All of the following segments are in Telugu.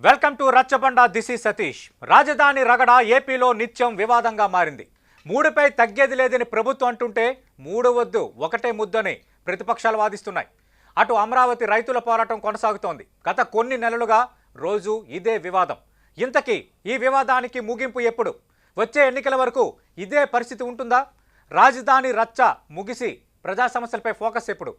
Welcome to Rachabanda. This is Satish. రాజధాని రగడ ఏపీలో నిత్యం వివాదంగా మారింది. మూడుపై తగ్గేది లేదని ప్రభుత్వం అంటుంటే మూడు వద్దు ఒకటే ముద్దని ప్రతిపక్షాలు వాదిస్తున్నాయి. అటు అమరావతి రైతుల పోరాటం కొనసాగుతోంది. గత కొన్ని నెలలుగా రోజు ఇదే వివాదం. ఇంతకీ ఈ వివాదానికి ముగింపు ఎప్పుడు? వచ్చే ఎన్నికల వరకు ఇదే పరిస్థితి ఉంటుందా? రాజధాని రచ్చ ముగిసి ప్రజా సమస్యలపై ఫోకస్ ఎప్పుడు?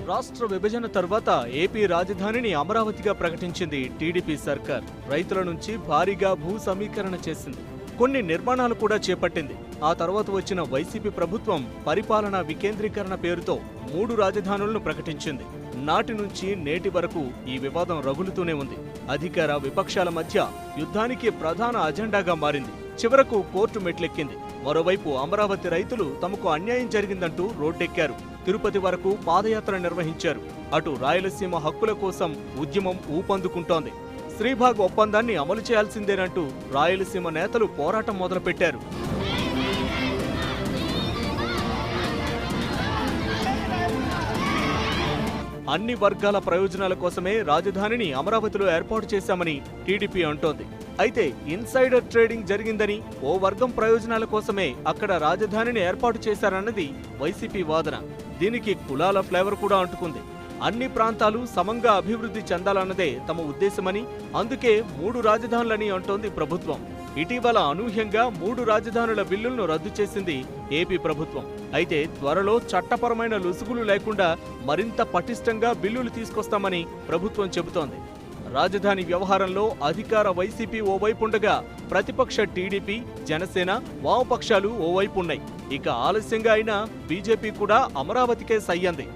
రాష్ట్ర విభజన తర్వాత ఏపీ రాజధానిని అమరావతిగా ప్రకటించింది టీడీపీ సర్కార్. రైతుల నుంచి భారీగా భూ సమీకరణ చేసింది. కొన్ని నిర్మాణాలు కూడా చేపట్టింది. ఆ తర్వాత వచ్చిన వైసీపీ ప్రభుత్వం పరిపాలనా వికేంద్రీకరణ పేరుతో 3 రాజధానులను ప్రకటించింది. నాటి నుంచి నేటి వరకు ఈ వివాదం రగులుతూనే ఉంది. అధికార విపక్షాల మధ్య యుద్ధానికి ప్రధాన అజెండాగా మారింది. చివరకు కోర్టు మెట్లెక్కింది. మరోవైపు అమరావతి రైతులు తమకు అన్యాయం జరిగిందంటూ రోడ్డెక్కారు. తిరుపతి వరకు పాదయాత్ర నిర్వహించారు. అటు రాయలసీమ హక్కుల కోసం ఉద్యమం ఊపందుకుంటోంది. శ్రీభాగ్ ఒప్పందాన్ని అమలు చేయాల్సిందేనంటూ రాయలసీమ నేతలు పోరాటం మొదలుపెట్టారు. అన్ని వర్గాల ప్రయోజనాల కోసమే రాజధానిని అమరావతిలో ఏర్పాటు చేశామని టీడీపీ అంటోంది. అయితే ఇన్సైడర్ ట్రేడింగ్ జరిగిందని, ఓ వర్గం ప్రయోజనాల కోసమే అక్కడ రాజధానిని ఏర్పాటు చేశారన్నది వైసీపీ వాదన. దీనికి కులాల ఫ్లేవర్ కూడా అంటుకుంది. అన్ని ప్రాంతాలు సమంగా అభివృద్ధి చెందాలన్నదే తమ ఉద్దేశమని, అందుకే 3 రాజధానులని అంటోంది ప్రభుత్వం. ఇటీవల అనూహ్యంగా 3 రాజధానుల బిల్లులను రద్దు చేసింది ఏపీ ప్రభుత్వం. అయితే త్వరలో చట్టపరమైన లొసుగులు లేకుండా మరింత పటిష్టంగా బిల్లులు తీసుకొస్తామని ప్రభుత్వం చెబుతోంది. రాజధాని వ్యవహారంలో అధికార వైసీపీ ఓవైపుండగా ప్రతిపక్ష టీడీపీ, జనసేన, వామపక్షాలు ఓవైపున్నాయి. ఇక ఆలస్యంగా అయినా బీజేపీ కూడా అమరావతికే సయ్యంది.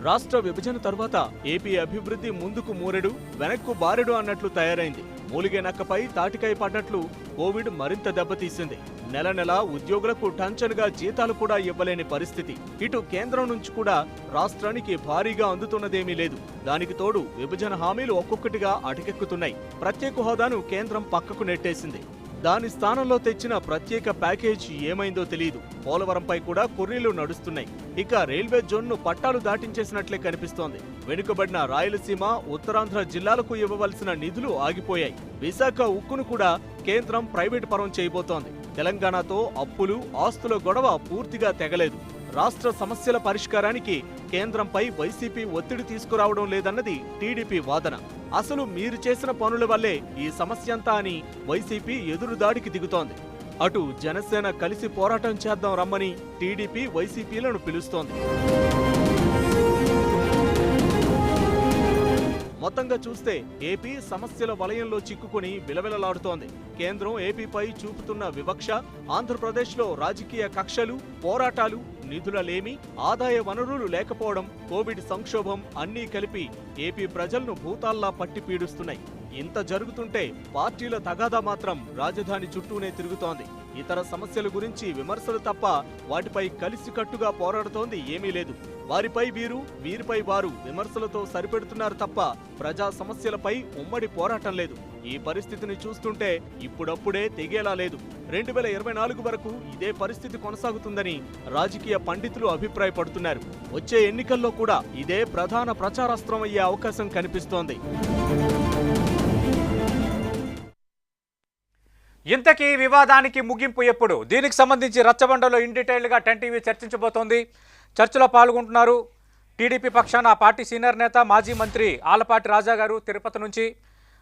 రాష్ట్ర విభజన తర్వాత ఏపీ అభివృద్ధి ముందుకు మూరెడు వెనక్కు బారెడు అన్నట్లు తయారైంది. మూలిగే నక్కపై తాటికాయ పడ్డట్లు కోవిడ్ మరింత దెబ్బతీసింది. నెల నెల ఉద్యోగులకు టంచనుగా జీతాలు కూడా ఇవ్వలేని పరిస్థితి. ఇటు కేంద్రం నుంచి కూడా రాష్ట్రానికి భారీగా అందుతున్నదేమీ లేదు. దానికి తోడు విభజన హామీలు ఒక్కొక్కటిగా అటకెక్కుతున్నాయి. ప్రత్యేక హోదాను కేంద్రం పక్కకు నెట్టేసింది. దాని స్థానంలో తెచ్చిన ప్రత్యేక ప్యాకేజ్ ఏమైందో తెలియదు. పోలవరంపై కూడా కొర్రీలు నడుస్తున్నాయి. ఇక రైల్వే జోన్ను పట్టాలు దాటించేసినట్లే కనిపిస్తోంది. వెనుకబడిన రాయలసీమ, ఉత్తరాంధ్ర జిల్లాలకు ఇవ్వవలసిన నిధులు ఆగిపోయాయి. విశాఖ ఉక్కును కూడా కేంద్రం ప్రైవేట్ పరం చేయబోతోంది. తెలంగాణతో అప్పులు, ఆస్తుల గొడవ పూర్తిగా తెగలేదు. రాష్ట్ర సమస్యల పరిష్కారానికి కేంద్రంపై వైసీపీ ఒత్తిడి తీసుకురావడం లేదన్నది టీడీపీ వాదన. అసలు మీరు చేసిన పనుల వల్లే ఈ సమస్యంతా అని వైసీపీ ఎదురుదాడికి దిగుతోంది. అటు జనసేన కలిసి పోరాటం చేద్దాం రమ్మని టీడీపీ వైసీపీలను పిలుస్తోంది. మొత్తంగా చూస్తే ఏపీ సమస్యల వలయంలో చిక్కుకుని విలవిలలాడుతోంది. కేంద్రం ఏపీపై చూపుతున్న వివక్ష, ఆంధ్రప్రదేశ్లో రాజకీయ కక్షలు, పోరాటాలు, నిధుల లేమి, ఆదాయ వనరులు లేకపోవడం, కోవిడ్ సంక్షోభం అన్నీ కలిపి ఏపీ ప్రజలను భూతాల్లా పట్టి పీడుస్తున్నాయి. ఇంత జరుగుతుంటే పార్టీల తగాదా మాత్రం రాజధాని చుట్టూనే తిరుగుతోంది. ఇతర సమస్యల గురించి విమర్శలు తప్ప వాటిపై కలిసికట్టుగా పోరాడుతోంది ఏమీ లేదు. వారిపై వీరు, వీరిపై వారు విమర్శలతో సరిపెడుతున్నారు తప్ప ప్రజా సమస్యలపై ఉమ్మడి పోరాటం లేదు. ఈ పరిస్థితిని చూస్తుంటే ఇప్పుడప్పుడే తెగేలా లేదు. 2024 వరకు ఇదే పరిస్థితి కొనసాగుతుందని రాజకీయ పండితులు అభిప్రాయపడుతున్నారు. వచ్చే ఎన్నికల్లో కూడా ఇదే ప్రధాన ప్రచారాస్త్రం అయ్యే అవకాశం కనిపిస్తోంది. ఇంతకీ వివాదానికి ముగింపు ఎప్పుడు? దీనికి సంబంధించి రచ్చబండలో ఇన్ డీటెయిల్గా 10 టీవీ చర్చించబోతోంది. చర్చలో పాల్గొంటున్నారు టీడీపీ పక్షాన ఆ పార్టీ సీనియర్ నేత, మాజీ మంత్రి ఆలపాటి రాజా గారు తిరుపతి నుంచి.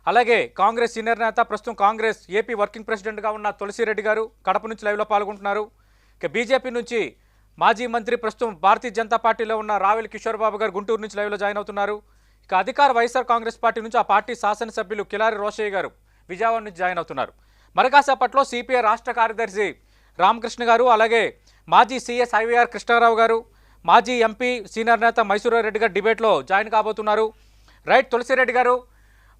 అలాగే కాంగ్రెస్ సీనియర్ నేత, ప్రస్తుతం కాంగ్రెస్ ఏపీ వర్కింగ్ ప్రెసిడెంట్గా ఉన్న తులసిరెడ్డి గారు కడప నుంచి లైవ్లో పాల్గొంటున్నారు. ఇక బీజేపీ నుంచి మాజీ మంత్రి, ప్రస్తుతం భారతీయ జనతా పార్టీలో ఉన్న రావెల కిషోర్ బాబు గారు గుంటూరు నుంచి లైవ్లో జాయిన్ అవుతున్నారు. ఇక అధికార వైఎస్ఆర్ కాంగ్రెస్ పార్టీ నుంచి ఆ పార్టీ శాసనసభ్యులు కిలారి రోషయ్య గారు విజయవాడ నుంచి జాయిన్ అవుతున్నారు. మరికాసేపట్లో సిపిఐ రాష్ట్ర కార్యదర్శి రామకృష్ణ గారు, అలాగే మాజీ సీఎస్ ఐవీఆర్ కృష్ణారావు గారు, మాజీ ఎంపీ సీనియర్ నేత మైసూరారెడ్డి గారు డిబేట్లో జాయిన్ కాబోతున్నారు. రైట్ తులసిరెడ్డి గారు,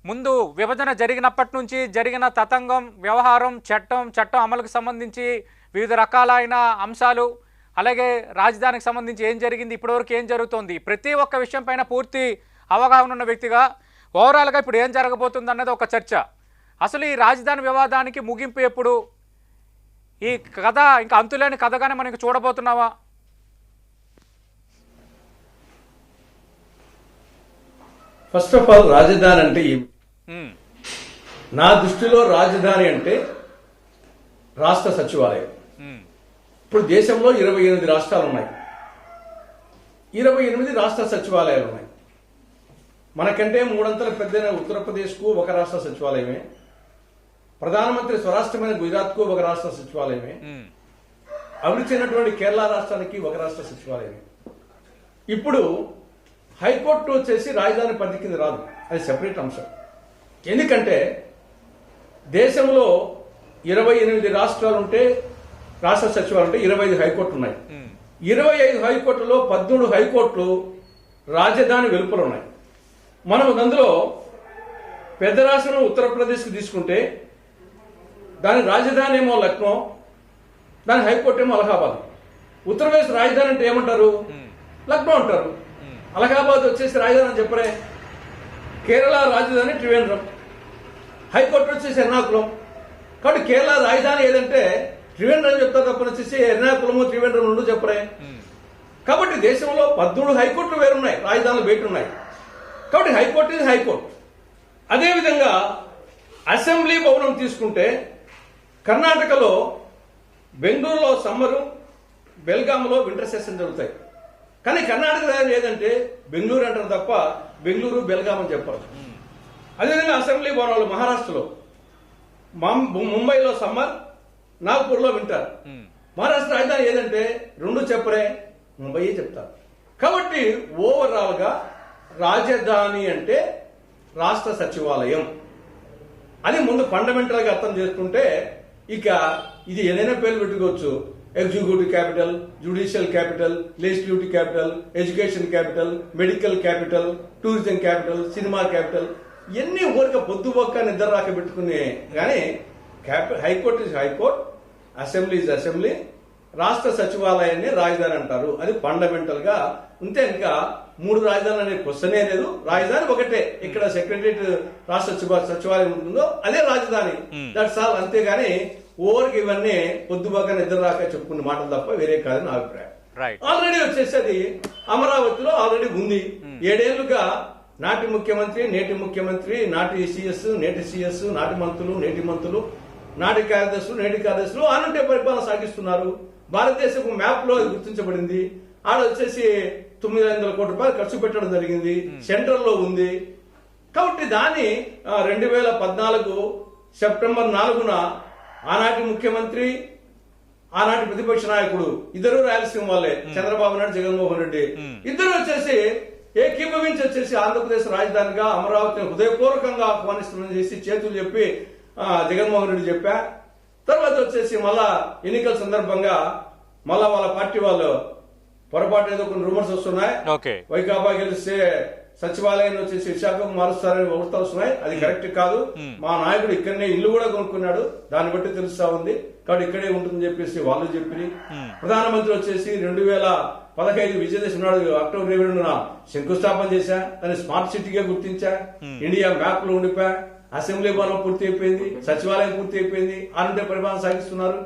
ముందు విభజన జరిగినప్పటి నుంచి జరిగిన తతంగం, వ్యవహారం, చట్టం అమలుకు సంబంధించి వివిధ రకాలైన అంశాలు, అలాగే రాజధానికి సంబంధించి ఏం జరిగింది, ఇప్పటివరకు ఏం జరుగుతోంది, ప్రతి ఒక్క విషయం పైన పూర్తి అవగాహన ఉన్న వ్యక్తిగా ఓవరాల్గా ఇప్పుడు ఏం జరగబోతుంది అన్నది ఒక చర్చ. అసలు ఈ రాజధాని వివాదానికి ముగింపు ఎప్పుడు? ఈ కథ ఇంకా అంతులేని కథగానే మనకి చూడబోతున్నావా? ఫస్ట్ ఆఫ్ ఆల్ రాజధాని అంటే ఏమిటి? ఉమ్, నా దృష్టిలో రాజధాని అంటే రాష్ట్ర సచివాలయం. ఉమ్, ఇప్పుడు దేశంలో 28 రాష్ట్రాలు ఉన్నాయి. 28 రాష్ట్ర సచివాలయాలు ఉన్నాయి. మనకంటే మూడంతల పెద్దైన ఉత్తరప్రదేశ్కు ఒక రాష్ట్ర సచివాలయమే, ప్రధానమంత్రి స్వరాష్ట్రమైన గుజరాత్కు ఒక రాష్ట్ర సచివాలయమే, ఉమ్, అభివృద్ధి చెందినటువంటి కేరళ రాష్ట్రానికి ఒక రాష్ట్ర సచివాలయమే. ఇప్పుడు హైకోర్టు వచ్చేసి రాజధాని పరిధి కింద రాదు, అది సెపరేట్ అంశం. ఎందుకంటే దేశంలో 28 రాష్ట్రాలు ఉంటే రాష్ట్ర సచివాలయం ఉంటే 25 హైకోర్టులు ఉన్నాయి. 25 హైకోర్టులో 13 హైకోర్టులు రాజధాని వెలుపల ఉన్నాయి. మనం అందులో పెద్ద రాష్ట్రం ఉత్తరప్రదేశ్కి తీసుకుంటే దాని రాజధాని ఏమో లక్నో, దాని హైకోర్టు ఏమో అలహాబాద్. ఉత్తరప్రదేశ్ రాజధాని అంటే ఏమంటారు? లక్నో అంటారు. అలహాబాద్ వచ్చేసి రాజధాని అని చెప్పరే. కేరళ రాజధాని త్రివేంద్రం, హైకోర్టు వచ్చేసి ఎర్నాకుళం. కాబట్టి కేరళ రాజధాని ఏదంటే త్రివేంద్రం చెప్తారు తప్పని వచ్చేసి ఎర్నాకుళము త్రివేంద్రం రెండు చెప్పరే. కాబట్టి దేశంలో 13 హైకోర్టులు వేరున్నాయి, రాజధానులు బయట ఉన్నాయి. కాబట్టి హైకోర్టు ఇది హైకోర్టు. అదేవిధంగా అసెంబ్లీ భవనం తీసుకుంటే కర్ణాటకలో బెంగళూరులో సమ్మరు, బెల్గాంలో వింటర్ సెషన్ జరుగుతాయి. కానీ కర్ణాటక ఏదంటే బెంగళూరు అంటారు తప్ప బెంగళూరు బెల్గాం అని చెప్పరు. అదేవిధంగా అసెంబ్లీ భవనాలు మహారాష్ట్రలో ముంబైలో సమ్మర్, నాగ్పూర్లో వింటర్. మహారాష్ట్ర రాజధాని ఏదంటే రెండు చెప్పరే, ముంబై చెప్తారు. కాబట్టి ఓవరాల్ గా రాజధాని అంటే రాష్ట్ర సచివాలయం. అది ముందు ఫండమెంటల్ గా అర్థం చేసుకుంటే ఇక ఇది ఏదైనా పేర్లు పెట్టుకోవచ్చు. Executive capital, judicial capital, legislative capital, education capital, medical capital, tourism capital, cinema capital, ఇవన్నీ ఊరిక పొద్దుబొక్క నిద్ర రాక పెట్టుకునే. కానీ high court is high court, assembly is assembly, రాష్ట్ర సచివాలయాన్ని రాజధాని అంటారు. అది ఫండమెంటల్ గా ఉంటే ఇంకా 3 రాజధానులు అనే క్వశ్చనే లేదు. రాజధాని ఒకటే. ఇక్కడ సెక్రటరియట్ రాష్ట్ర సచివాలయం ఉంటుందో అదే రాజధాని. That's all. అంతేగాని ఓవర్కి ఇవన్నీ పొద్దుబాగా నిద్ర రాక చెప్పుకున్న మాటలు తప్ప వేరే కాదని నా అభిప్రాయం. ఆల్రెడీ వచ్చేసి అది అమరావతిలో ఆల్రెడీ ఉంది. 7 ఏళ్లుగా నాటి ముఖ్యమంత్రి, నేటి ముఖ్యమంత్రి, నాటి సిఎస్, నేటి సిఎస్, నాటి మంత్రులు, నాటి కార్యదర్శులు, నేటి కార్యదర్శులు ఆనంటే పరిపాలన సాగిస్తున్నారు. భారతదేశపు మ్యాప్ లో గుర్తించబడింది. ఆడ వచ్చేసి 900 కోట్ల రూపాయలు ఖర్చు పెట్టడం జరిగింది. సెంట్రల్ లో ఉంది. కాబట్టి దాన్ని 2014 సెప్టెంబర్ 4న ఆనాటి ముఖ్యమంత్రి, ఆనాటి ప్రతిపక్ష నాయకుడు ఇద్దరు రాయలసీమ వాళ్ళే, చంద్రబాబు నాయుడు, జగన్మోహన్ రెడ్డి ఇద్దరు వచ్చేసి ఏకీభవించి వచ్చేసి ఆంధ్రప్రదేశ్ రాజధానిగా అమరావతిని హృదయపూర్వకంగా ఆహ్వానిస్తున్నామని చేసి చేతులు చెప్పి జగన్మోహన్ రెడ్డి చెప్పా. తర్వాత వచ్చేసి మళ్ళా ఎన్నికల సందర్భంగా మళ్ళా వాళ్ళ పార్టీ వాళ్ళు పొరపాటు ఏదో కొన్ని రూమర్స్ వస్తున్నాయి. వైకాపా గెలిస్తే సచివాలయాన్ని వచ్చేసి విశాఖకు మారుస్తారని వార్తలు వస్తున్నాయి. అది కరెక్ట్ కాదు. మా నాయకుడు ఇక్కడనే ఇల్లు కూడా కొనుక్కున్నాడు, దాన్ని బట్టి తెలుస్తా ఉంది. కాబట్టి ఇక్కడే ఉంటుందని చెప్పేసి వాళ్ళు చెప్పి, ప్రధానమంత్రి వచ్చేసి 2015 విజయదశమి నాడు అక్టోబర్ 22న శంకుస్థాపన చేశా. దాన్ని స్మార్ట్ సిటీగా గుర్తించా. ఇండియా మ్యాప్ లో ఉండిపా. అసెంబ్లీ భవనం పూర్తి అయిపోయింది, సచివాలయం పూర్తి అయిపోయింది. ఆనంటే పరిపాలన సాగిస్తున్నారు.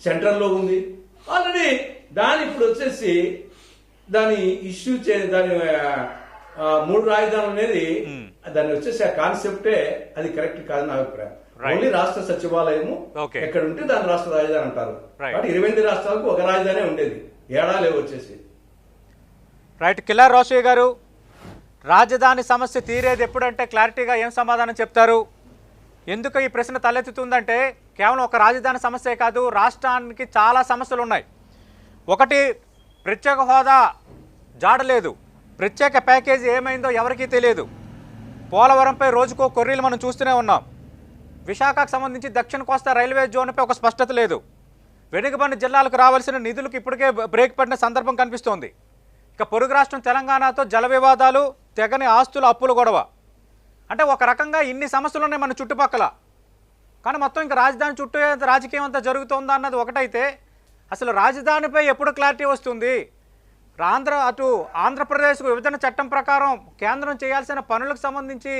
సెంట్రల్ లో ఉంది ఆల్రెడీ. దాని ఇప్పుడు వచ్చేసి దాని ఇష్యూ దాని 3 రాజధానులు అనేది దాన్ని వచ్చేసి ఆ కాన్సెప్టే అది కరెక్ట్ కాదని నా అభిప్రాయం. ఓన్లీ రాష్ట్ర సచివాలయము ఎక్కడ ఉంటే దాని రాష్ట్ర రాజధాని అంటారు. కాబట్టి 28 రాష్ట్రాలకు ఒక రాజధాని ఉండేది, ఏడాలేవు వచ్చేసి. రైట్. కిల్లార్ రోషయ్య గారు, రాజధాని సమస్య తీరేది ఎప్పుడంటే క్లారిటీగా ఏం సమాధానం చెప్తారు? ఎందుకు ఈ ప్రశ్న తలెత్తుతుందంటే కేవలం ఒక రాజధాని సమస్యే కాదు, రాష్ట్రానికి చాలా సమస్యలు ఉన్నాయి. ఒకటి, ప్రత్యేక హోదా జాడలేదు, ప్రత్యేక ప్యాకేజీ ఏమైందో ఎవరికీ తెలియదు. పోలవరంపై రోజుకో కొర్రీలు మనం చూస్తూనే ఉన్నాం. విశాఖకు సంబంధించి దక్షిణ కోస్తా రైల్వే జోన్పై ఒక స్పష్టత లేదు. వెనుకబడిన జిల్లాలకు రావాల్సిన నిధులకు ఇప్పటికే బ్రేక్ పడిన సందర్భం కనిపిస్తోంది. ఇక పొరుగు రాష్ట్రం తెలంగాణతో జల వివాదాలు, తెగని ఆస్తుల అప్పుల గొడవ. అంటే ఒక రకంగా ఇన్ని సమస్యలు ఉన్నాయి మన చుట్టుపక్కల. కానీ మొత్తం ఇంకా రాజధాని చుట్టూ రాజకీయం అంతా జరుగుతుందా అన్నది ఒకటైతే, అసలు రాజధానిపై ఎప్పుడు క్లారిటీ వస్తుంది? ఆంధ్రప్రదేశ్కు విభజన చట్టం ప్రకారం కేంద్రం చేయాల్సిన పనులకు సంబంధించి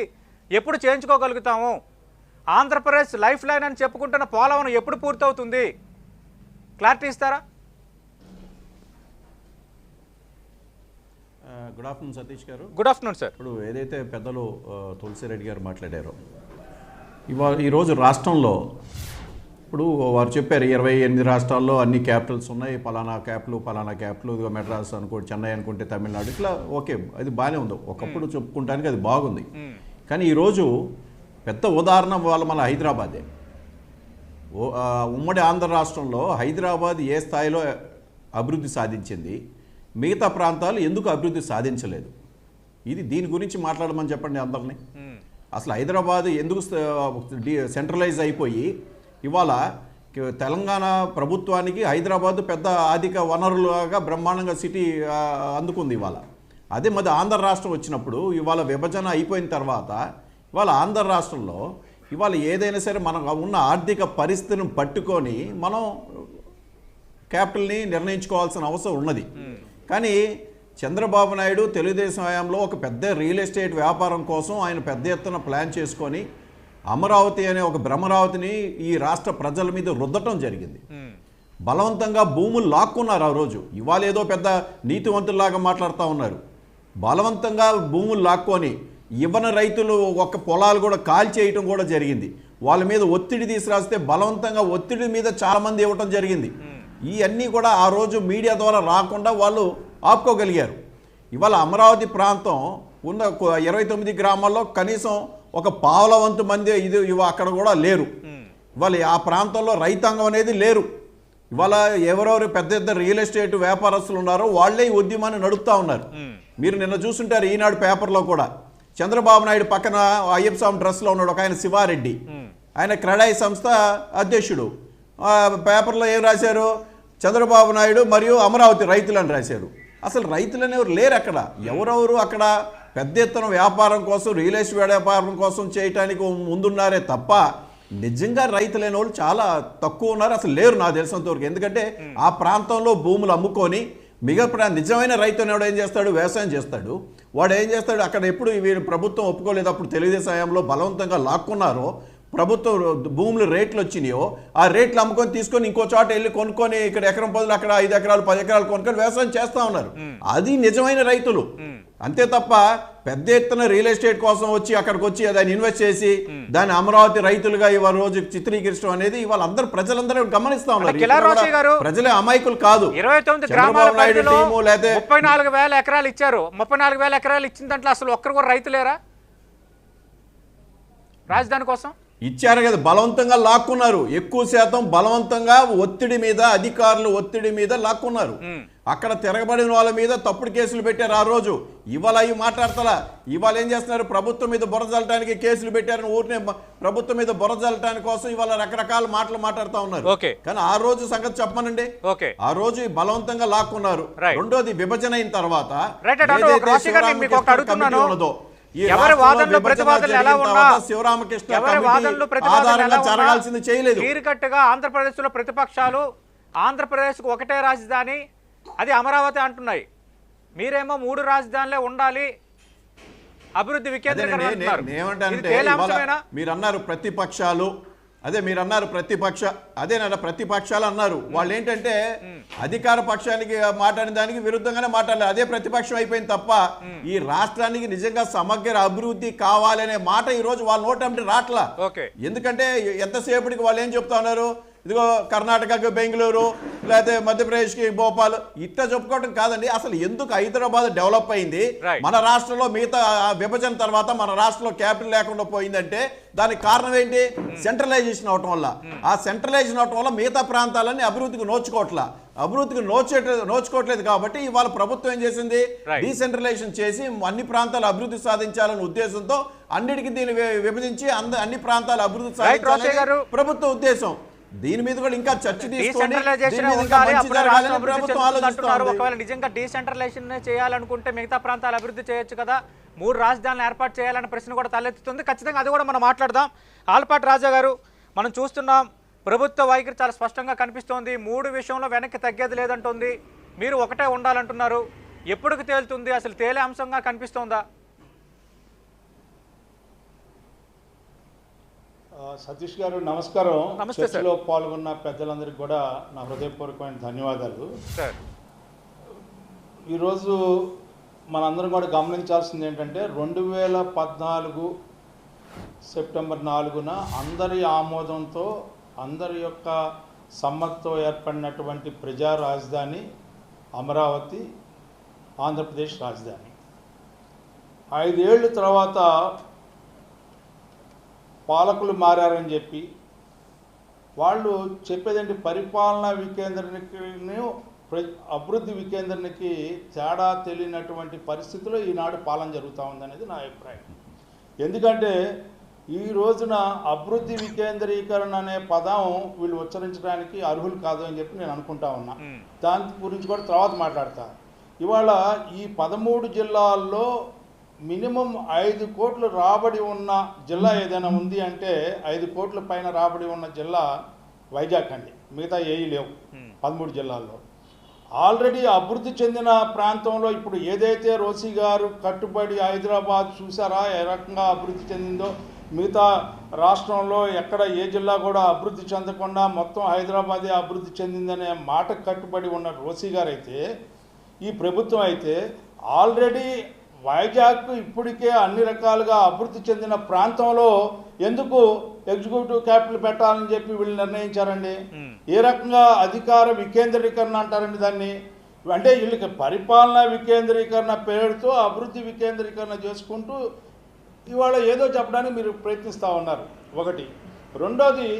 ఎప్పుడు చేయించుకోగలుగుతాము? ఆంధ్రప్రదేశ్ లైఫ్ లైన్ అని చెప్పుకుంటున్న పోలవరం ఎప్పుడు పూర్తవుతుంది? క్లారిటీ ఇస్తారా? గుడ్ ఆఫ్టర్నూన్ సతీష్ గారు. Good afternoon sir. ఇప్పుడు ఏదైతే పెద్దలు తులసిరెడ్డి గారు మాట్లాడారో ఈరోజు రాష్ట్రంలో ఇప్పుడు వారు చెప్పారు 28 రాష్ట్రాల్లో అన్ని క్యాపిటల్స్ ఉన్నాయి, పలానా క్యాపిటల్ ఇదిగో మెడ్రాస్ అనుకోండి, చెన్నై అనుకుంటే తమిళనాడు, ఇట్లా ఓకే, అది బాగానే ఉంది, ఒకప్పుడు చెప్పుకుంటానికి అది బాగుంది. కానీ ఈరోజు పెద్ద ఉదాహరణ మన హైదరాబాదే. ఉమ్మడి ఆంధ్ర రాష్ట్రంలో హైదరాబాద్ ఏ స్థాయిలో అభివృద్ధి సాధించింది, మిగతా ప్రాంతాలు ఎందుకు అభివృద్ధి సాధించలేదు, దీని గురించి మాట్లాడమని చెప్పండి అందరినీ. అసలు హైదరాబాద్ ఎందుకు సెంట్రలైజ్ అయిపోయి ఇవాళ తెలంగాణ ప్రభుత్వానికి హైదరాబాద్ పెద్ద ఆర్థిక వనరులుగా బ్రహ్మాండంగా సిటీ అందుకుంది ఇవాళ. అదే మరి ఆంధ్ర రాష్ట్రం వచ్చినప్పుడు ఇవాళ విభజన అయిపోయిన తర్వాత ఇవాళ ఆంధ్ర రాష్ట్రంలో ఇవాళ ఏదైనా సరే మనం ఉన్న ఆర్థిక పరిస్థితిని పట్టుకొని మనం క్యాపిటల్ని నిర్ణయించుకోవాల్సిన అవసరం ఉన్నది. కానీ చంద్రబాబు నాయుడు తెలుగుదేశం హయాంలో ఒక పెద్ద రియల్ ఎస్టేట్ వ్యాపారం కోసం ఆయన పెద్ద ఎత్తున ప్లాన్ చేసుకొని అమరావతి అనే ఒక భ్రమరావతిని ఈ రాష్ట్ర ప్రజల మీద రుద్దటం జరిగింది. బలవంతంగా భూములు లాక్కున్నారు ఆ రోజు. ఇవాళ ఏదో పెద్ద నీతివంతుల్లాగా మాట్లాడుతూ ఉన్నారు. బలవంతంగా భూములు లాక్కొని ఇవ్వని రైతులు ఒక పొలాలు కూడా కాల్చేయటం కూడా జరిగింది. వాళ్ళ మీద ఒత్తిడి తీసుకురాస్తే బలవంతంగా ఒత్తిడి మీద చాలామంది ఇవ్వటం జరిగింది. ఇవన్నీ కూడా ఆ రోజు మీడియా ద్వారా రాకుండా వాళ్ళు ఆపుకోగలిగారు. ఇవాళ అమరావతి ప్రాంతం ఉన్న 29 గ్రామాల్లో కనీసం ఒక పావులవంతు మంది అక్కడ కూడా లేరు. ఇవాళ ఆ ప్రాంతంలో రైతాంగం అనేది లేరు. ఇవాళ ఎవరెవరు పెద్ద రియల్ ఎస్టేట్ వ్యాపారస్తులు ఉన్నారో వాళ్ళే ఈ ఉద్యమాన్ని నడుపుతా ఉన్నారు. మీరు నిన్న చూస్తుంటారు ఈనాడు పేపర్లో కూడా చంద్రబాబు నాయుడు పక్కన అయ్యప్ప స్వామి డ్రెస్లో ఉన్నాడు ఒక ఆయన శివారెడ్డి, ఆయన క్రెడాయి సంస్థ అధ్యక్షుడు. పేపర్లో ఏం రాశారు, చంద్రబాబు నాయుడు మరియు అమరావతి రైతులు అని రాశారు. అసలు రైతులు అనేవారు లేరు అక్కడ. ఎవరెవరు అక్కడ పెద్ద ఎత్తున వ్యాపారం కోసం రియల్ ఎస్టేట్ వ్యాపారం కోసం చేయటానికి ముందున్నారే తప్ప నిజంగా రైతులైన వాళ్ళు చాలా తక్కువ ఉన్నారు, అసలు లేరు నాకు తెలిసినంతవరకు. ఎందుకంటే ఆ ప్రాంతంలో భూములు అమ్ముకొని మిగతా నిజమైన రైతు అనేవాడు ఏం చేస్తాడు, వ్యవసాయం చేస్తాడు. వాడు ఏం చేస్తాడు, అక్కడ ఎప్పుడు వీళ్ళు ప్రభుత్వం ఒప్పుకోలేదు, అప్పుడు తెలుగుదేశం హయాంలో బలవంతంగా లాక్కున్నారో ప్రభుత్వం భూములు రేట్లు వచ్చినాయో ఆ రేట్లు అమ్ముకొని తీసుకొని ఇంకో చోట వెళ్ళి కొనుక్కొని ఇక్కడ ఎకరం బదులు అక్కడ 5 ఎకరాలు 10 ఎకరాలు కొనుక్కొని వ్యవసాయం చేస్తూ ఉన్నారు. అది నిజమైన రైతులు. అంతే తప్ప పెద్ద ఎత్తున రియల్ ఎస్టేట్ కోసం వచ్చి అక్కడికి వచ్చి దాన్ని ఇన్వెస్ట్ చేసి దాన్ని అమరావతి రైతులుగా ఇవాళ రోజు చిత్రీకరించడం అనేది ఇవాళ అందరూ ప్రజలందరూ గమనిస్తా ఉన్నారు. ప్రజలే అమాయకులు కాదు. 29 గ్రామాల పరిధిలో 34,000 ఎకరాలు ఇచ్చారు. 34,000 ఎకరాలు ఇచ్చిన దాంట్లో అసలు ఒక్కరు కూడా రైతు లేరా రాజధాని కోసం? ఇచ్చారు కదా, బలవంతంగా లాక్కున్నారు. ఎక్కువ శాతం బలవంతంగా ఒత్తిడి మీద, అధికారులు ఒత్తిడి మీద లాక్కున్నారు. అక్కడ తిరగబడిన వాళ్ళ మీద తప్పుడు కేసులు పెట్టారు ఆ రోజు. ఇవాళ అవి మాట్లాడతలా. ఇవాళ ఏం చేస్తున్నారు, ప్రభుత్వం మీద బురద జల్లటానికి కేసులు పెట్టారని ఊరినే ప్రభుత్వం మీద బురద జల్లటానికి కోసం ఇవాళ రకరకాల మాటలు మాట్లాడుతూ ఉన్నారు. కానీ ఆ రోజు సంగతి చెప్పమనండి. ఆ రోజు బలవంతంగా లాక్కున్నారు. రెండోది విభజన అయిన తర్వాత ఉన్నదో ఎవరి వాదనలు ప్రతివాదనలు ఎలా ఉన్నా శివరామకృష్ణ ఎవరి వాదనలు ప్రతివాదనలు జరగాల్సింది చేయలేదు. క్లియర్‌కట్‌గా ఆంధ్రప్రదేశ్లో ప్రతిపక్షాలు ఆంధ్రప్రదేశ్కు ఒకటే రాజధాని, అది అమరావతి అంటున్నాయి. మీరేమో 3 రాజధానులే ఉండాలి, అభివృద్ధి వికేంద్రీకరణ అంటున్నారు. మీరు అన్నారు ప్రతిపక్షాలు, ప్రతిపక్షాలు అన్నారు. వాళ్ళు ఏంటంటే అధికార పక్షానికి మాట్లాడిన దానికి విరుద్ధంగానే మాట్లాడలేదు. అదే ప్రతిపక్షం అయిపోయింది తప్ప ఈ రాష్ట్రానికి నిజంగా సమగ్ర అభివృద్ధి కావాలనే మాట ఈ రోజు వాళ్ళ నోటంటే రాట్లా. ఎందుకంటే ఎంతసేపటికి వాళ్ళు ఏం చెప్తా ఉన్నారు, ఇదిగో కర్ణాటకకి బెంగళూరు, లేకపోతే మధ్యప్రదేశ్కి భోపాల్, ఇట్లా చెప్పుకోవడం కాదండి. అసలు ఎందుకు హైదరాబాద్ డెవలప్ అయింది, మన రాష్ట్రంలో మిగతా విభజన తర్వాత మన రాష్ట్రంలో క్యాపిటల్ లేకుండా పోయిందంటే దానికి కారణం ఏంటి, సెంట్రలైజేషన్ అవటం వల్ల. ఆ సెంట్రలైజేషన్ అవటం వల్ల మిగతా ప్రాంతాలన్నీ అభివృద్ధికి నోచుకోవట్లేదు. కాబట్టి ఇవాళ ప్రభుత్వం ఏం చేసింది, డీసెంట్రలైజేషన్ చేసి అన్ని ప్రాంతాలు అభివృద్ధి సాధించాలనే ఉద్దేశంతో అన్నిటికీ దీన్ని విభజించి అన్ని ప్రాంతాలు అభివృద్ధి సాధించాలని ప్రభుత్వ ఉద్దేశం. దీని మీద కూడా ఇంకా చర్చ తీసుకొని ఒకవేళ నిజంగా డీసెంట్రలైజేషన్ చేయాలనుకుంటే మిగతా ప్రాంతాలు అభివృద్ధి చేయొచ్చు కదా, 3 రాజధానులు ఏర్పాటు చేయాలన్న ప్రశ్న కూడా తలెత్తుతుంది. ఖచ్చితంగా అది కూడా మనం మాట్లాడదాం. ఆలపాటి రాజా గారు, మనం చూస్తున్నాం ప్రభుత్వ వైఖరి చాలా స్పష్టంగా కనిపిస్తోంది. 3 విషయంలో వెనక్కి తగ్గేది లేదంటుంది. మీరు ఒకటే ఉండాలంటున్నారు. ఎప్పటికి తేలుతుంది, అసలు తేలే అంశంగా కనిపిస్తోందా? సతీష్ గారు నమస్కారం. నమస్తే సార్. చర్చలో పాల్గొన్న పెద్దలందరికీ కూడా నా హృదయపూర్వకమైన ధన్యవాదాలు. సార్ ఈరోజు మనందరం కూడా గమనించాల్సింది ఏంటంటే 2014 సెప్టెంబర్ 4న అందరి ఆమోదంతో అందరి యొక్క సమ్మతితో ఏర్పడినటువంటి ప్రజా రాజధాని అమరావతి ఆంధ్రప్రదేశ్ రాజధాని. 5 ఏళ్ళ తర్వాత పాలకులు మారారని చెప్పి వాళ్ళు చెప్పేదంటే పరిపాలనా వికేంద్రీకరణను అభివృద్ధి వికేంద్రానికి తేడా తెలియనటువంటి పరిస్థితిలో ఈనాడు పాలన జరుగుతూ ఉందనేది నా అభిప్రాయం. ఎందుకంటే ఈ రోజున అభివృద్ధి వికేంద్రీకరణ అనే పదం వీళ్ళు ఉచ్చరించడానికి అర్హులు కాదు అని చెప్పి నేను అనుకుంటా ఉన్నా. దాని గురించి కూడా తర్వాత మాట్లాడతా. ఇవాళ ఈ 13 జిల్లాల్లో మినిమం 5 కోట్లు రాబడి ఉన్న జిల్లా ఏదైనా ఉంది అంటే 5 కోట్ల పైన రాబడి ఉన్న జిల్లా వైజాగ్ అండి. మిగతా ఏవి లేవు 13 జిల్లాల్లో. ఆల్రెడీ అభివృద్ధి చెందిన ప్రాంతంలో ఇప్పుడు ఏదైతే రోసి గారు కట్టుబడి హైదరాబాద్ చూసారా ఏ రకంగా అభివృద్ధి చెందిందో, మిగతా రాష్ట్రంలో ఎక్కడ ఏ జిల్లా కూడా అభివృద్ధి చెందకుండా మొత్తం హైదరాబాదే అభివృద్ధి చెందిందనే మాట కట్టుబడి ఉన్న రోసి గారు అయితే, ఈ ప్రభుత్వం అయితే ఆల్రెడీ వైజాగ్ ఇప్పటికే అన్ని రకాలుగా అభివృద్ధి చెందిన ప్రాంతంలో ఎందుకు ఎగ్జిక్యూటివ్ క్యాపిటల్ పెట్టాలని చెప్పి వీళ్ళు నిర్ణయించారండి. ఏ రకంగా అధికార వికేంద్రీకరణ అంటారండి దాన్ని. అంటే వీళ్ళకి పరిపాలనా వికేంద్రీకరణ పేరుతో అభివృద్ధి వికేంద్రీకరణ చేసుకుంటూ ఇవాళ ఏదో చెప్పడానికి మీరు ప్రయత్నిస్తూ ఉన్నారు. ఒకటి. రెండోది,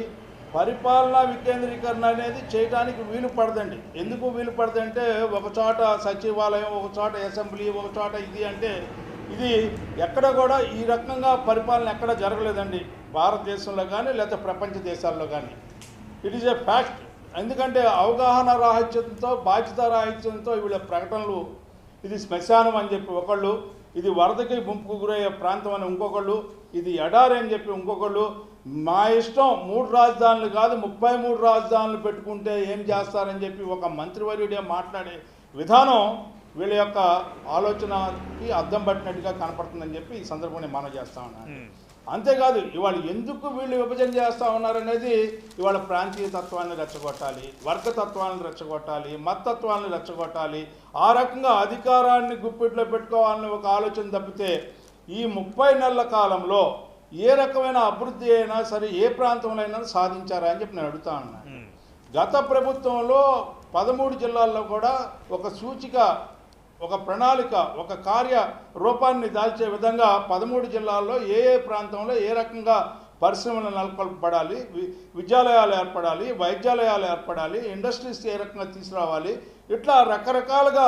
పరిపాలనా వికేంద్రీకరణ అనేది చేయడానికి వీలు పడదండి. ఎందుకు వీలు పడదంటే ఒక చోట సచివాలయం, ఒక చోట అసెంబ్లీ, ఒక చోట ఇది అంటే ఇది ఎక్కడ కూడా ఈ రకంగా పరిపాలన ఎక్కడ జరగలేదండి భారతదేశంలో కానీ లేకపోతే ప్రపంచ దేశాల్లో కానీ. It is a fact. ఎందుకంటే అవగాహన రాహిత్యంతో బాధ్యత రాహిత్యంతో వీళ్ళ ప్రకటనలు ఇది శ్మశానం అని చెప్పి ఒకళ్ళు, ఇది వరదకి ముంపుకు గురయ్యే ప్రాంతం అని ఇంకొకళ్ళు, ఇది ఎడారి అని చెప్పి ఇంకొకళ్ళు, మా ఇష్టం 3 రాజధానులు కాదు 33 రాజధానులు పెట్టుకుంటే ఏం చేస్తారని చెప్పి ఒక మంత్రివర్యుడే మాట్లాడే విధానం వీళ్ళ యొక్క ఆలోచనకి అద్దం పట్టినట్టుగా కనపడుతుందని చెప్పి ఈ సందర్భంగా మనం చేస్తా ఉన్నాను. అంతేకాదు ఇవాళ ఎందుకు వీళ్ళు విభజన చేస్తూ ఉన్నారనేది ఇవాళ ప్రాంతీయ తత్వాన్ని రెచ్చగొట్టాలి, వర్గతత్వాన్ని రెచ్చగొట్టాలి, మతత్వాన్ని రెచ్చగొట్టాలి, ఆ రకంగా అధికారాన్ని గుప్పిట్లో పెట్టుకోవాలని ఒక ఆలోచన తప్పితే ఈ 30 నెలల కాలంలో ఏ రకమైన అభివృద్ధి అయినా సరే ఏ ప్రాంతంలో అయినా సాధించారా అని చెప్పి నేను అడుగుతా ఉన్నాను. గత ప్రభుత్వంలో 13 జిల్లాల్లో కూడా ఒక సూచిక, ఒక ప్రణాళిక, ఒక కార్య రూపాన్ని దాల్చే విధంగా 13 జిల్లాల్లో ఏ ఏ ప్రాంతంలో ఏ రకంగా పరిశ్రమలు నెలకొల్పబడాలి, విద్యాలయాలు ఏర్పడాలి, వైద్యాలయాలు ఏర్పడాలి, ఇండస్ట్రీస్ ఏ రకంగా తీసుకురావాలి, ఇట్లా రకరకాలుగా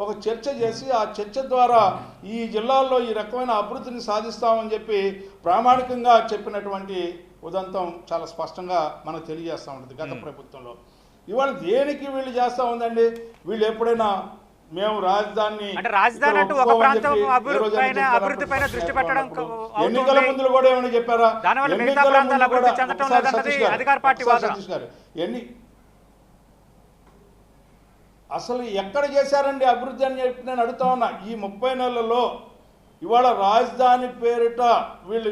ఒక చర్చ చేసి ఆ చర్చ ద్వారా ఈ జిల్లాల్లో ఈ రకమైన అభివృద్ధిని సాధిస్తామని చెప్పి ప్రామాణికంగా చెప్పినటువంటి ఉదంతం చాలా స్పష్టంగా మనకు తెలియజేస్తూ ఉంటుంది గత ప్రభుత్వంలో. ఇవాళ దేనికి వీళ్ళు చేస్తూ ఉందండి. వీళ్ళు ఎప్పుడైనా మేము రాజధాని అంటే రాజధాని అంటూ ఒక ప్రాంతం అభివృద్ధి పైన దృష్టి పెట్టడం ఎన్నికల ముందు కూడా ఏమైనా చెప్పారా? దానివల్ల మిగతా ప్రాంతాలు అభివృద్ధి చెందడం లేదన్నది అధికార పార్టీ వాదన. సతీష్ గారు అసలు ఎక్కడ చేశారండి అభివృద్ధి అని చెప్పి నేను అడుగుతా ఉన్నా. ఈ 30 నెలల్లో ఇవాళ రాజధాని పేరిట వీళ్ళు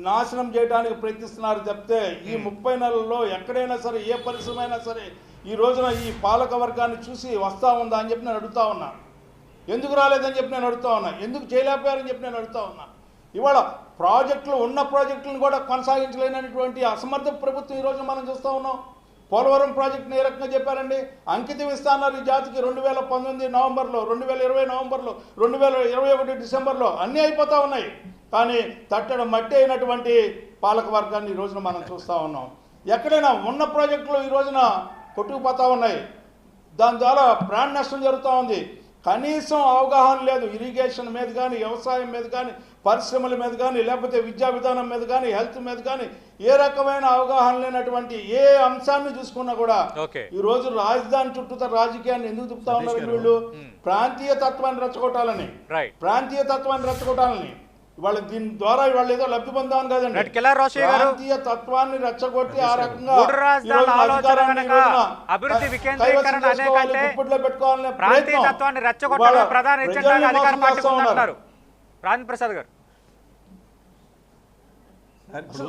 నాశనం చేయడానికి ప్రయత్నిస్తున్నారు తప్పితే ఈ 30 నెలల్లో ఎక్కడైనా సరే ఏ పరిశ్రమ అయినా సరే ఈ రోజున ఈ పాలక వర్గాన్ని చూసి వస్తూ ఉందా అని చెప్పి నేను అడుగుతా ఉన్నా. ఎందుకు రాలేదని చెప్పి నేను అడుగుతా ఉన్నా. ఎందుకు చేయలేకపోయారని చెప్పి నేను అడుగుతా ఉన్నా. ఇవాళ ప్రాజెక్టులు ఉన్న ప్రాజెక్టులను కూడా కొనసాగించలేనటువంటి అసమర్థ ప్రభుత్వం ఈరోజు మనం చూస్తూ ఉన్నాం. పోలవరం ప్రాజెక్టుని ఏ రకంగా చెప్పారండి, అంకితం ఇస్తాన్నారు ఈ జాతికి 2019 నవంబర్లో, 2020 నవంబర్లో, 2021 డిసెంబర్లో అన్నీ అయిపోతూ ఉన్నాయి. కానీ తట్టడం మట్టి అయినటువంటి పాలక వర్గాన్ని ఈ రోజున మనం చూస్తూ ఉన్నాం. ఎక్కడైనా ఉన్న ప్రాజెక్టులు ఈ రోజున కొట్టుకుపోతూ ఉన్నాయి. దాని ద్వారా ప్రాణ నష్టం జరుగుతూ ఉంది. కనీసం అవగాహన లేదు ఇరిగేషన్ మీద కానీ, వ్యవసాయం మీద కానీ, పరిశ్రమల మీద కానీ, లేకపోతే విద్యా విధానం మీద కానీ, హెల్త్ మీద కానీ ఏ రకమైన అవగాహన లేనటువంటి ఏ అంశాన్ని చూసుకున్నా కూడా ఈ రోజు రాజధాని చుట్టూ రాజకీయాన్ని ఎందుకు తిప్పుతా ఉన్నారు వీళ్ళు? ప్రాంతీయ తత్వాన్ని రెచ్చగొట్టాలని, ప్రాంతీయ తత్వాన్ని రెచ్చగొట్టాలని. వాళ్ళ దీని ద్వారా వాళ్ళు ఏదో లబ్ధి పొందామని కదండి, ప్రాంతీయ తత్వాన్ని రెచ్చగొట్టి ఆ రకంగా అభివృద్ధి వికేంద్రీకరణ అనే కంటే ప్రాంతీయ తత్వాన్ని రెచ్చగొట్టడం ప్రధాన ఎజెండాగా అధికార పార్టీ ఉందంటున్నారు. రాజేంద్ర ప్రసాద్ గారు. ఇప్పుడు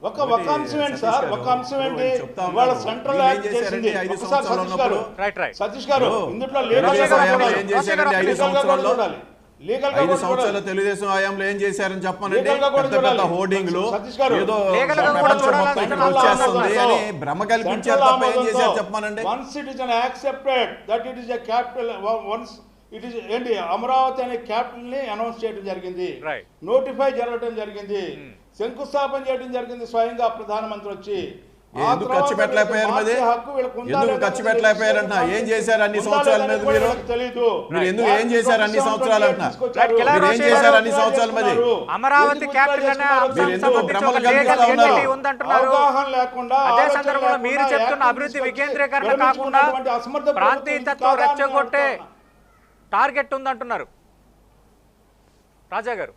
ఒక ఒకటి అంశం ఏంటి సతీష్ సార్, గారు, ఒక అంశం ఏంటి నేను చెప్తా ఇవాళ ఉన్నాను. సెంట్రల్ వీళ్ళు ఏం యాక్ట్ చేశారంటే చేసింది. 5 ఒకసారి సంవత్సరాలు సతీష్ గారు, ఉన్నప్పుడు రైట్ సతీష్ గారు ఇప్పుడు ఇందులో తెలుగుదేశం హయాంలో ఏం రాజశేఖర్ చేశారంటే 5 లీగల్ గా కూడా సంవత్సరాల్లో చూడాలి. లీగల్ గా 5 కూడా సంవత్సరాల చూడాలి. తెలుగుదేశం హయాంలో ఏం చేశారని చెప్పానండి. లీగల్ గా కూడా పెద్ద పెద్ద చూడాలి. హోర్డింగ్లు సతీష్ గారు, ఏదో లీగల్ గా కూడా ప్రపంచం చూడాలి. మొత్తం ఇక్కడికి సెంట్రల్ వచ్చేస్తుంది ఆమోదంతో, అని భ్రమ కల్పించారు సెంట్రల్ తప్ప ఏం చేశారు ఆమోదంతో, చెప్పానండి. once it is an accepted that it is a capital, once it is ఏంటి అమరావతి అనే క్యాపిటల్ ని అనౌన్స్ చేయడం జరిగింది, Right. నోటిఫై జరగడం జరిగింది, శంకుస్థాపన చేయడం జరిగింది స్వయంగా ప్రధానమంత్రి వచ్చి. ఆ ఎందుకు తర్వాత ఖర్చు పెట్టలేకపోయారు మరి? మార్చే హక్కు వీళ్ళకు ఉందా ఎందుకు లేదా ఖర్చు అనేది పెట్టలేకపోయారంట? ఏం చేశారు అన్ని ఉందా సంవత్సరాల లేదా మీద అనేది మీరు? వీళ్ళకి తెలీదు. మీరు ఎందుకు ఏం చేశారు అన్ని సంవత్సరాలు అంటున్నా? తీసుకొచ్చారు. కిలా మీరు ఏం రోషయ్య చేశారు గారు అన్ని సంవత్సరాల మీద? అమరావతి ఎందుకు క్యాపిటల్ అనే చేస్తున్నారు? అంశానికి మీరు ఎందుకు సంబంధించి భ్రమలు ఒక లీగల్ కల్పిస్తా ఉన్నారు? ఎంటిటీ ఉందంటున్నారు. అవగాహన లేకుండా, అదే ఆలోచన సందర్భంలో లేకుండా, మీరు చెప్తున్న యాక్ట్ అభివృద్ధి తీసుకొచ్చి వికేంద్రీకరణ విరమించుకున్నటువంటి కాకుండా అసమర్థ ప్రాంతీయతత్వం ప్రభుత్వం రెచ్చగొట్టే కాదా అని టార్గెట్ ఉందంటున్నారు రాజా గారు.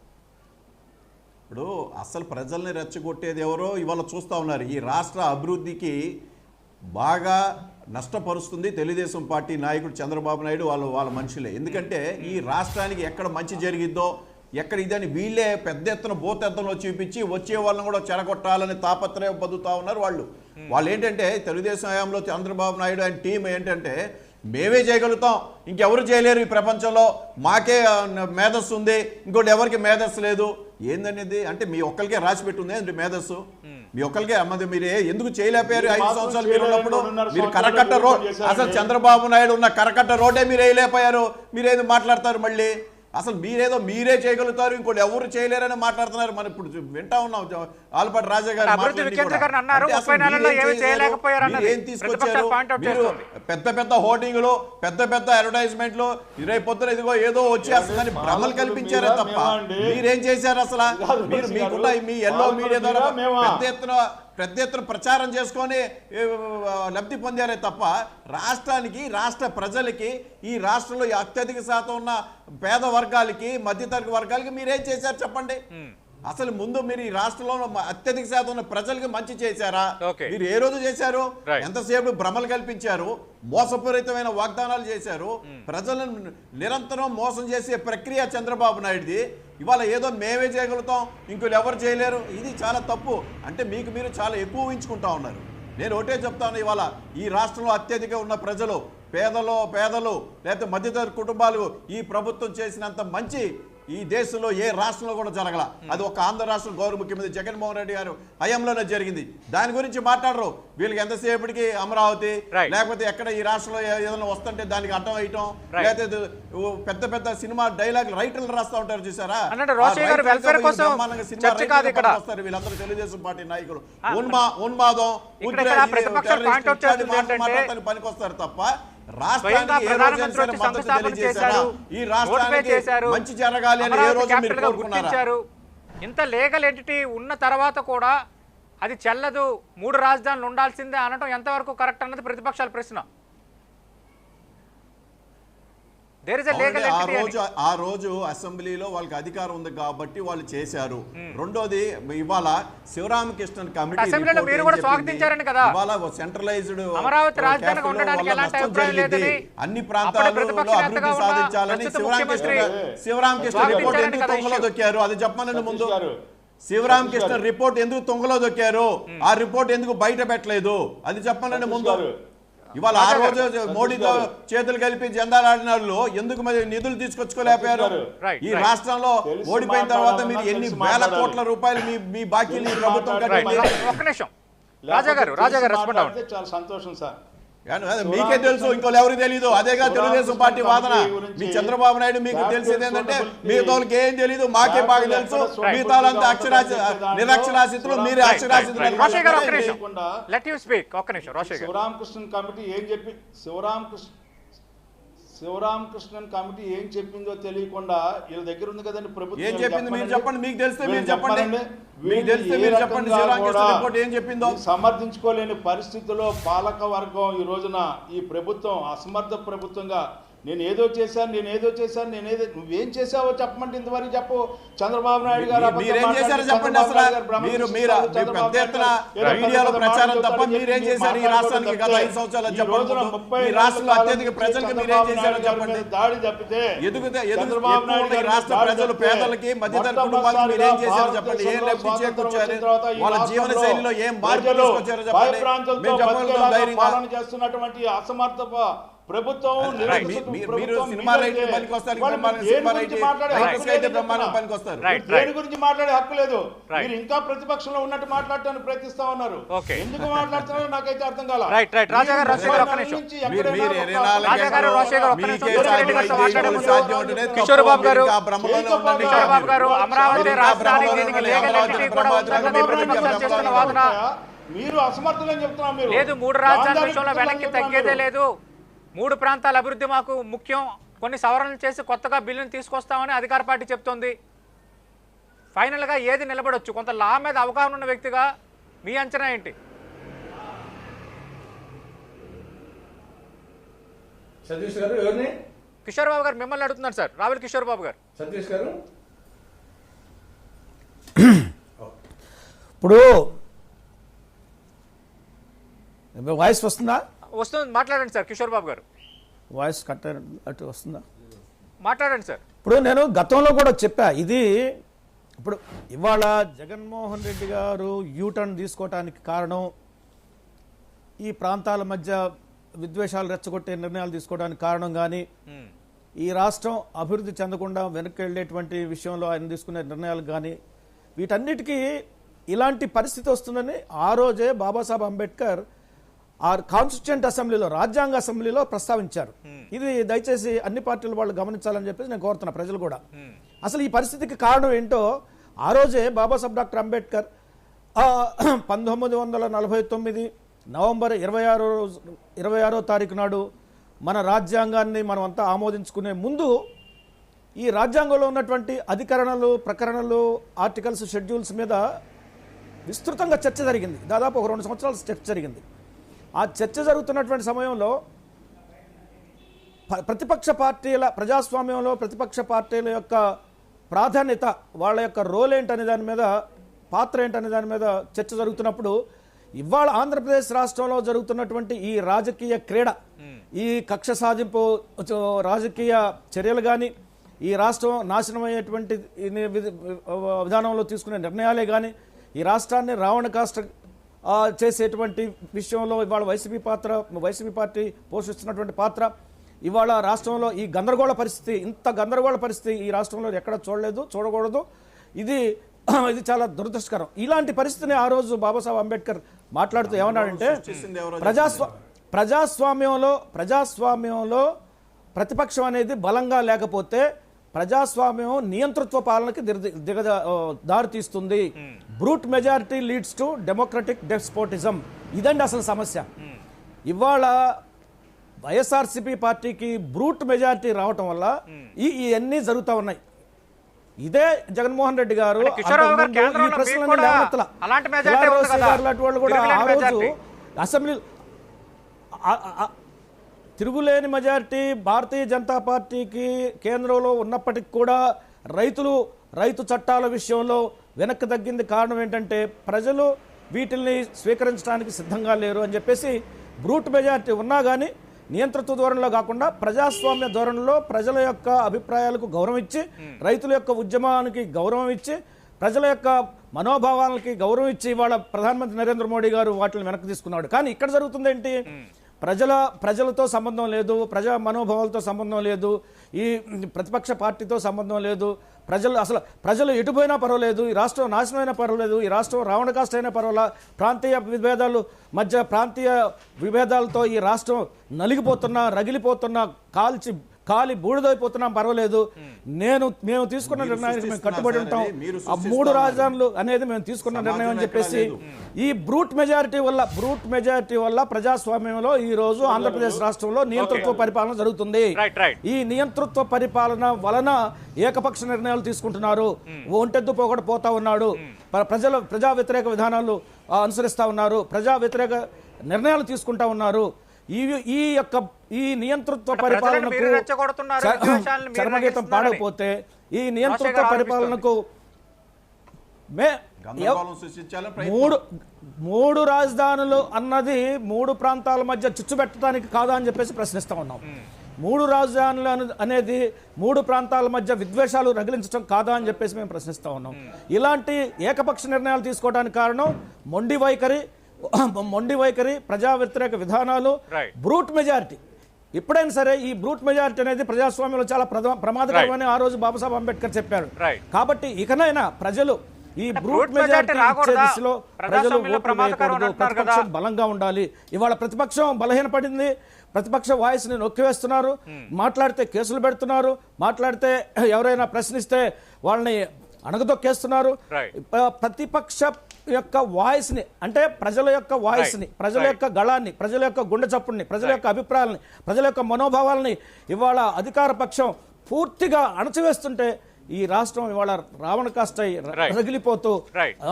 ఇప్పుడు అసలు ప్రజల్ని రెచ్చగొట్టేది ఎవరో ఇవాళ చూస్తూ ఉన్నారు. ఈ రాష్ట్ర అభివృద్ధికి బాగా నష్టపరుస్తుంది తెలుగుదేశం పార్టీ నాయకుడు చంద్రబాబు నాయుడు వాళ్ళ మనుషులే. ఎందుకంటే ఈ రాష్ట్రానికి ఎక్కడ మంచి జరిగిద్దో ఎక్కడ ఇదని వీళ్ళే పెద్ద ఎత్తున భూతెత్తంలో చూపించి వచ్చే వాళ్ళని కూడా చెరగొట్టాలని తాపత్రయం పొందుతూ ఉన్నారు వాళ్ళు ఏంటంటే తెలుగుదేశం హయాంలో చంద్రబాబు నాయుడు ఆయన టీం ఏంటంటే మేమే చేయగలుగుతాం, ఇంకెవరు చేయలేరు ఈ ప్రపంచంలో, మాకే మేధస్సు ఉంది, ఇంకోటి ఎవరికి మేధస్సు లేదు. ఏందనేది అంటే మీ ఒక్కరికే రాసి పెట్టుంది అంటే మేధస్సు మీ ఒక్కరికే అమ్మది. మీరు ఎందుకు చేయలేకపోయారు 5 సంవత్సరాలు మీరు ఉన్నప్పుడు? మీరు కరకట్ట రోడ్, అసలు చంద్రబాబు నాయుడు ఉన్న కరకట్ట రోడ్డే మీరు వేయలేకపోయారు. మీరేదో మాట్లాడతారు మళ్ళీ. అసలు మీరే చేయగలుగుతారు, ఇంకోటి ఎవరు చేయలేరని మాట్లాడుతున్నారు. మనం ఇప్పుడు వింటా ఉన్నాం ఆలపాటి రాజా గారు అభివృద్ధి వికేంద్రీకరణ అన్నారు, 30 నెలల్లో ఏమీ చేయలేకపోయారు అన్నది ఏం తీసుకొచ్చారు? మీరు పెద్ద పెద్ద హోర్డింగ్లు, పెద్ద పెద్ద అడ్వర్టైజ్మెంట్లు, రేపు పొద్దున ఇదిగో ఏదో వచ్చేస్తుందని భ్రమలు కల్పించారే తప్ప మీరేం చేశారు? అసలు మీరు మీకున్న మీ ఎల్లో మీడియా ద్వారా పెద్ద ఎత్తున ప్రచారం చేసుకొని లబ్ధి పొందారే తప్ప రాష్ట్రానికి, రాష్ట్ర ప్రజలకి, ఈ రాష్ట్రంలో అత్యధిక శాతం ఉన్న పేద వర్గాలకి, మధ్యతరగతి వర్గాలకి మీరేం చేశారు చెప్పండి? అసలు ముందు మీరు ఈ రాష్ట్రంలో అత్యధిక శాతం ఉన్న ప్రజలకి మంచి చేశారా? మీరు ఏ రోజు చేశారు? ఎంతసేపు భ్రమలు కల్పించారు, మోసపూరితమైన వాగ్దానాలు చేశారు, ప్రజలను నిరంతరం మోసం చేసే ప్రక్రియ చంద్రబాబు నాయుడుది. ఇవాళ ఏదో మేమే చేయగలుగుతాం, ఇంకోళ్ళు ఎవరు చేయలేరు, ఇది చాలా తప్పు. అంటే మీరు చాలా ఎక్కువ ఊహించుకుంటా ఉన్నారు. నేను ఒకటే చెప్తాను, ఇవాళ ఈ రాష్ట్రంలో అత్యధిక ఉన్న ప్రజలు, పేదలు లేకపోతే మధ్యతరగతి కుటుంబాలు ఈ ప్రభుత్వం చేసినంత మంచి ఈ దేశంలో ఏ రాష్ట్రంలో కూడా జరగల. అది ఒక ఆంధ్ర రాష్ట్రం గౌరవ ముఖ్యమంత్రి జగన్మోహన్ రెడ్డి గారు హయాంలోనే జరిగింది. దాని గురించి మాట్లాడరు. వీళ్ళకి ఎంతసేపటికి అమరావతి లేకపోతే ఎక్కడ ఈ రాష్ట్రంలో ఏదైనా వస్తుంటే దానికి అడ్డం వేయటం, లేకపోతే పెద్ద పెద్ద సినిమా డైలాగ్ రైటర్లు రాస్తా ఉంటారు చూసారా? వస్తారు వీళ్ళందరూ తెలుగుదేశం పార్టీ నాయకులు. ఉన్మాదం మాట్లాడతానికి పనికొస్తారు తప్ప రాష్ట్రానికి ఈ రాష్ట్రానికి మంచి జరగాలి అని ఏ రోజు మీరు కోరుకున్నారా? ఇంత లీగల్ ఎంటిటీ ఉన్న తర్వాత కూడా అది చెల్లదు, 3 రాజధానులు ఉండాల్సిందే అనడం ఎంతవరకు కరెక్ట్ అన్నది ప్రతిపక్షాల ప్రశ్న. ఆ రోజు అసెంబ్లీలో వాళ్ళకి అధికారం ఉంది కాబట్టి వాళ్ళు చేశారు. రెండోది ఇవాళ శివరామకృష్ణన్ కమిటీ సెంట్రలైజ్డ్ అన్ని ప్రాంతాల్లో అభివృద్ధి సాధించాలని శివరామకృష్ణ రిపోర్ట్ ఎందుకు తొంగలో దొక్కారు? అది చెప్పమనండి ముందు. శివరామకృష్ణ రిపోర్ట్ ఎందుకు తొంగలో దొక్కారు? ఆ రిపోర్ట్ ఎందుకు బయట పెట్టలేదు? అది చెప్పమనండి ముందు. ఇవాళ ఆ రోజు మోడీతో చేతులు కలిపి జెండాలు ఆడిన వాళ్ళు ఎందుకు మరి నిధులు తీసుకొచ్చుకోలేకపోయారు? ఈ రాష్ట్రంలో ఓడిపోయిన తర్వాత మీరు ఎన్ని వేల కోట్ల రూపాయలు మీ బాకీని ప్రభుత్వం కట్టింది? రాజా గారు రెస్పాండ్ అవ్వండి. చాలా సంతోషం సార్. మీకే తెలుసు, ఇంకోళ్ళు ఎవరికి తెలీదు. అదేగా తెలుగుదేశం పార్టీ వాదన. మీ చంద్రబాబు నాయుడు మీకు తెలిసేది ఏంటంటే మిగతాకి ఏం తెలీదు, మాకే బాగా తెలుసు, మిగతాలంతా నిరక్షరాస్యతలు, మీరే అక్షరాస్యతలు. శివరామకృష్ణన్ కమిటీ ఏం చెప్పి శివరామకృష్ణన్ కమిటీ ఏం చెప్పిందో తెలియకుండా వీళ్ళ దగ్గర ఉంది కదండి ప్రభుత్వం. ఏం చెప్పింది మీరు చెప్పండి, మీకు తెలిస్తే మీరు చెప్పండి. మీకు తెలిస్తే మీరు చెప్పండి శివరామకృష్ణ రిపోర్ట్ ఏం చెప్పిందో. సమర్థించుకోలేని పరిస్థితుల్లో పాలక వర్గం ఈ రోజున ఈ ప్రభుత్వం అసమర్థ ప్రభుత్వంగా నేను ఏదో చేశాను నువ్వేం చేసావో చెప్పమంటే ఇంతవరకు చెప్పు. చంద్రబాబు నాయుడు గారు మీరేం చేశారో చెప్పండి. అసలు మీరు పెద్ద ఎత్తున మీడియాలో ప్రచారం తప్ప మీరేం చేశారు ఈ రాష్ట్రానికి గత 5 సంవత్సరాలు చెప్పండి. ఈ రాష్ట్రంలో అత్యధిక ప్రజలకు మీరేం చేశారో చెప్పండి. దాడి తప్పితే చంద్రబాబు నాయుడు రాష్ట్ర ప్రజలు పేదలకి మధ్యతరగతి కుటుంబాలకు మీరేం చేశారో చెప్పండి. ఏం లభించేకూర్చారు, వాళ్ళ జీవన శైలిలో ఏం మార్పు తీసుకొచ్చారో చెప్పండి. మేము చెప్పగలుగుతాం ధైర్యంగా. చేస్తున్నటువంటి అసమర్థ ప్రభుత్వం మీరు సినిమా రైటర్ పనికి వస్తారు, దేని గురించి మాట్లాడే హక్కు లేదు. మీరు ఇంకా ప్రతిపక్షంలో ఉన్నట్టు మాట్లాడటానికి ప్రయత్నిస్తా ఉన్నారు. ఎందుకు మాట్లాడుతున్నారో నాకైతే అర్థం కాల. కిషోర్ బాబు గారు అమరావతి రాజధాని మీరు అసమర్థులని చెప్తున్నారు. మీరు లేదు, 3 రాజధానుల విషయంలో వెనక్కి తగ్గేదే లేదు. 3 ప్రాంతాల అభివృద్ధి మాకు ముఖ్యం, కొన్ని సవరణలు చేసి కొత్తగా బిల్లును తీసుకొస్తామని అధికార పార్టీ చెప్తోంది. ఫైనల్గా ఏది నిలబడొచ్చు? కొంత లా మీద అవగాహన ఉన్న వ్యక్తిగా మీ అంచనా ఏంటి? సతీష్ గారు ఎవరిని? కిషోర్ బాబు గారు మిమ్మల్ని అడుగుతున్నారు సార్. రావుల కిషోర్ బాబు గారు. సతీష్ గారు ఇప్పుడు వాయిస్ వస్తుందా? వస్తుంది, మాట్లాడండి సార్. కిషోర్ బాబు గారు వాయిస్ కట్ అటు వస్తుందా? మాట్లాడండి సార్. ఇప్పుడు నేను గతంలో కూడా చెప్పా, ఇది ఇప్పుడు ఇవాళ జగన్మోహన్ రెడ్డి గారు యూటర్న్ తీసుకోవటానికి కారణం ఈ ప్రాంతాల మధ్య విద్వేషాలు రెచ్చగొట్టే నిర్ణయాలు తీసుకోవడానికి కారణం కానీ, ఈ రాష్ట్రం అభివృద్ధి చెందకుండా వెనక్కి వెళ్ళేటువంటి విషయంలో ఆయన తీసుకునే నిర్ణయాలు కానీ, వీటన్నిటికీ ఇలాంటి పరిస్థితి వస్తుందని ఆ రోజే బాబాసాహెబ్ అంబేద్కర్ ఆ కాన్స్టిట్యూంట్ అసెంబ్లీలో, రాజ్యాంగ అసెంబ్లీలో ప్రస్తావించారు. ఇది దయచేసి అన్ని పార్టీల వాళ్ళు గమనించాలని చెప్పేసి నేను కోరుతున్నా, ప్రజలు కూడా. అసలు ఈ పరిస్థితికి కారణం ఏంటో ఆ రోజే బాబాసాహెబ్ డాక్టర్ అంబేద్కర్ 1949 నవంబర్ 26వ తారీఖు నాడు మన రాజ్యాంగాన్ని మనం అంతా ఆమోదించుకునే ముందు ఈ రాజ్యాంగంలో ఉన్నటువంటి అధికరణలు, ప్రకరణలు, ఆర్టికల్స్, షెడ్యూల్స్ మీద విస్తృతంగా చర్చ జరిగింది. దాదాపు ఒక 2 సంవత్సరాలు చర్చ జరిగింది. ఆ చర్చ జరుగుతున్నటువంటి సమయంలో ప్రతిపక్ష పార్టీల ప్రజాస్వామ్యంలో ప్రతిపక్ష పార్టీల యొక్క ప్రాధాన్యత, వాళ్ళ యొక్క రోల్ ఏంటనే దాని మీద, పాత్ర ఏంటనే దాని మీద చర్చ జరుగుతున్నప్పుడు ఇవాళ ఆంధ్రప్రదేశ్ రాష్ట్రంలో జరుగుతున్నటువంటి ఈ రాజకీయ క్రీడ, ఈ కక్ష సాధింపు రాజకీయ చర్యలు కానీ, ఈ రాష్ట్రం నాశనమయ్యేటువంటి విధానంలో తీసుకునే నిర్ణయాలే కానీ, ఈ రాష్ట్రాన్ని రావణ కాష్ట చేసేటువంటి విషయంలో ఇవాళ వైసీపీ పార్టీ పోషిస్తున్నటువంటి పాత్ర, ఇవాళ రాష్ట్రంలో ఈ గందరగోళ పరిస్థితి, ఇంత గందరగోళ పరిస్థితి ఈ రాష్ట్రంలో ఎక్కడ చూడకూడదు. ఇది చాలా దురదృష్టకరం. ఇలాంటి పరిస్థితిని ఆ రోజు బాబాసాహెబ్ అంబేద్కర్ మాట్లాడుతూ ఏమన్నాడంటే, ప్రజాస్వామ్యంలో ప్రతిపక్షం అనేది బలంగా లేకపోతే ప్రజాస్వామ్యం నియంతృత్వ పాలనకి దారితీస్తుంది. Brute majority leads to democratic despotism. ఇదండి అసలు సమస్య. ఇవాళ వైఎస్ఆర్సీపీ పార్టీకి బ్రూట్ మెజారిటీ రావటం వల్ల ఇవన్నీ జరుగుతూ ఉన్నాయి. ఇదే జగన్మోహన్ రెడ్డి గారు అసెంబ్లీ తిరుగులేని మెజారిటీ భారతీయ జనతా పార్టీకి కేంద్రంలో ఉన్నప్పటికీ కూడా రైతు చట్టాల విషయంలో వెనక్కి తగ్గింది. కారణం ఏంటంటే ప్రజలు వీటిల్ని స్వీకరించడానికి సిద్ధంగా లేరు అని చెప్పేసి, బ్రూట్ మెజారిటీ ఉన్నా కానీ నియంతృత్వ ధోరణిలో కాకుండా ప్రజాస్వామ్య ధోరణిలో ప్రజల యొక్క అభిప్రాయాలకు గౌరవం ఇచ్చి, రైతుల యొక్క ఉద్యమానికి గౌరవం ఇచ్చి, ప్రజల యొక్క మనోభావాలకి గౌరవం ఇచ్చి ఇవాళ ప్రధానమంత్రి నరేంద్ర మోడీ గారు వాటిని వెనక్కి తీసుకున్నాడు. కానీ ఇక్కడ జరుగుతుంది ఏంటి? ప్రజలతో సంబంధం లేదు, ప్రజా మనోభావాలతో సంబంధం లేదు, ఈ ప్రతిపక్ష పార్టీతో సంబంధం లేదు. ప్రజలు ఎటుపోయినా పర్వాలేదు, ఈ రాష్ట్రం నాశనం అయినా పర్వాలేదు, ఈ రాష్ట్రం రావణ కాస్ట్ అయినా పర్వాలా, ప్రాంతీయ విభేదాలతో ఈ రాష్ట్రం నలిగిపోతున్నా, రగిలిపోతున్నా, కాలి బూడిదైపోతున్నాం పర్వాలేదు, మేము తీసుకున్న నిర్ణయానికి మేము కట్టుబడి ఉంటాం. ఆ 3 రాజధానులు అనేది మేము తీసుకున్న నిర్ణయం అని చెప్పేసి ఈ బ్రూట్ మెజారిటీ వల్ల ప్రజాస్వామ్యంలో ఈ రోజు ఆంధ్రప్రదేశ్ రాష్ట్రంలో నియంతృత్వ పరిపాలన జరుగుతుంది. ఈ నియంతృత్వ పరిపాలన వలన ఏకపక్ష నిర్ణయాలు తీసుకుంటున్నారు. ఒంటెద్దు పోగొట్టు పోతా ఉన్నాడు. ప్రజా వ్యతిరేక విధానాలు అనుసరిస్తా ఉన్నారు. ప్రజా వ్యతిరేక నిర్ణయాలు తీసుకుంటా ఉన్నారు. ఈ నియంతృత్వ అంటే ప్రజలను మీరు పరిపాలనకు రెచ్చగొడుతున్నారు, విద్వేషాలను మీరు చర్మగీతం రగిస్తున్నారని పాడకపోతే ఈ రాజశేఖర్ నియంతృత్వ ఆరోపిస్తోంది. పరిపాలనకు గందరగోళం సృష్టించాలని ప్రయత్నం. మూడు రాజధానులు అన్నది 3 ప్రాంతాల మధ్య చిచ్చు పెట్టడానికి కాదా అని చెప్పేసి ప్రశ్నిస్తా ఉన్నాం. 3 రాజధానులు అనేది 3 ప్రాంతాల మధ్య విద్వేషాలు రగిలించడం కాదా అని చెప్పేసి మేము ప్రశ్నిస్తా ఉన్నాం. ఇలాంటి ఏకపక్ష నిర్ణయాలు తీసుకోవడానికి కారణం మొండి వైఖరి, ప్రజా వ్యతిరేక విధానాలు, బ్రూట్ మెజారిటీ. ఎప్పుడైనా సరే ఈ బ్రూట్ మెజారిటీ అనేది ప్రజాస్వామ్యంలో చాలా ప్రమాదకరమని ఆ రోజు బాబాసాహెబ్ అంబేద్కర్ చెప్పారు. కాబట్టి ఇకనైనా ప్రజలు ఈ బ్రూట్ మెజారిటీ ఇచ్చే దిశలో ప్రజలు ఓట్లు వేయకూడదు, ప్రతిపక్షం బలంగా ఉండాలి. ఇవాళ ప్రతిపక్షం బలహీనపడింది, ప్రతిపక్ష వాయిస్ని నొక్కివేస్తున్నారు, మాట్లాడితే కేసులు పెడుతున్నారు, మాట్లాడితే ఎవరైనా ప్రశ్నిస్తే వాళ్ళని అణగదొక్కేస్తున్నారు. ప్రతిపక్ష యొక్క వాయిస్ని, అంటే ప్రజల యొక్క వాయిస్ని, ప్రజల యొక్క గళాన్ని, ప్రజల యొక్క గుండె చప్పుడిని, ప్రజల యొక్క అభిప్రాయాలని, ప్రజల యొక్క మనోభావాలని ఇవాళ అధికార పక్షం పూర్తిగా అణచివేస్తుంటే ఈ రాష్ట్రం ఇవాళ రావణ కాష్టై రగిలిపోతూ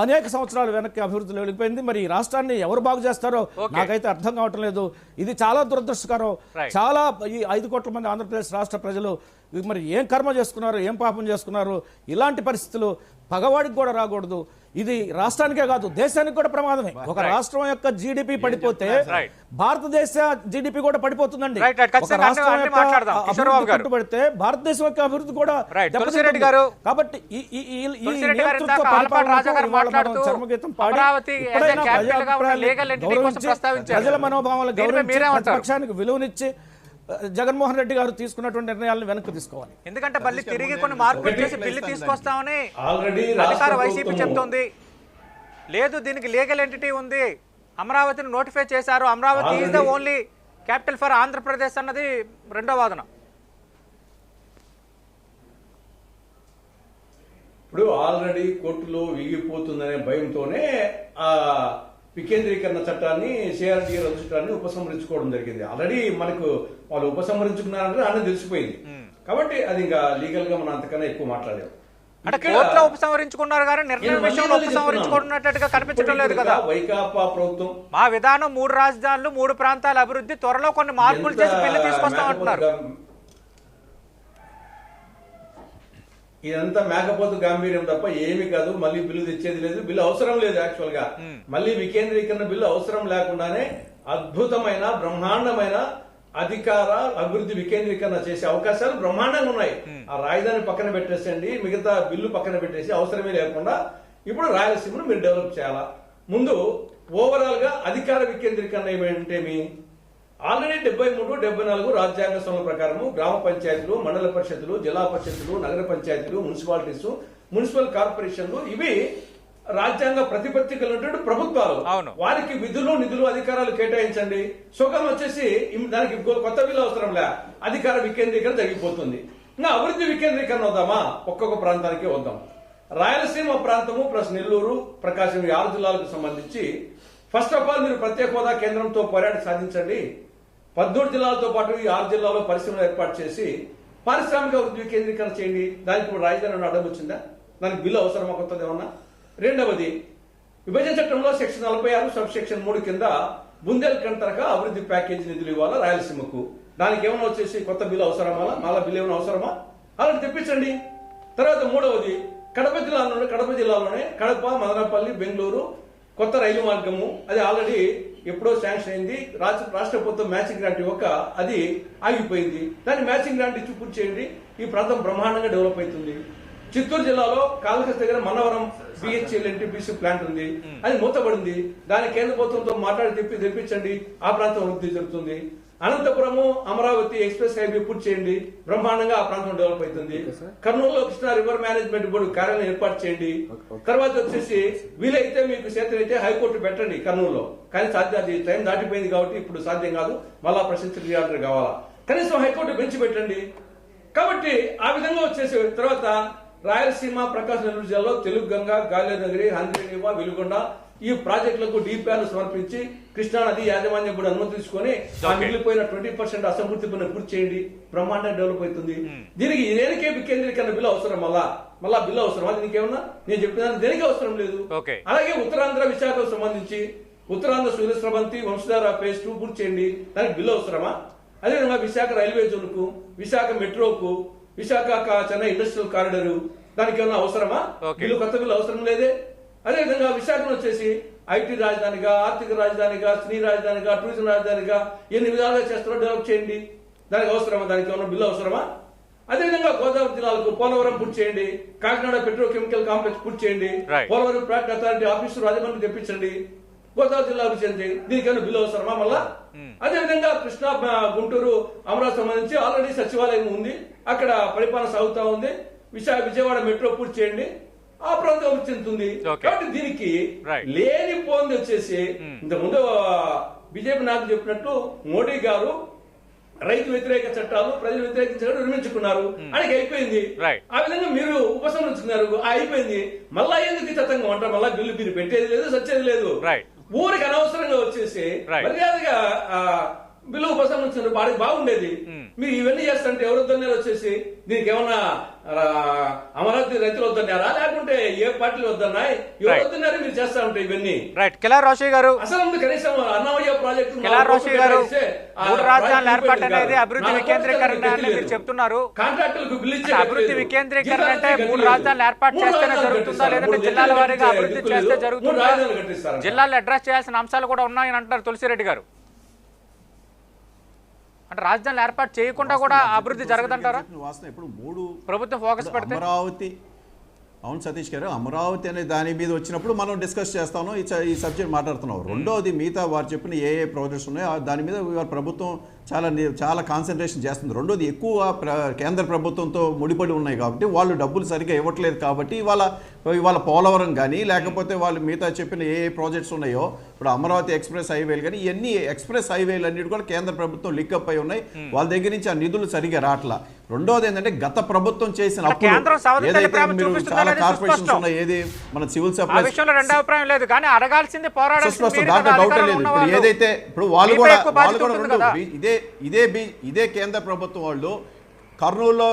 అనేక సంవత్సరాలు వెనక్కి అభివృద్ధిలో వెళ్ళిపోయింది. మరి ఈ రాష్ట్రాన్ని ఎవరు బాగు చేస్తారో నాకైతే అర్థం కావటం లేదు. ఇది చాలా దురదృష్టకరం. చాలా ఈ 5 కోట్ల మంది ఆంధ్రప్రదేశ్ రాష్ట్ర ప్రజలు మరి ఏం కర్మ చేసుకున్నారు, ఏం పాపం చేసుకున్నారు. ఇలాంటి పరిస్థితులు పగవాడికి కూడా రాకూడదు. ఇది రాష్ట్రానికే కాదు, దేశానికి కూడా ప్రమాదమే. ఒక రాష్ట్రం యొక్క జీడిపి పడిపోతే భారతదేశ జీడిపి కూడా పడిపోతుందండి. ఒక రాష్ట్రం యొక్క పడితే భారతదేశం యొక్క అభివృద్ధి కూడా దెబ్బతింటుంది. కాబట్టి చర్మగీతం పాడి ప్రజల మనోభావాలు గౌరవించి ప్రతిపక్షానికి విలువనిచ్చి జగన్మోహన్ రెడ్డి గారు తీసుకున్నటువంటి నిర్ణయాలను వెనక్కి తీసుకోవాలి. ఎందుకంటే మళ్ళీ తిరిగి కొన్ని మార్పులు చేసి బిల్లు తీసుకొస్తామని అధికార వైసీపీ చెప్తోంది. లేదు, దీనికి లీగల్ ఎంటిటీ ఉంది, అమరావతిని నోటిఫై చేశారు, Amaravati is the only capital for Andhra Pradesh అన్నది రెండో వాదన. ఇప్పుడు ఆల్రెడీ కోర్టులో వీగిపోతుందనే భయంతోనే ఆ వికేంద్రీకరణ చట్టాన్ని, సిఆర్డీ రద్దు చట్టాన్ని ఉపసంహరించుకోవడం జరిగింది. ఆల్రెడీ మనకు వాళ్ళు ఉపసంహరించుకున్నారంటే అన్నీ తెలిసిపోయింది. కాబట్టి అది ఇంకా లీగల్ గా మనం అంతకన్నా ఎక్కువ మాట్లాడాము. అంటే కోర్టులో ఉపసంహరించుకున్నారు కానీ నిర్ణయం విషయంలో ఉపసంహరించుకున్నట్టుగా కనిపించడం లేదు కదా. వైకాపా ప్రభుత్వం మా విధానం 3 రాజధానులు 3 ప్రాంతాల అభివృద్ధి, త్వరలో కొన్ని మార్పులు చేసి బిల్లు తీసుకొస్తామంటున్నారు. ఇదంతా మేకపోతు గాంభీర్యం తప్ప ఏమి కాదు. మళ్ళీ బిల్లు తెచ్చేది లేదు, బిల్లు అవసరం లేదు. యాక్చువల్ గా మళ్ళీ వికేంద్రీకరణ బిల్లు అవసరం లేకుండానే అద్భుతమైన బ్రహ్మాండమైన అధికార అభివృద్ధి వికేంద్రీకరణ చేసే అవకాశాలు బ్రహ్మాండంగా ఉన్నాయి. ఆ రాజధాని పక్కన పెట్టేసండి, మిగతా బిల్లు పక్కన పెట్టేసి అవసరమే లేకుండా ఇప్పుడు రాయలసీమను మీరు డెవలప్ చేయాలా. ముందు ఓవరాల్ గా అధికార వికేంద్రీకరణ ఏమేంటేమి, ఆల్రెడీ 73, 74 రాజ్యాంగ సవరణ ప్రకారము గ్రామ పంచాయతీలు, మండల పరిషత్తులు, జిల్లా పరిషత్తులు, నగర పంచాయతీలు, మున్సిపాలిటీస్, మున్సిపల్ కార్పొరేషన్లు ఇవి రాజ్యాంగ ప్రతిపత్తి కలిగినటువంటి ప్రభుత్వాలు. వారికి విధులు, నిధులు, అధికారాలు కేటాయించండి. సుఖం వచ్చేసి దానికి కొత్త బిల్లు అవసరం లే, అధికార వికేంద్రీకరణ జరిగిపోతుంది. ఇంకా అభివృద్ధి వికేంద్రీకరణ వద్దామా, ఒక్కొక్క ప్రాంతానికి వద్దాం. రాయలసీమ ప్రాంతము ప్లస్ నెల్లూరు, ప్రకాశం 6 జిల్లాలకు సంబంధించి ఫస్ట్ ఆఫ్ ఆల్ మీరు ప్రత్యేక హోదా కేంద్రంతో పోరాడి సాధించండి. 13 జిల్లాలతో పాటు ఈ 6 జిల్లాలో పరిశ్రమలు ఏర్పాటు చేసి పారిశ్రామిక అభివృద్ధి కేంద్రీకరణ చేయండి. దానికి ఇప్పుడు రాజధాని అడ్డం వచ్చిందా? దానికి బిల్లు అవసరమా కొత్తది ఏమన్నా? రెండవది, విభజన చట్టంలో సెక్షన్ 46 సబ్ సెక్షన్ 3 కింద బుందేల్ఖండ్ తరహా అభివృద్ధి ప్యాకేజీ నిధులు ఇవ్వాలా రాయలసీమకు. దానికి ఏమైనా వచ్చేసి కొత్త బిల్లు అవసరమా? మళ్ళా బిల్లు ఏమైనా అవసరమా? అలాంటి తెప్పించండి. తర్వాత మూడవది, కడప జిల్లాలోనే కడప, మదనపల్లి, బెంగళూరు కొత్త రైలు మార్గము, అది ఆల్రెడీ ఎప్పుడో శాంక్షన్ అయింది. రాష్ట్ర ప్రభుత్వం మ్యాచింగ్ గ్రాంట్ ఇవ్వక అది ఆగిపోయింది. దాన్ని మ్యాచింగ్ గ్రాంట్ ఇచ్చి పూర్తి చేయండి. ఈ ప్రాంతం బ్రహ్మాండంగా డెవలప్ అవుతుంది. చిత్తూరు జిల్లాలో కాళహస్తి దగ్గర మన్నవరం బిహెచ్ఎల్ ఎన్టీపీసీ ప్లాంట్ ఉంది, అది మూతపడింది. దాని కేంద్ర ప్రభుత్వంతో మాట్లాడి తెప్పించండి, ఆ ప్రాంతం వృద్ధి జరుగుతుంది. అనంతపురము, అమరావతి ఎక్స్ప్రెస్ హైవే పూర్తి చేయండి, బ్రహ్మాండంగా ఆ ప్రాంతం డెవలప్ అవుతుంది. కర్నూలులో కృష్ణా రివర్ మేనేజ్మెంట్ బోర్డు కార్యాలయం ఏర్పాటు చేయండి. తర్వాత వచ్చేసి వీలైతే మీకు చేతనైతే హైకోర్టు పెట్టండి కర్నూలులో. కానీ సాధ్యం, అది టైం దాటిపోయింది కాబట్టి ఇప్పుడు సాధ్యం కాదు, మళ్ళా ప్రశ్నించిన రియార్డర్ కావాలా. కనీసం హైకోర్టు బెంచ్ పెట్టండి. కాబట్టి ఆ విధంగా వచ్చేసి తర్వాత రాయలసీమ, ప్రకాశం, నెల్లూరు జిల్లాలో తెలుగు గంగ, గాలేనగిరి, హంద్రీనివా, వెలుగొండ ఈ ప్రాజెక్టులకు డిపిఆర్లు సమర్పించి కృష్ణానది యాజమాన్యం కూడా అనుమతి తీసుకుని మిగిలిపోయిన 20% అసంపూర్తి పని పూర్తి చేయండి. బ్రహ్మాండంగా డెవలప్ అవుతుంది. దీనికి దేనికే వికేంద్రీకరణ బిల్లు అవసరం? మళ్ళా బిల్లు అవసరం? అది నీకేమన్నా నేను చెప్పిన దేనికి అవసరం లేదు. అలాగే ఉత్తరాంధ్ర విశాఖకు సంబంధించి ఉత్తరాంధ్ర సూర్యస్రవంతి, వంశధార ఫేజ్ 2 పూర్తి చేయండి. దానికి బిల్లు అవసరమా? అదేవిధంగా విశాఖ రైల్వే జోన్కు, విశాఖ మెట్రోకు, విశాఖ చెన్నై ఇండస్ట్రియల్ కారిడార్ దానికి ఏమైనా అవసరమా? బిల్లు కొత్త బిల్లు అవసరం లేదే. అదేవిధంగా విశాఖను వచ్చేసి ఐటీ రాజధానిగా, ఆర్థిక రాజధానిగా, సినీ రాజధానిగా, టూరిజం రాజధానిగా ఎన్ని విధాలుగా చేస్తారో డెవలప్ చేయండి. దానికి అవసరమా? దానికి ఏమైనా బిల్లు అవసరమా? అదేవిధంగా గోదావరి జిల్లాలకు పోలవరం పూర్తి చేయండి, కాకినాడ పెట్రోకెమికల్ కాంప్లెక్స్ పూర్తి చేయండి, Polavaram project authority office Rajahmundry తెప్పించండి, గోదావరి జిల్లా అభివృద్ధి. దీనికి ఏమైనా బిల్లు అవసరమా మళ్ళా? అదేవిధంగా కృష్ణా, గుంటూరు, అమరావతి సంబంధించి ఆల్రెడీ సచివాలయం ఉంది, అక్కడ పరిపాలన సాగుతా ఉంది. విజయవాడ మెట్రో పూర్తి చేయండి, ఆ ప్రాంతం అభివృద్ధి చెందుతుంది. కాబట్టి దీనికి లేని పోంది వచ్చేసి ఇంతకుముందు బీజేపీ నాకు చెప్పినట్టు మోడీ గారు రైతు వ్యతిరేక చట్టాలు, ప్రజలు వ్యతిరేక చట్టాలు నిర్మించుకున్నారు, ఆయనకి అయిపోయింది. ఆ విధంగా మీరు ఉపసంహరించుకున్నారు, అయిపోయింది. మళ్ళా ఎందుకు తతంగం అంటారు? మళ్ళా బిల్లు మీరు పెట్టేది లేదు, సచ్చేది లేదు. ఊరికి అనవసరంగా వచ్చేసి మర్యాదగా బిల్లు ఉపసంహరించారు, వాడికి బాగుండేది. మీరు ఇవన్నీ చేస్తుంటే ఎవరు వద్దన్నారు? వచ్చేసి దీనికి ఏమన్నా అమరావతి రైతులు వద్దన్నారా, లేకుంటే ఏ పార్టీలు వద్దన్నాయి? ఎవరు వద్దన్నారు? మీరు చేస్తా ఉంటే ఇవన్నీ. కిలార్ రోషి గారు, అసలు కనీసం అన్నమయ్య ప్రాజెక్టు మూడు రాజధానుల ఏర్పాటు అనేది అభివృద్ధి వికేంద్రీకరణ అని మీరు చెప్తున్నారు. కాంట్రాక్టులకు బిల్లు ఇచ్చే అభివృద్ధి వికేంద్రీకరణ అంటే మూడు రాజధానులు ఏర్పాటు చేస్తేనే జరుగుతుందా, లేదంటే జిల్లాల వారీగా అభివృద్ధి చేస్తే జరుగుతుందా? జిల్లాలు అడ్రస్ చేయాల్సిన అంశాలు కూడా ఉన్నాయని అంటారు తులసిరెడ్డి గారు. అంటే రాజధానులు ఏర్పాటు చేయకుండా కూడా అభివృద్ధి జరగదంటారా? ఇప్పుడు మూడు ప్రభుత్వం ఫోకస్ పెడితే అమరావతి, అవును సతీష్ గారు, అమరావతి అనే దాని మీద వచ్చినప్పుడు మనం డిస్కస్ చేస్తాను, ఈ సబ్జెక్ట్ మాట్లాడుతున్నాం. రెండోది మిగతా వారు చెప్పిన ఏ ప్రాజెక్ట్స్ ఉన్నాయో దాని మీద ప్రభుత్వం చాలా కాన్సన్ట్రేషన్ చేస్తుంది. రెండోది ఎక్కువ కేంద్ర ప్రభుత్వంతో ముడిపడి ఉన్నాయి కాబట్టి వాళ్ళు డబ్బులు సరిగ్గా ఇవ్వట్లేదు కాబట్టి ఇవాళ పోలవరం కానీ, లేకపోతే వాళ్ళు మిగతా చెప్పిన ఏ ప్రాజెక్ట్స్ ఉన్నాయో, ఇప్పుడు అమరావతి ఎక్స్ప్రెస్ హైవేలు కానీ, ఇవన్నీ ఎక్స్ప్రెస్ హైవేలు అన్నిటి కూడా కేంద్ర ప్రభుత్వం లిక్కప్ అయి ఉన్నాయి. వాళ్ళ దగ్గర నుంచి ఆ నిధులు సరిగ్గా రావట్లా. రెండోది ఏంటంటే గత ప్రభుత్వం చేసిన అప్పులు ఏదైతే మీరు చాలా కార్పొరేషన్స్ ఉన్నాయి, ఏది మన సివిల్ సప్లైస్ దాంట్లో డౌట్ లేదు. ఇప్పుడు ఏదైతే ఇప్పుడు వాళ్ళు కూడా రెండు ఇదే కేంద్ర ప్రభుత్వం వాళ్ళు కర్నూలులో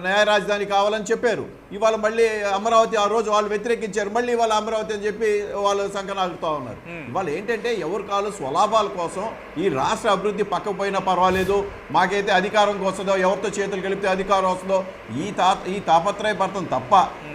న్యాయ రాజధాని కావాలని చెప్పారు. ఇవాళ మళ్ళీ అమరావతి ఆ రోజు వాళ్ళు వ్యతిరేకించారు, మళ్ళీ ఇవాళ అమరావతి అని చెప్పి వాళ్ళు సంకనాగుతూ ఉన్నారు. ఇవాళ ఏంటంటే ఎవరి కాలు స్వలాభాల కోసం ఈ రాష్ట్ర అభివృద్ధి పక్కకు పోయినా పర్వాలేదు, మాకైతే అధికారం వస్తుందో, ఎవరితో చేతులు కలిపితే అధికారం వస్తుందో ఈ తాపత్రయపడతాం తప్ప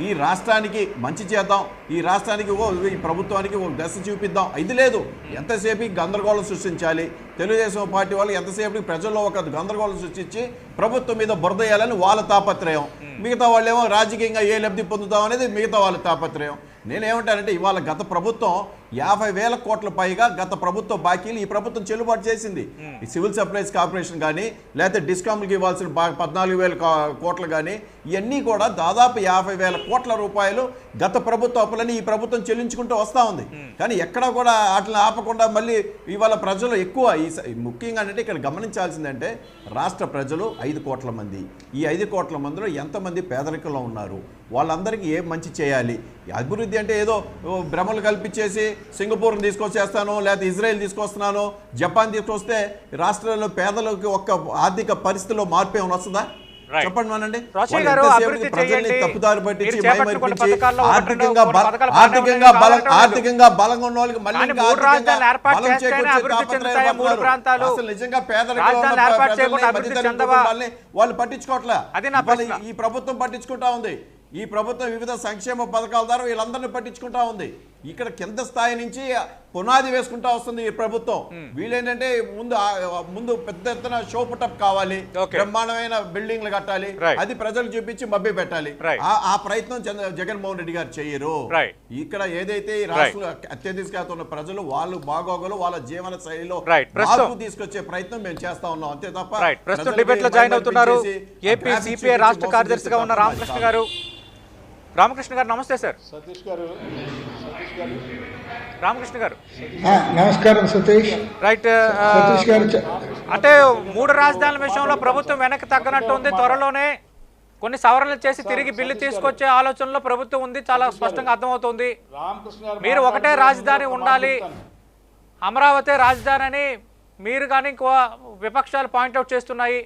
ఈ రాష్ట్రానికి మంచి చేద్దాం, ఈ రాష్ట్రానికి ఈ ప్రభుత్వానికి ఓ దశ చూపిద్దాం ఇది లేదు. ఎంతసేపు గందరగోళం సృష్టించాలి, తెలుగుదేశం పార్టీ వాళ్ళు ఎంతసేపు ప్రజల్లో ఒక గందరగోళం సృష్టించి ప్రభుత్వం మీద బురద వేయాలని వాళ్ళ తాపత్రయం, మిగతా వాళ్ళేమో రాజకీయంగా ఏ లబ్ధి పొందుతాం అనేది మిగతా వాళ్ళ తాపత్రయం. నేనేమంటానంటే ఇవాళ గత ప్రభుత్వం 50,000 కోట్ల పైగా గత ప్రభుత్వ బాకీలు ఈ ప్రభుత్వం చెల్లుబాటు చేసింది. ఈ సివిల్ సప్లైస్ కార్పొరేషన్ కానీ, లేకపోతే డిస్కామ్కి ఇవ్వాల్సిన 14,000 కోట్లు కానీ, ఇవన్నీ కూడా దాదాపు 50,000 కోట్ల రూపాయలు గత ప్రభుత్వ అప్పులని ఈ ప్రభుత్వం చెల్లించుకుంటూ వస్తూ ఉంది. కానీ ఎక్కడా కూడా వాటిని ఆపకుండా మళ్ళీ ఇవాళ ప్రజలు ఎక్కువ ముఖ్యంగా అంటే ఇక్కడ గమనించాల్సిందంటే రాష్ట్ర ప్రజలు 5 కోట్ల మంది. ఈ 5 కోట్ల మందిలో ఎంతమంది పేదరికంలో ఉన్నారు, వాళ్ళందరికీ ఏం మంచి చేయాలి? అభివృద్ధి అంటే ఏదో భ్రమలు కల్పించేసి సింగపూర్ని తీసుకొచ్చేస్తాను, లేకపోతే ఇజ్రాయెల్ తీసుకొస్తున్నాను, జపాన్ తీసుకొస్తే రాష్ట్రాల్లో పేదలకు ఒక్క ఆర్థిక పరిస్థితిలో మార్పు ఏమైనా వస్తుందా? చెప్పండి మనండి. ప్రజల్ని తప్పుదారి పట్టించి మైమరిపించి ఆర్థికంగా బలంగా ఉన్న వాళ్ళకి మళ్ళీ బలం చేకూర్చే అసలు నిజంగా పేదరికంలో వాళ్ళు పట్టించుకోవట్లే. ఈ ప్రభుత్వం పట్టించుకుంటా ఉంది. ఈ ప్రభుత్వం వివిధ సంక్షేమ పథకాల ద్వారా వీళ్ళందరినీ పట్టించుకుంటా ఉంది. ఇక్కడ కింద స్థాయి నుంచి పునాది వేసుకుంటా వస్తుంది ఈ ప్రభుత్వం. వీళ్ళేంటంటే ముందు పెద్ద ఎత్తున షో పుటప్ కావాలి, బ్రహ్మాండమైన బిల్డింగ్లు కట్టాలి, అది ప్రజలు చూపించి మభ్య పెట్టాలి. ఆ ప్రయత్నం జగన్మోహన్ రెడ్డి గారు చేయరు. ఇక్కడ ఏదైతే ఈ రాష్ట్రంలో అత్యధిక ఉన్న ప్రజలు వాళ్ళు బాగోగలు వాళ్ళ జీవన శైలిలో మార్పు తీసుకొచ్చే ప్రయత్నం మేము చేస్తా ఉన్నాం, అంతే తప్ప. డిబేట్ లో జాయిన్ అవుతున్నారు ఏపీ సిపిఐ రాష్ట్ర కార్యదర్శిగా ఉన్న రామకృష్ణ గారు. రామకృష్ణ గారు నమస్తే సార్. సతీష్ గారు రామకృష్ణ గారు నమస్కారం సతీష్. రైట్, అంటే 3 రాజధానుల విషయంలో ప్రభుత్వం వెనక్కి తగ్గనట్టు ఉంది. త్వరలోనే కొన్ని సవరణలు చేసి తిరిగి బిల్లు తీసుకొచ్చే ఆలోచనలో ప్రభుత్వం ఉంది, చాలా స్పష్టంగా అర్థమవుతుంది. మీరు ఒకటే రాజధాని ఉండాలి, అమరావతి రాజధాని అని మీరు కానీ ఇంకో విపక్షాలు పాయింట్అవుట్ చేస్తున్నాయి.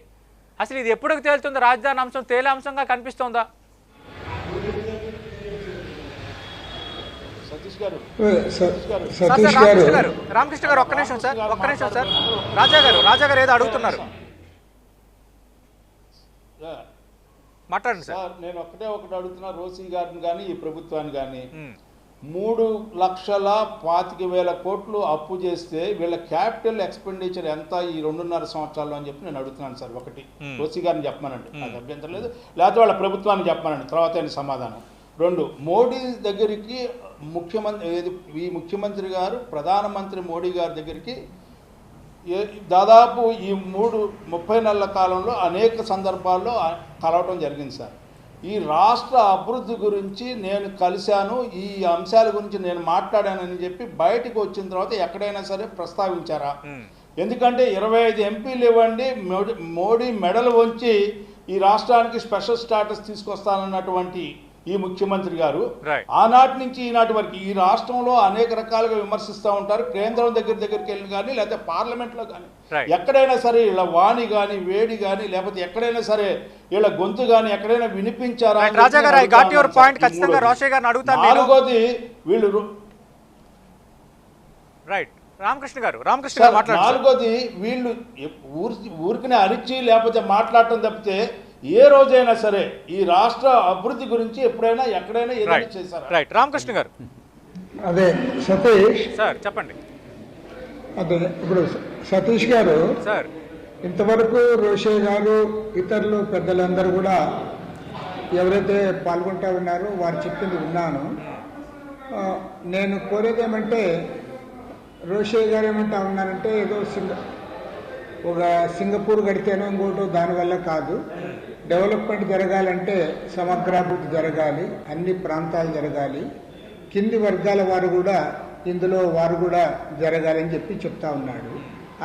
అసలు ఇది ఎప్పటికి తేలుతుంది? రాజధాని అంశం తేలే అంశంగా కనిపిస్తుందా? సతీష్ గారు రామకృష్ణ గారు ఒక్క నిమిషం సార్. రాజా గారు ఏదో అడుగుతున్నారు. మాట్లాడండి సార్. సార్ నేను ఒకటి అడుగుతున్నా, రోసీ గారిని కానీ ఈ ప్రభుత్వాన్ని కానీ 3,25,000 కోట్లు అప్పు చేస్తే వీళ్ళ క్యాపిటల్ ఎక్స్పెండిచర్ ఎంత ఈ 2.5 సంవత్సరాల్లో అని చెప్పి నేను అడుగుతున్నాను సార్. ఒకటి రోసీ గారిని చెప్పమనండి, నాకు అభ్యంతరం లేదు, లేకపోతే వాళ్ళ ప్రభుత్వాన్ని చెప్పమనండి, తర్వాత ఆయన సమాధానం. 2, మోడీ దగ్గరికి ఈ ముఖ్యమంత్రి గారు ప్రధానమంత్రి మోడీ గారి దగ్గరికి దాదాపు ఈ 30 నెలల కాలంలో అనేక సందర్భాల్లో కలవటం జరిగింది సార్. ఈ రాష్ట్ర అభివృద్ధి గురించి నేను కలిశాను, ఈ అంశాల గురించి నేను మాట్లాడానని చెప్పి బయటకు వచ్చిన తర్వాత ఎక్కడైనా సరే ప్రస్తావించారా? ఎందుకంటే 25 ఎంపీలు ఇవ్వండి, మోడీ మెడలు వంచి ఈ రాష్ట్రానికి స్పెషల్ స్టాటస్ తీసుకొస్తానన్నటువంటి ఈ ముఖ్యమంత్రి గారు ఆనాటి నుంచి ఈనాటి వరకు ఈ రాష్ట్రంలో అనేక రకాలుగా విమర్శిస్తూ ఉంటారు. కేంద్రం దగ్గరికి వెళ్ళి కానీ లేకపోతే పార్లమెంట్లో కానీ ఎక్కడైనా సరే ఇలా వాణి కానీ వేడి కానీ లేకపోతే ఎక్కడైనా సరే ఇలా గొంతు కానీ ఎక్కడైనా వినిపించారా? నాలుగోది వీళ్ళు నాలుగోది వీళ్ళు ఊరికినే అరిచి లేకపోతే మాట్లాడటం తప్పితే ఏ రోజైనా సరే ఈ రాష్ట్ర అభివృద్ధి గురించి ఎప్పుడైనా ఎక్కడైనా ఏదైనా చేశారు? రామకృష్ణ గారు అదే సతీష్ సార్ చెప్పండి. అదే ఇప్పుడు సతీష్ గారు సార్ ఇంతవరకు రోషే గారు ఇతరులు పెద్దలందరూ కూడా ఎవరైతే పాల్గొంటా ఉన్నారో వారు చెప్పింది విన్నాను. నేను కోరేది ఏమంటే రోషే గారు ఏమంటా ఉన్నారంటే ఏదో ఒక సింగపూర్ గడితేనో ఇంకోటో దానివల్ల కాదు, డెవలప్మెంట్ జరగాలంటే సమగ్రాభివృద్ధి జరగాలి, అన్ని ప్రాంతాలు జరగాలి, కింది వర్గాల వారు కూడా ఇందులో వారు కూడా జరగాలని చెప్పి చెప్తా ఉన్నాడు.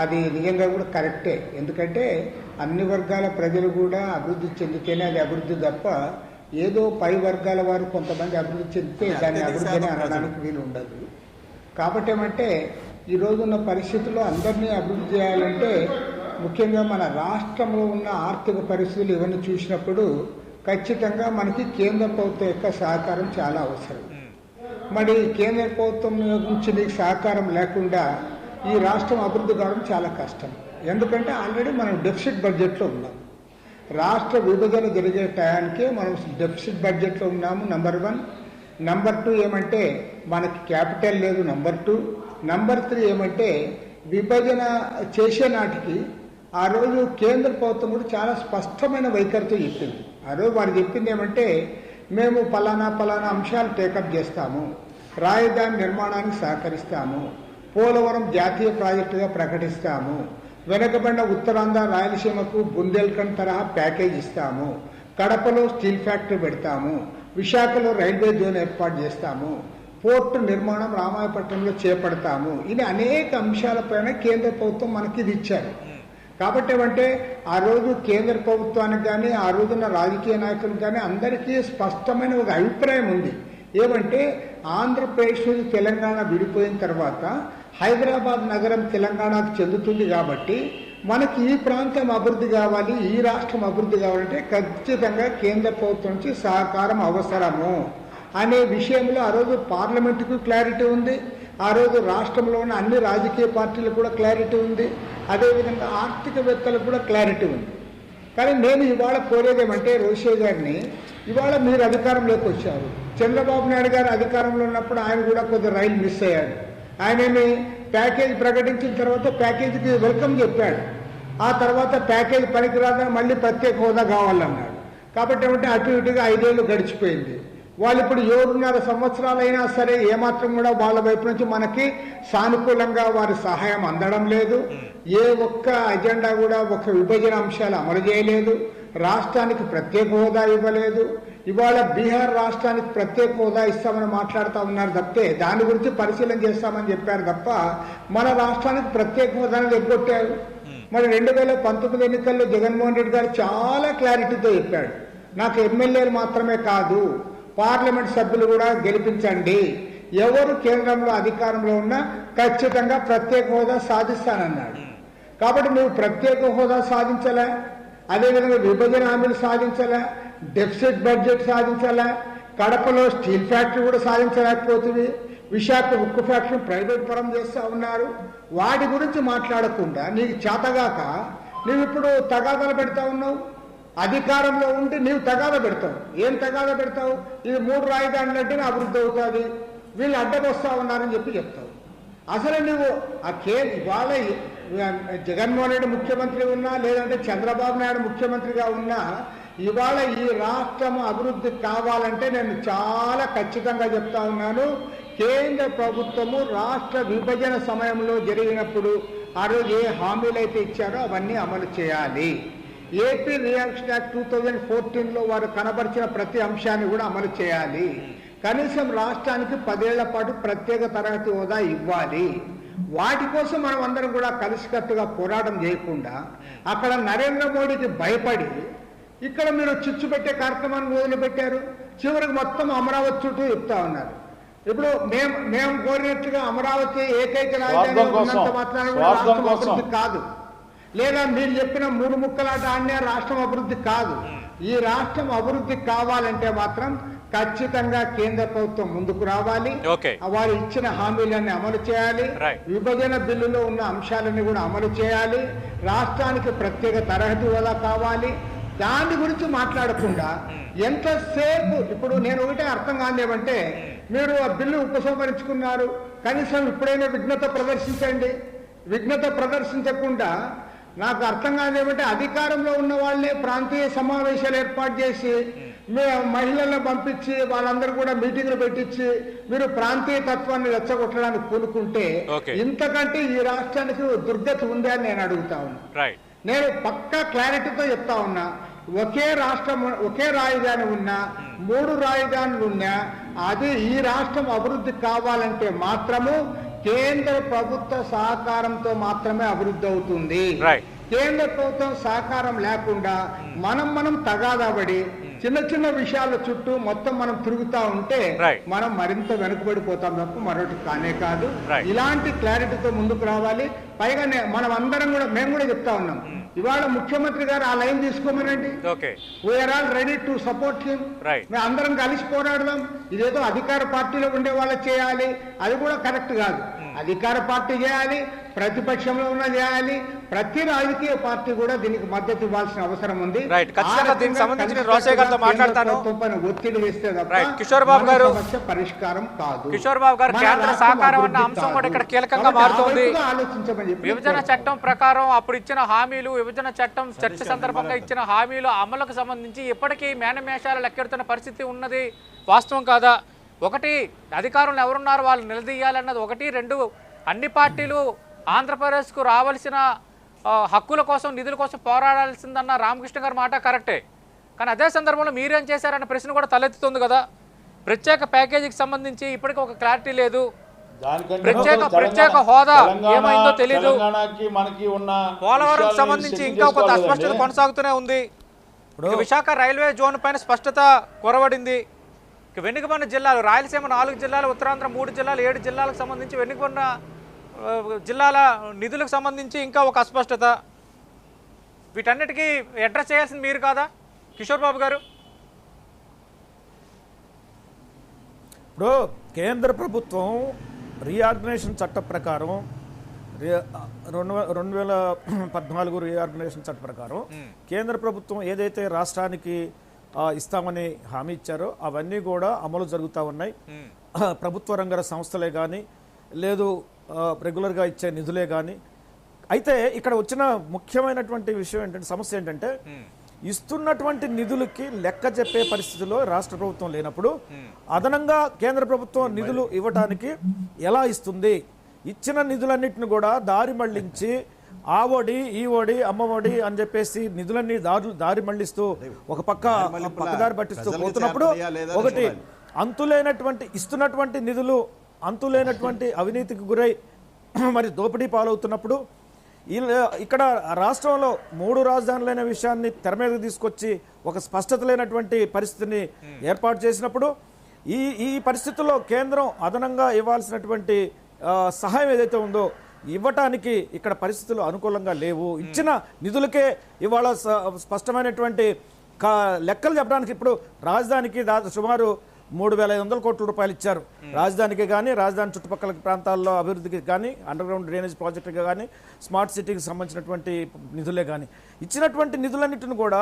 అది నిజంగా కూడా కరెక్టే. ఎందుకంటే అన్ని వర్గాల ప్రజలు కూడా అభివృద్ధి చెందితేనే అది అభివృద్ధి తప్ప ఏదో పై వర్గాల వారు కొంతమంది అభివృద్ధి చెందితే దాన్ని అభివృద్ధిని అనడానికి వీలు ఉండదు. కాబట్టి ఏమంటే ఈ రోజున్న పరిస్థితుల్లో అందరినీ అభివృద్ధి చేయాలంటే ముఖ్యంగా మన రాష్ట్రంలో ఉన్న ఆర్థిక పరిస్థితులు ఇవన్నీ చూసినప్పుడు ఖచ్చితంగా మనకి కేంద్ర ప్రభుత్వం యొక్క సహకారం చాలా అవసరం. మరి కేంద్ర ప్రభుత్వం నుంచి నీకు సహకారం లేకుండా ఈ రాష్ట్రం అభివృద్ధి కావడం చాలా కష్టం. ఎందుకంటే ఆల్రెడీ మనం డెఫిసిట్ బడ్జెట్లో ఉన్నాం. రాష్ట్ర విభజన జరిగే టయానికే మనం డెఫిసిట్ బడ్జెట్లో ఉన్నాము, నంబర్ 1. నంబర్ 2 ఏమంటే మనకి క్యాపిటల్ లేదు, నంబర్ 2. నంబర్ 3 ఏమంటే విభజన చేసే నాటికి ఆ రోజు కేంద్ర ప్రభుత్వం కూడా చాలా స్పష్టమైన వైఖరితో చెప్పింది. ఆ రోజు వారు చెప్పింది ఏమంటే మేము పలానా అంశాలు టేకప్ చేస్తాము, రాజధాని నిర్మాణానికి సహకరిస్తాము, పోలవరం జాతీయ ప్రాజెక్టుగా ప్రకటిస్తాము, వెనకబడిన ఉత్తరాంధ్ర రాయలసీమకు బుందేల్ఖండ్ తరహా ప్యాకేజ్ ఇస్తాము, కడపలో స్టీల్ ఫ్యాక్టరీ పెడతాము, విశాఖలో రైల్వే జోన్ ఏర్పాటు చేస్తాము, పోర్టు నిర్మాణం రామాయపట్నంలో చేపడతాము. ఇది అనేక అంశాలపైన కేంద్ర ప్రభుత్వం మనకి ఇది ఇచ్చారు. కాబట్టి ఏమంటే ఆ రోజు కేంద్ర ప్రభుత్వానికి కానీ ఆ రోజున్న రాజకీయ నాయకులకు కానీ అందరికీ స్పష్టమైన ఒక అభిప్రాయం ఉంది. ఏమంటే ఆంధ్రప్రదేశ్ నుంచి తెలంగాణ విడిపోయిన తర్వాత హైదరాబాద్ నగరం తెలంగాణకు చెందుతుంది కాబట్టి మనకి ఈ ప్రాంతం అభివృద్ధి కావాలి, ఈ రాష్ట్రం అభివృద్ధి కావాలంటే ఖచ్చితంగా కేంద్ర ప్రభుత్వం నుంచి సహకారం అవసరము అనే విషయంలో ఆ రోజు పార్లమెంటుకు క్లారిటీ ఉంది, ఆ రోజు రాష్ట్రంలో ఉన్న అన్ని రాజకీయ పార్టీలకు కూడా క్లారిటీ ఉంది, అదేవిధంగా ఆర్థికవేత్తలకు కూడా క్లారిటీ ఉంది. కానీ నేను ఇవాళ కోరేదేమంటే రోషే గారిని, ఇవాళ మీరు అధికారంలోకి వచ్చారు, చంద్రబాబు నాయుడు గారు అధికారంలో ఉన్నప్పుడు ఆయన కూడా కొద్దిగా రైలు మిస్ అయ్యాడు. ఆయనేమి ప్యాకేజ్ ప్రకటించిన తర్వాత ప్యాకేజీకి వెల్కమ్ చెప్పాడు, ఆ తర్వాత ప్యాకేజ్ పనికిరాదని మళ్ళీ ప్రత్యేక హోదా కావాలన్నాడు. కాబట్టి ఏమంటే అటు ఇటుగా 5 ఏళ్ళు గడిచిపోయింది. వాళ్ళు ఇప్పుడు 7.5 సంవత్సరాలైనా సరే ఏమాత్రం కూడా వాళ్ళ వైపు నుంచి మనకి సానుకూలంగా వారి సహాయం అందడం లేదు. ఏ ఒక్క అజెండా కూడా ఒక విభజన అంశాలు అమలు చేయలేదు, రాష్ట్రానికి ప్రత్యేక హోదా ఇవ్వలేదు. ఇవాళ బీహార్ రాష్ట్రానికి ప్రత్యేక హోదా ఇస్తామని మాట్లాడుతూ ఉన్నారు తప్పితే దాని గురించి పరిశీలన చేస్తామని చెప్పారు తప్ప మన రాష్ట్రానికి ప్రత్యేక హోదాని ఎగ్గొట్టారు. మరి 2019 ఎన్నికల్లో జగన్మోహన్ రెడ్డి గారు చాలా క్లారిటీతో చెప్పాడు, నాకు ఎమ్మెల్యేలు మాత్రమే కాదు పార్లమెంట్ సభ్యులు కూడా గెలిపించండి, ఎవరు కేంద్రంలో అధికారంలో ఉన్నా ఖచ్చితంగా ప్రత్యేక హోదా సాధిస్తానన్నాడు. కాబట్టి నువ్వు ప్రత్యేక హోదా సాధించలే, అదేవిధంగా విభజన హామీలు సాధించలే, డెఫిసిట్ బడ్జెట్ సాధించలే, కడపలో స్టీల్ ఫ్యాక్టరీ కూడా సాధించలేకపోతుంది, విశాఖ ఉక్కు ఫ్యాక్టరీ ప్రైవేట్ పరం చేస్తూ ఉన్నారు. వాటి గురించి మాట్లాడకుండా నీకు చేతగాక నువ్వు ఇప్పుడు తగాదాలు పెడతా ఉన్నావు. అధికారంలో ఉండి నీవు తగాదా పెడతావు. ఏం తగాదా పెడతావు? ఇది 3 రాజధానులు అంటేనే అభివృద్ధి అవుతుంది, వీళ్ళు అడ్డకొస్తా ఉన్నారని చెప్తావు. అసలు నువ్వు ఇవాళ జగన్మోహన్ రెడ్డి ముఖ్యమంత్రి ఉన్నా, లేదంటే చంద్రబాబు నాయుడు ముఖ్యమంత్రిగా ఉన్నా, ఇవాళ ఈ రాష్ట్రం అభివృద్ధి కావాలంటే నేను చాలా ఖచ్చితంగా చెప్తా ఉన్నాను, కేంద్ర ప్రభుత్వము రాష్ట్ర విభజన సమయంలో జరిగినప్పుడు ఆ రోజు ఏ హామీలు అయితే ఇచ్చారో అవన్నీ అమలు చేయాలి. ఏపీ రియాక్షన్ యాక్ట్ 2014లో వారు కనబరిచిన ప్రతి అంశాన్ని కూడా అమలు చేయాలి. కనీసం రాష్ట్రానికి 10 ఏళ్ల పాటు ప్రత్యేక తరగతి హోదా ఇవ్వాలి. వాటి కోసం మనం అందరం కూడా కలిసికట్టుగా పోరాటం చేయకుండా అక్కడ నరేంద్ర మోడీకి భయపడి ఇక్కడ మీరు చిచ్చు పెట్టే కార్యక్రమాన్ని మొదలుపెట్టారు. చివరికి మొత్తం అమరావతి చుట్టూ చెప్తా ఉన్నారు. ఇప్పుడు మేము కోరినట్టుగా అమరావతి ఏకైక రాజధాని ఉన్నంత మాత్రాన కూడా రాష్ట్రం అభివృద్ధి కాదు, లేదా మీరు చెప్పిన 3 ముక్కలాట ఆడినే రాష్ట్రం అభివృద్ధి కాదు. ఈ రాష్ట్రం అభివృద్ధి కావాలంటే మాత్రం ఖచ్చితంగా కేంద్ర ప్రభుత్వం ముందుకు రావాలి. వారు ఇచ్చిన హామీలన్నీ అమలు చేయాలి. విభజన బిల్లులో ఉన్న అంశాలన్నీ కూడా అమలు చేయాలి. రాష్ట్రానికి ప్రత్యేక తరగతి హోదా కావాలి. దాని గురించి మాట్లాడకుండా ఎంతసేపు ఇప్పుడు నేను ఒకటే అర్థం కాదేమంటే, మీరు ఆ బిల్లు ఉపసంహరించుకున్నారు, కనీసం ఇప్పుడైనా విఘ్నత ప్రదర్శించండి. విఘ్నత ప్రదర్శించకుండా నాకు అర్థం కాదేమంటే, అధికారంలో ఉన్న వాళ్ళే ప్రాంతీయ సమావేశాలు ఏర్పాటు చేసి మహిళలను పంపించి వాళ్ళందరూ కూడా మీటింగ్లు పెట్టించి మీరు ప్రాంతీయ తత్వాన్ని రెచ్చగొట్టడానికి పూనుకుంటే ఇంతకంటే ఈ రాష్ట్రానికి దుర్గతి ఉందా అని నేను అడుగుతా ఉన్నా. నేను పక్కా క్లారిటీతో చెప్తా ఉన్నా, ఒకే రాష్ట్రం ఒకే రాజధాని ఉన్నా 3 రాజధానులు ఉన్నా అది ఈ రాష్ట్రం అభివృద్ధి కావాలంటే మాత్రము కేంద్ర ప్రభుత్వ సహకారంతో మాత్రమే అభివృద్ధి అవుతుంది. కేంద్ర ప్రభుత్వం సహకారం లేకుండా మనం తగాదాబడి చిన్న చిన్న విషయాల చుట్టూ మొత్తం మనం తిరుగుతా ఉంటే మనం మరింత వెనుకబడిపోతాం తప్ప మరొకటి కానే కాదు. ఇలాంటి క్లారిటీతో ముందుకు రావాలి. పైగా మనం అందరం కూడా మేము కూడా చెప్తా ఉన్నాం, ఇవాళ ముఖ్యమంత్రి గారు ఆ లైన్ తీసుకోమనండి. We're all ready to support him. మేము అందరం కలిసి పోరాడదాం. ఇదేదో అధికార పార్టీలో ఉండే వాళ్ళు చేయాలి, అది కూడా కరెక్ట్ కాదు. అధికార పార్టీ చేయాలి, ప్రతిపక్షంలో ఉన్న చేయాలి. ప్రతి రాజకీయ పార్టీ కూడా దీనికి మద్దతు ఇవ్వాల్సిన అవసరం ఉంది. ఒత్తిడి వేస్తే కిషోర్ బాబు గారు పరిష్కారం కాదు. కిషోర్ బాబు గారు కేంద్ర సహకారం అన్న అంశం కూడా ఇక్కడ కీలకంగా మారుతోంది. ఆలోచించమని చెప్పి విభజన చట్టం ప్రకారం అప్పుడు ఇచ్చిన హామీలు, విభజన చట్టం చర్చ సందర్భంగా ఇచ్చిన హామీలు అమలుకు సంబంధించి ఇప్పటికీ మేనమేషాలు లెక్కెడుతున్న పరిస్థితి ఉన్నది వాస్తవం కాదా? ఒకటి, అధికారులు ఎవరున్నారు వాళ్ళు నిలదీయాలన్నది ఒకటి. 2, అన్ని పార్టీలు ఆంధ్రప్రదేశ్కు రావాల్సిన హక్కుల కోసం, నిధుల కోసం పోరాడాల్సిందన్న రామకృష్ణ గారి మాట కరెక్టే. కానీ అదే సందర్భంలో మీరేం చేశారన్న ప్రశ్న కూడా తలెత్తుతుంది కదా. ప్రత్యేక ప్యాకేజీకి సంబంధించి ఇప్పటికీ ఒక క్లారిటీ లేదు. ప్రత్యేక హోదా ఏమైందో తెలీదు. పోలవరం సంబంధించి ఇంకా కొంత అస్పష్టత కొనసాగుతూనే ఉంది. విశాఖ రైల్వే జోన్ పైన స్పష్టత కొరవడింది. వెనుకబడిన జిల్లాలు రాయలసీమ 4 జిల్లాలు, ఉత్తరాంధ్ర 3 జిల్లాలు, 7 జిల్లాలకు సంబంధించి వెనుకబడిన జిల్లాల నిధులకు సంబంధించి ఇంకా ఒక అస్పష్టత. వీటన్నిటికీ అడ్రస్ చేయాల్సింది మీరు కాదా కిషోర్ బాబు గారు? ఇప్పుడు కేంద్ర ప్రభుత్వం రీఆర్గనైజేషన్ చట్టం ప్రకారం 2014 రీఆర్గనైజేషన్ చట్టం ప్రకారం కేంద్ర ప్రభుత్వం ఏదైతే రాష్ట్రానికి ఇస్తామని హామీ ఇచ్చారో అవన్నీ కూడా అమలు జరుగుతూ ఉన్నాయి. ప్రభుత్వ రంగ సంస్థలే కానీ లేదు రెగ్యులర్గా ఇచ్చే నిధులే కానీ. అయితే ఇక్కడ వచ్చిన ముఖ్యమైనటువంటి విషయం ఏంటంటే, సమస్య ఏంటంటే ఇస్తున్నటువంటి నిధులకి లెక్క చెప్పే పరిస్థితిలో రాష్ట్ర ప్రభుత్వం లేనప్పుడు అదనంగా కేంద్ర ప్రభుత్వం నిధులు ఇవ్వటానికి ఎలా ఇస్తుంది? ఇచ్చిన నిధులన్నింటిని కూడా దారి మళ్లించి ఆ ఓడి ఈ ఓడి అమ్మఒడి అని చెప్పేసి నిధులన్నీ దారి మళ్లిస్తూ ఒక పక్కదారి పట్టిస్తూ పోతున్నప్పుడు ఒకటి అంతులేనటువంటి ఇస్తున్నటువంటి నిధులు అంతులేనటువంటి అవినీతికి గురై మరి దోపిడీ పాలవుతున్నప్పుడు ఇక్కడ రాష్ట్రంలో 3 రాజధానులైన విషయాన్ని తెర మీదకి తీసుకొచ్చి ఒక స్పష్టత లేనటువంటి పరిస్థితిని ఏర్పాటు చేసినప్పుడు ఈ పరిస్థితుల్లో కేంద్రం అదనంగా ఇవ్వాల్సినటువంటి సహాయం ఏదైతే ఉందో ఇవ్వటానికి ఇక్కడ పరిస్థితులు అనుకూలంగా లేవు. ఇచ్చిన నిధులకే ఇవాళ స్పష్టమైనటువంటి లెక్కలు చెప్పడానికి ఇప్పుడు రాజధానికి సుమారు 3,500 కోట్ల రూపాయలు ఇచ్చారు. రాజధానికి కానీ రాజధాని చుట్టుపక్కల ప్రాంతాల్లో అభివృద్ధికి కానీ అండర్గ్రౌండ్ డ్రైనేజ్ ప్రాజెక్టుగా కానీ స్మార్ట్ సిటీకి సంబంధించినటువంటి నిధులే కానీ ఇచ్చినటువంటి నిధులన్నింటిని కూడా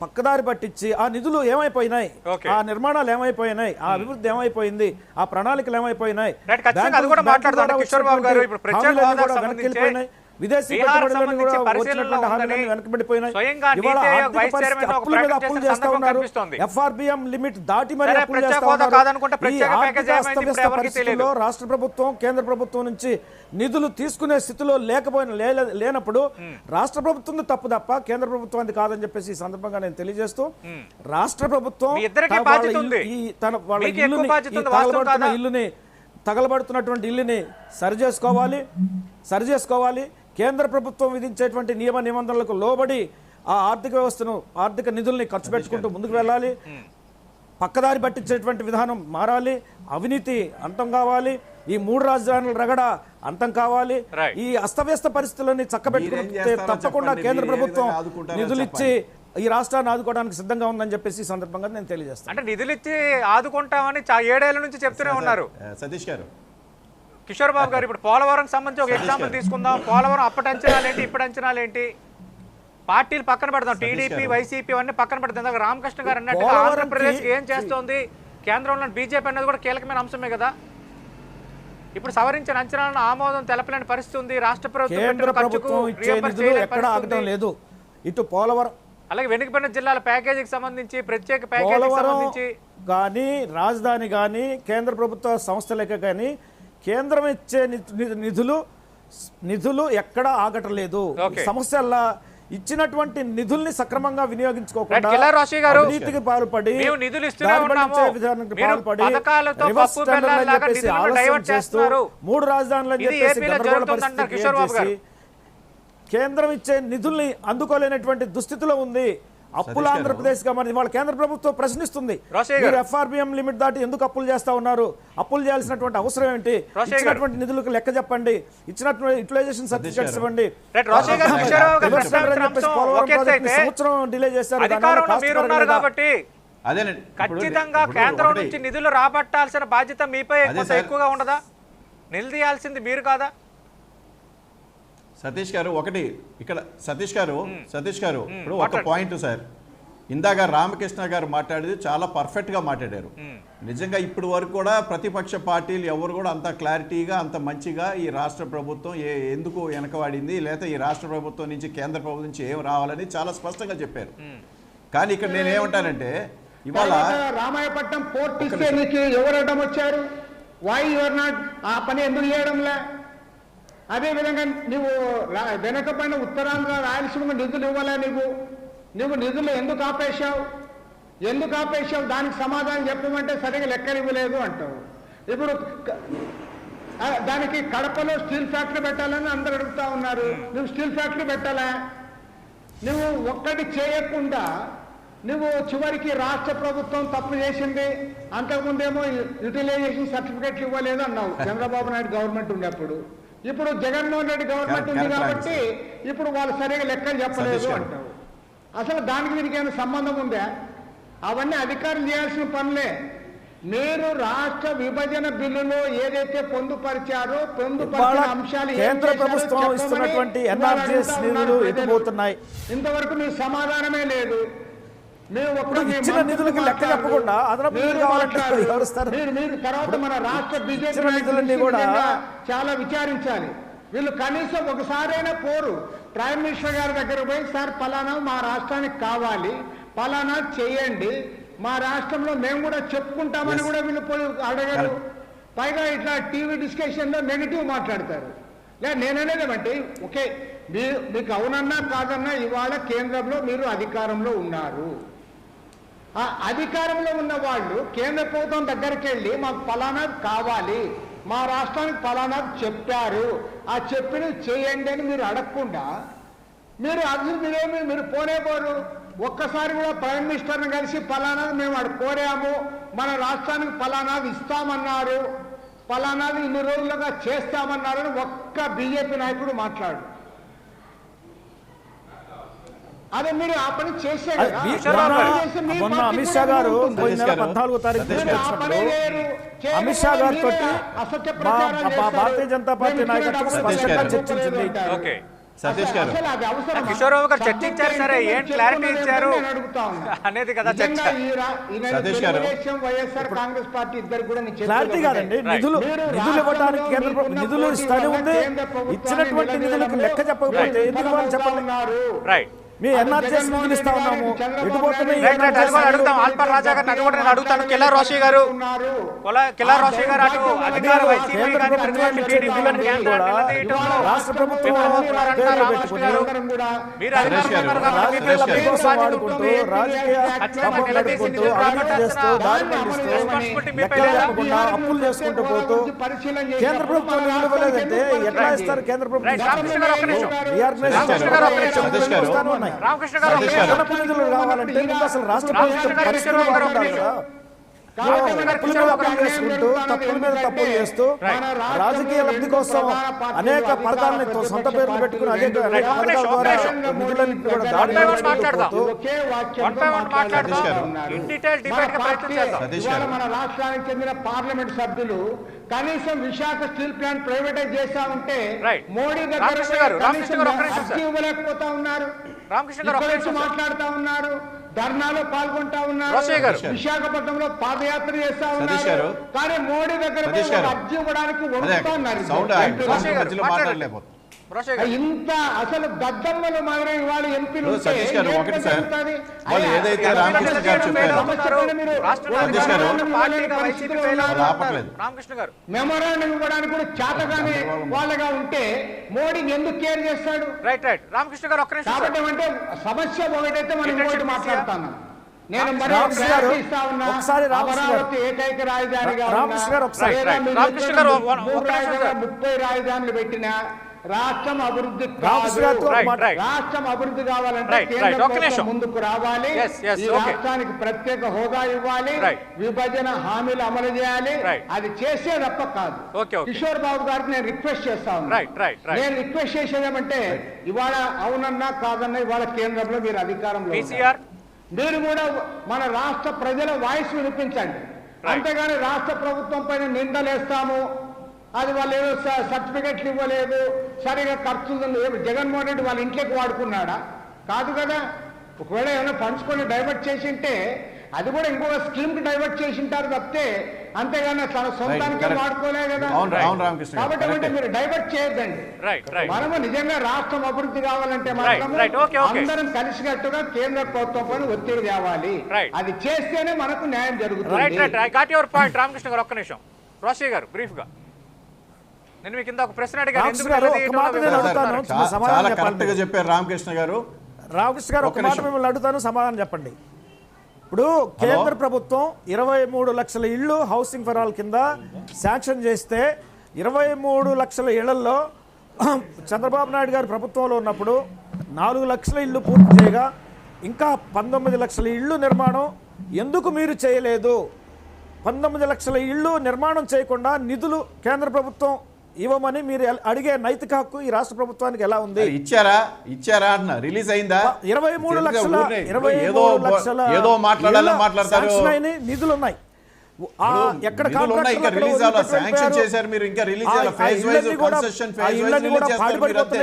పక్కదారి పట్టించి ఆ నిధులు ఏమైపోయినాయి, Okay. ఆ నిర్మాణాలు ఏమైపోయినాయి, ఆ అభివృద్ధి ఏమైపోయింది, ఆ ప్రణాళికలు ఏమైపోయినాయి, Right, ఖచ్చితంగా అది కూడా మాట్లాడదాం. కిషోర్ బాబు గారు, ఇప్పుడు ప్రత్యేక హోదాకు సంబంధించి విదేశీ బీహార్ పెట్టుబడులన్నీ సంబంధించి కూడా పరిశీలనలో వచ్చినటువంటి హామీలన్నీ ఉందని వెనకబడిపోయినాయి. స్వయంగా ఇవాళ నీతి ఆయోగ్ ఆర్థిక వైస్ పరిస్థితి చైర్మన్ ఒక అప్పుల మీద ప్రకటన అప్పులు చేసిన చేస్తా సందర్భం ఉన్నారు. కనిపిస్తోంది. FRBM లిమిట్ దాటి మరి సరే, అప్పులు ప్రత్యేక చేస్తా హోదా ఉన్నారు. కాదనుకుంటే ఈ ప్రత్యేక ఆర్థిక ప్యాకేజ్ ఏమైంది ఇప్పుడు అస్తవ్యస్త ఎవరికీ పరిస్థితుల్లో తెలియదు. రాష్ట్ర ప్రభుత్వం కేంద్ర ప్రభుత్వం నుంచి నిధులు తీసుకునే స్థితిలో లేనప్పుడు రాష్ట్ర ప్రభుత్వం తప్పు తప్ప కేంద్ర ప్రభుత్వం అది కాదని చెప్పేసి ఈ సందర్భంగా నేను తెలియజేస్తూ రాష్ట్ర ప్రభుత్వం మీ ఇద్దరికీ వాళ్ళ బాధ్యత ఉంది. వాళ్ళ మీకు ఎక్కువ ఇల్లుని, బాధ్యత ఈ ఉంది, వాస్తవం తగలబడుతున్న కాదా? ఇల్లుని తగలబడుతున్నటువంటి ఇల్లుని సరిచేసుకోవాలి. కేంద్ర ప్రభుత్వం విధించేటువంటి నియమ నిబంధనలకు లోబడి ఆ ఆర్థిక వ్యవస్థను, ఆర్థిక నిధుల్ని ఖర్చు పెట్టుకుంటూ ముందుకు వెళ్ళాలి. పక్కదారి పట్టించేటువంటి విధానం మారాలి. అవినీతి అంతం కావాలి. ఈ 3 రాజధానుల రగడ అంతం కావాలి. Right. ఈ అస్తవ్యస్త పరిస్థితులని చక్కబెట్టుకుంటే మీరేం చేస్తారో తప్పకుండా చెప్పండి. కేంద్ర మీరు ఏ ప్రభుత్వం విధంగా ఆదుకుంటారో నిధులు ఇచ్చి ఈ రాష్ట్రాన్ని ఆదుకోవడానికి సిద్ధంగా ఉందని చెప్పేసి ఈ సందర్భంగా నేను తెలియజేస్తాను. అంటే నిధులు ఇచ్చి ఆదుకుంటామని 7 ఏళ్ల నుంచి చెప్తూనే ఉన్నారు. సతీష్ గారు, కిషోర్ బాబు గారు, ఇప్పుడు పోలవరం సంబంధించి ఒక ఎగ్జాంపుల్ తీసుకుందాం. పోలవరం అప్పటి అంచనాలు ఏంటి, ఇప్పుడు అంచనాలు ఏంటి? పార్టీలు పక్కన పెడదాం, టీడీపీ వైసీపీ అన్ని పక్కన పెడతాం. ఇందాక రామకృష్ణ గారు అన్నట్టుగా పోలవరంకి ఆంధ్రప్రదేశ్ ఏం చేస్తోంది, కేంద్రంలో బీజేపీ అనేది కూడా కీలకమైన అంశమే కదా. ఇప్పుడు సవరించిన అంచనాలను ఆమోదం తెలపలేని పరిస్థితి ఉంది. రాష్ట్ర ప్రభుత్వం కేంద్ర పెట్టిన ఖర్చుకు ప్రభుత్వం ఇచ్చే reimburse నిధులు చేయలేని ఎక్కడ పరిస్థితి ఆగటం ఉంది. లేదు. ఇటు పోలవరం అలాగే వెనుకబడిన జిల్లాల ప్యాకేజీకి సంబంధించి, ప్రత్యేక ప్యాకేజీకి పోలవరం సంబంధించి కానీ రాజధాని కానీ కేంద్ర ప్రభుత్వ సంస్థలకే కానీ కేంద్రం ఇచ్చే నిధులు ఎక్కడ ఆగటం లేదు. Okay. సమస్యల్లా ఇచ్చినటువంటి నిధుల్ని సక్రమంగా వినియోగించుకోకుండా కిల్లార్ రోషి గారు, అవినీతికి పాల్పడి మేము నిధులు ఇస్తూనే దారి ఉన్నాము. పట్టించే విధానానికి మీరు పాల్పడి పథకాలతో రివర్స్ పప్పు టెండర్లు అని బెల్లాలాగా చెప్పేసి నిధులను ఆలస్యం డైవర్ట్ చేస్తూ చేస్తున్నారు. 3 రాజధానులు అని ఇది చెప్పేసి ఏపీలో గందరగోళ జరుగుతుందంటారు పరిస్థితి కిషోర్ బాబు గారు. కేంద్రం ఇచ్చే నిధుల్ని అందుకోలేనటువంటి దుస్థితిలో ఉంది. అప్పుల గారు. ఆంధ్రప్రదేశ్ గా మరి వాళ్ళ కేంద్ర ప్రభుత్వం ప్రశ్నిస్తుంది. రోషయ్య గారు. మీరు FRBM లిమిట్ దాటి ఎందుకు అప్పులు చేస్తా ఉన్నారు? అప్పులు చేయాల్సినటువంటి అవసరం ఏంటి? రోషయ్య గారు. ఇచ్చినటువంటి నిధులకు లెక్క చెప్పండి. ఇచ్చినటువంటి యూటిలైజేషన్ సర్టిఫికేట్స్ ఇవ్వండి. రైట్, రోషయ్య గారు, కిషోర్ బాబు గారు రివర్స్ టెండర్ అని ప్రస్తావించిన చెప్పేసి అంశం పోలవరం ఒకే ప్రాజెక్ట్ ని అయితే సంవత్సరం డిలే చేశారు. దానివల్ల అధికారంలో కాస్ట్ మీరు ఉన్నారు పెరగలేదా? కాబట్టి అదేనండి ఇప్పుడు- ఖచ్చితంగా ఇప్పుడు కేంద్రం ఒకటి- నుంచి నిధులు రాబట్టాల్సిన బాధ్యత మీపై అదే కొంత సార్. ఎక్కువగా ఉండదా? నిలదీయాల్సింది మీరు కాదా? సతీష్ గారు, ఒకటి ఇక్కడ సతీష్ గారు ఇప్పుడు ఒక మాట్లాడండి. పాయింట్ సార్, ఇందాక రామకృష్ణ గారు మాట్లాడేది చాలా పర్ఫెక్ట్గా మాట్లాడారు. నిజంగా ఇప్పుడు వరకు కూడా ప్రతిపక్ష పార్టీలు ఎవరు కూడా అంత క్లారిటీగా, అంత మంచిగా ఈ రాష్ట్ర ప్రభుత్వం ఎందుకు వెనకబడింది, లేదా ఈ రాష్ట్ర ప్రభుత్వం నుంచి కేంద్ర ప్రభుత్వం నుంచి ఏం రావాలని చాలా స్పష్టంగా చెప్పారు. కానీ ఇక్కడ నేనేమంటానంటే ఇవాళ రామాయపట్నం పోర్ట్ ఇస్తే నీకు ఎవరు అడ్డం వచ్చారు? వై యువర్ నాట్ ఆ పని ఎందుకు చేయడంలే? అదేవిధంగా నువ్వు వెనకపోయిన ఉత్తరాంధ్ర రాయలసీమ నిధులు ఇవ్వాలా? నువ్వు నిధులు ఎందుకు ఆపేశావు? దానికి సమాధానం చెప్పమంటే సరిగా లెక్కలు ఇవ్వలేదు అంటావు. ఇప్పుడు దానికి కడపలో స్టీల్ ఫ్యాక్టరీ పెట్టాలని అందరు అడుగుతా ఉన్నారు. నువ్వు స్టీల్ ఫ్యాక్టరీ పెట్టాలా? నువ్వు ఒక్కటి చేయకుండా నువ్వు చివరికి రాష్ట్ర ప్రభుత్వం తప్పు చేసింది, అంతకుముందేమో యూటిలైజేషన్ సర్టిఫికెట్లు ఇవ్వలేదు అన్నావు చంద్రబాబు నాయుడు గవర్నమెంట్ ఉన్నప్పుడు. ఇప్పుడు జగన్మోహన్ రెడ్డి గవర్నమెంట్ ఉంది కాబట్టి ఇప్పుడు వాళ్ళు సరిగా లెక్కలు చెప్పలేదు అంటావు. అసలు దానికి దీనికి ఏమైనా సంబంధం ఉందా? అవన్నీ అధికారులు చేయాల్సిన పనులే. మీరు రాష్ట్ర విభజన బిల్లులో ఏదైతే పొందుపరిచారో పొందుపరిచిన అంశాలు కేంద్ర ప్రభుత్వం ఇస్తున్నటువంటి NRGS నిధులు ఎటుపోతున్నాయి? ఇంతవరకు మీ సమాధానమే లేదు. ఇచ్చిన నిధులకి లెక్క చెప్పకుండా అదనపు నిధులు కావాలంటే ఎవరు ఇస్తారు? మీరు తర్వాత మన రాష్ట్ర బీజేపీ నిధులన్నీ కూడా చాలా విచారించాలి. వీళ్ళు కనీసం ఒకసారైనా పోరు. ప్రైమ్ మినిస్టర్ గారి దగ్గర పోయి, సార్ పలానా మా రాష్ట్రానికి కావాలి, పలానా చేయండి, మా రాష్ట్రంలో మేము కూడా చెప్పుకుంటామని కూడా వీళ్ళు పోయి అడగరు. పైగా ఇట్లా టీవీ డిస్కషన్ లో నెగిటివ్ మాట్లాడతారు. నేననేది ఏమంటే, ఓకే మీకు అవునన్నా కాదన్నా ఇవాళ కేంద్రంలో మీరు అధికారంలో ఉన్నారు. ఆ అధికారంలో ఉన్న వాళ్ళు కేంద్ర ప్రభుత్వం దగ్గరికి వెళ్ళి మాకు ఫలానాది కావాలి, మా రాష్ట్రానికి ఫలానాది చెప్పారు, ఆ చెప్పినవి చేయండి అని మీరు అడగకుండా మీరు పోనే పోరు. ఒక్కసారి కూడా ప్రైమ్ మినిస్టర్ని కలిసి ఫలానాది మేము అక్కడ కోరాము, మన రాష్ట్రానికి ఫలానాది ఇస్తామన్నారు, ఫలానాది ఇన్ని రోజులుగా చేస్తామన్నారని ఒక్క బీజేపీ నాయకుడు మాట్లాడు. అదే మీరు ఆ పని చేసే అమిత్ షా గారు పోయిన నెల 14వ తారీఖు అమిత్ షా గారితో భారతీయ జనతా పార్టీ నాయకత్వం స్పష్టంగా చర్చించింది. సతీష్ గారు. అసలు అది అవసరమా? కిషోర్ బాబు గారు చర్చించారు సరే, ఏం క్లారిటీ ఇచ్చారు నేను అడుగుతా ఉన్నా. అనేది కదా చర్చ. నిజంగా ఈ సతీష్ గారు. తెలుగుదేశం, వైఎస్ఆర్ కాంగ్రెస్ పార్టీ ఇద్దరు కూడా నేను చెప్పేది క్లారిటీ ఒకటే. కాదండి. నిధులు ఇవ్వడానికి కేంద్ర ప్రభుత్వం నిధులు ఇస్తూనే ఉంది. ఇచ్చినటువంటి నిధులకు లెక్క చెప్పకపోతే ఎందుకు వాళ్ళు చెప్పాలి? రైట్ మీ ఎన్ఆర్జీఎస్ నిధులు ఇస్తా ఉన్నాము, ఎటు పోతున్నాయి? రైట్ రైట్ అది కూడా అడుగుతాం. ఆల్పర్ రాజా గారిని అది కూడా నేను అడుగుతాను. కిల్లా రోషి గారు అటు అధికార వైసీపీ కేంద్ర కానీ ప్రభుత్వం ప్రతిపక్ష ఇచ్చే టీడీపీ నిధులన్నీ కేంద్రాన్ని కూడా నిలదీయటంలో రాష్ట్ర ప్రభుత్వం విఫలమవుతున్నారంట పేరు రామకృష్ణ గారు. పెట్టుకుని మీరు అధికారంలో ఉన్నారు కాబట్టి రాజకీయ మీకు లబ్ధి ఏం కోసం బాధ్యత వాడుకుంటూ ఉంటుంది? రాజకీయ ఖచ్చితంగా పాపం నిలదీసి గడుపుకుంటూ నిధులు అవినీతి చేస్తూ దారి మళ్లిస్తూ రెస్పాన్సిబిలిటీ మీ లెక్కలు పైన చెప్పకుండా అప్పులు చేసుకుంటూ పోతూ కేంద్ర ప్రభుత్వం నిధులు ఇవ్వలేదంటే ఎట్లా ఇస్తారు? కేంద్ర రైట్ రామకృష్ణ గారు ఒక్క నిమిషం. రీఆర్గనైజేషన్ రామకృష్ణ గారు ఒక్క నిమిషం. సతీష్ గారు. రామకృష్ణ గారు ఒక్క నిమిషం. అదనపు నిధులు కావాలంటే ముందు అసలు రాష్ట్ర ప్రభుత్వం పరిస్థితులు బాగుండాలి కదా. తప్పుల మీద అప్పులు చేసుకుంటూ తప్పుల మీద తప్పులు చేస్తూ రాజకీయ లబ్ధి కోసం అనేక పథకాలను సొంత పేర్లు పెట్టుకుని అనేక పథకాల ద్వారా నిధులన్నింటినీ కూడా దాడి చేసుకుంటూ ఇవాళ మన రాష్ట్రానికి చెందిన పార్లమెంట్ సభ్యులు కనీసం విశాఖ స్టీల్ ప్లాంట్ ప్రైవేటైజ్ చేస్తా ఉంటే మోడీ దగ్గర అర్జీ ఇవ్వలేకపోతా ఉన్నారు. మాట్లాడుతా ఉన్నారు, ధర్నాలో పాల్గొంటా ఉన్నారు, విశాఖపట్నంలో పాదయాత్ర చేస్తా ఉన్నారు. కానీ మోడీ దగ్గర అర్జీ ఇవ్వడానికి వణుకుతా ఉన్నారు. ఇంత అసలు దద్దమ్మలు మాదిరి ఇవాళ ఎంపీలు సతీష్ గారు ఒకటి సార్, వాళ్ళు ఏదైతే రామకృష్ణ గారు చెప్పారో మెమోరాండం ఇవ్వడానికి కూడా చేతగానే వాళ్ళగా ఉంటే మోడీని ఎందుకు కేర్ చేస్తాడు? రైట్ రైట్ రామకృష్ణ గారు ఒక్క నిమిషం. కాబట్టి అంటే సమస్య ఒకటైతే మనం ఒకటి మాట్లాడుతున్నాం. నేను మరి రామకృష్ణ గారు ఇస్తా ఉన్నా, ఒకసారి రామకృష్ణ గారు. అమరావతి ఏకైక రాజధానిగా రామకృష్ణ గారు ఒకసారి. లేదా మీరు రామకృష్ణ గారు చెప్పిన 30 రాజధానులు పెట్టిన రాష్ట్రం అభివృద్ధి రామకృష్ణ గారితో రైట్, మాట- రైట్. రాష్ట్రం అభివృద్ధి కావాలంటే రైట్, కేంద్ర రైట్. ఒక్క ప్రభుత్వం నిమిషం. ముందుకు రావాలి. Yes, yes, ఈ okay. రాష్ట్రానికి ప్రత్యేక హోదా ఇవ్వాలి, రైట్. విభజన హామీలు అమలు చేయాలి. రైట్. అది చేసే తప్ప కాదు. Okay, okay. కిషోర్ బాబు గారికి నేను రిక్వెస్ట్ చేస్తా ఉన్నాను. Right, right, right. నేను రిక్వెస్ట్ చేసేది ఏమంటే ఇవాళ అవునన్నా కాదన్నా ఇవాళ కేంద్రంలో మీరు అధికారంలో ఉన్నారు. పీసీఆర్ మీరు కూడా మన రాష్ట్ర ప్రజల వాయిస్ వినిపించండి. అంతేగాని రాష్ట్ర ప్రభుత్వం పైన నిందలేస్తాము, అది వాళ్ళు ఏదో సర్టిఫికెట్లు ఇవ్వలేదు, సరిగా ఖర్చులు జగన్మోహన్ రెడ్డి వాళ్ళ ఇంట్లోకి వాడుకున్నాడా? కాదు కదా. ఒకవేళ ఏమైనా ఫండ్స్ కొన్ని డైవర్ట్ చేసి ఉంటే అది కూడా ఇంకొక స్కీమ్ కి డైవర్ట్ చేసి ఉంటారు తప్పితే, అంతేగాని తన సొంతానికి correct. వాడుకోలే కదా. అవును రామకృష్ణ గారు, కాబట్టి correct. అంటే మీరు డైవర్ట్ చేయొద్దండి. Right, right. మనము నిజంగా రాష్ట్రం అభివృద్ధి కావాలంటే రైట్, ఓకే, ఓకే. అందరం కలిసికట్టుగా కేంద్ర ప్రభుత్వం పైన ఒత్తిడి తేవాలి. రైట్. అది చేస్తేనే మనకు న్యాయం రైట్ జరుగుతుంది. Right I got your point. Ramakrishna గారు ఒక్క నిమిషం. రోషయ్య గారు బ్రీఫ్ గా నేను మీ కింద ఒక ప్రశ్న అడిగాను. రామకృష్ణ గారు ఒక మాట నేను అడుగుతాను, సమాధానం చాలా చెప్పాలి. కరెక్ట్ గా చెప్పారు రామకృష్ణ గారు. రామకృష్ణ గారు ఒక ఒక్క మాట నిమిషం. మిమ్మల్ని అడుగుతాను, సమాధానం చెప్పండి. ఇప్పుడు కేంద్ర ప్రభుత్వం 23 లక్షల ఇళ్ళు హౌసింగ్ ఫర్ ఆల్ కింద శాంక్షన్ చేస్తే 23 లక్షల ఇళ్లలో చంద్రబాబు నాయుడు గారు ప్రభుత్వంలో ఉన్నప్పుడు 4 లక్షల ఇళ్ళు పూర్తి చేయగా ఇంకా 19 లక్షల ఇళ్ళు నిర్మాణం ఎందుకు మీరు చేయలేదు? 19 లక్షల ఇళ్ళు నిర్మాణం చేయకుండా నిధులు కేంద్ర ప్రభుత్వం ఇవ్వమని మీరు అడిగే నైతిక హక్కు ఈ రాష్ట్ర ప్రభుత్వానికి ఎలా ఉంది? ఇచ్చారా అంటున్నా, రిలీజ్ అయిందా? 23 లక్షల ఏదో మాట్లాడాలని మాట్లాడతారు. నిధులు ఉన్నాయి, ఎక్కడ నిధులు ఉన్నాయి, ఇంకా రిలీజ్ అవ్వాలి. శాంక్షన్ చేశారు మీరు, ఇంకా రిలీజ్ అవ్వాలి. Phase wise concession phase wise release చేస్తారు మీరు అంతే.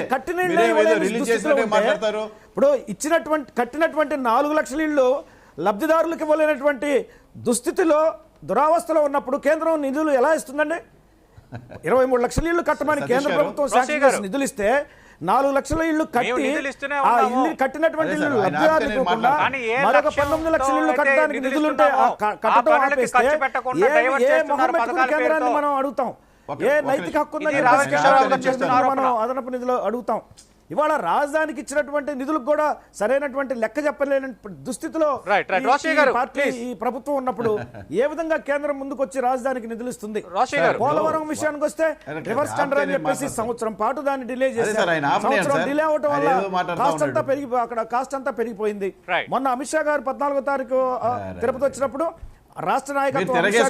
మీరేదో రిలీజ్ చేసినట్టే మాట్లాడతారు. ఇప్పుడు కట్టినటువంటి 4 లక్షల ఇళ్ళు లబ్ధిదారులకు ఇవ్వలేనటువంటి దుస్థితిలో దురావస్థలో ఉన్నప్పుడు కేంద్రం నిధులు ఎలా ఇస్తుందండి? 23 లక్షల ఇళ్ళు కట్టమని కేంద్ర ప్రభుత్వం శాంక్షన్ చేసి నిధులు ఇస్తే 4 లక్షల ఇళ్ళు కట్టి ఆ ఇల్లు కట్టినటువంటి ఇల్లు లబ్ధిదారులకు ఇవ్వకుండా మరొక 19 లక్షల ఇళ్ళు కట్టడానికి నిధులుంటే కట్టడం ఆపేస్తే ఏ మొహం పెట్టుకుని కేంద్రాన్ని మనం అడుగుతాం? ఏ నైతిక హక్కు మనం అదనపు నిధులు అడుగుతాం? ఇవాళ రాజధానికి ఇచ్చినటువంటి నిధులకు కూడా సరైనటువంటి లెక్క చెప్పలేని దుస్థితిలో ఈ ప్రభుత్వం ఉన్నప్పుడు ఏ విధంగా కేంద్రం ముందుకు వచ్చి రాజధానికి నిధులు ఇస్తుంది? పోలవరం విషయానికి వస్తే రివర్స్ టెండర్ అని చెప్పేసి సంవత్సరం పాటు దాన్ని డిలే చేశారు. సంవత్సరం డిలే అవటం వల్ల కాస్ట్ అంతా పెరిగిపోయింది. మొన్న అమిత్ షా గారు 14వ తారీఖు తిరుపతి వచ్చినప్పుడు రాష్ట్ర నాయకత్వం రైల్వే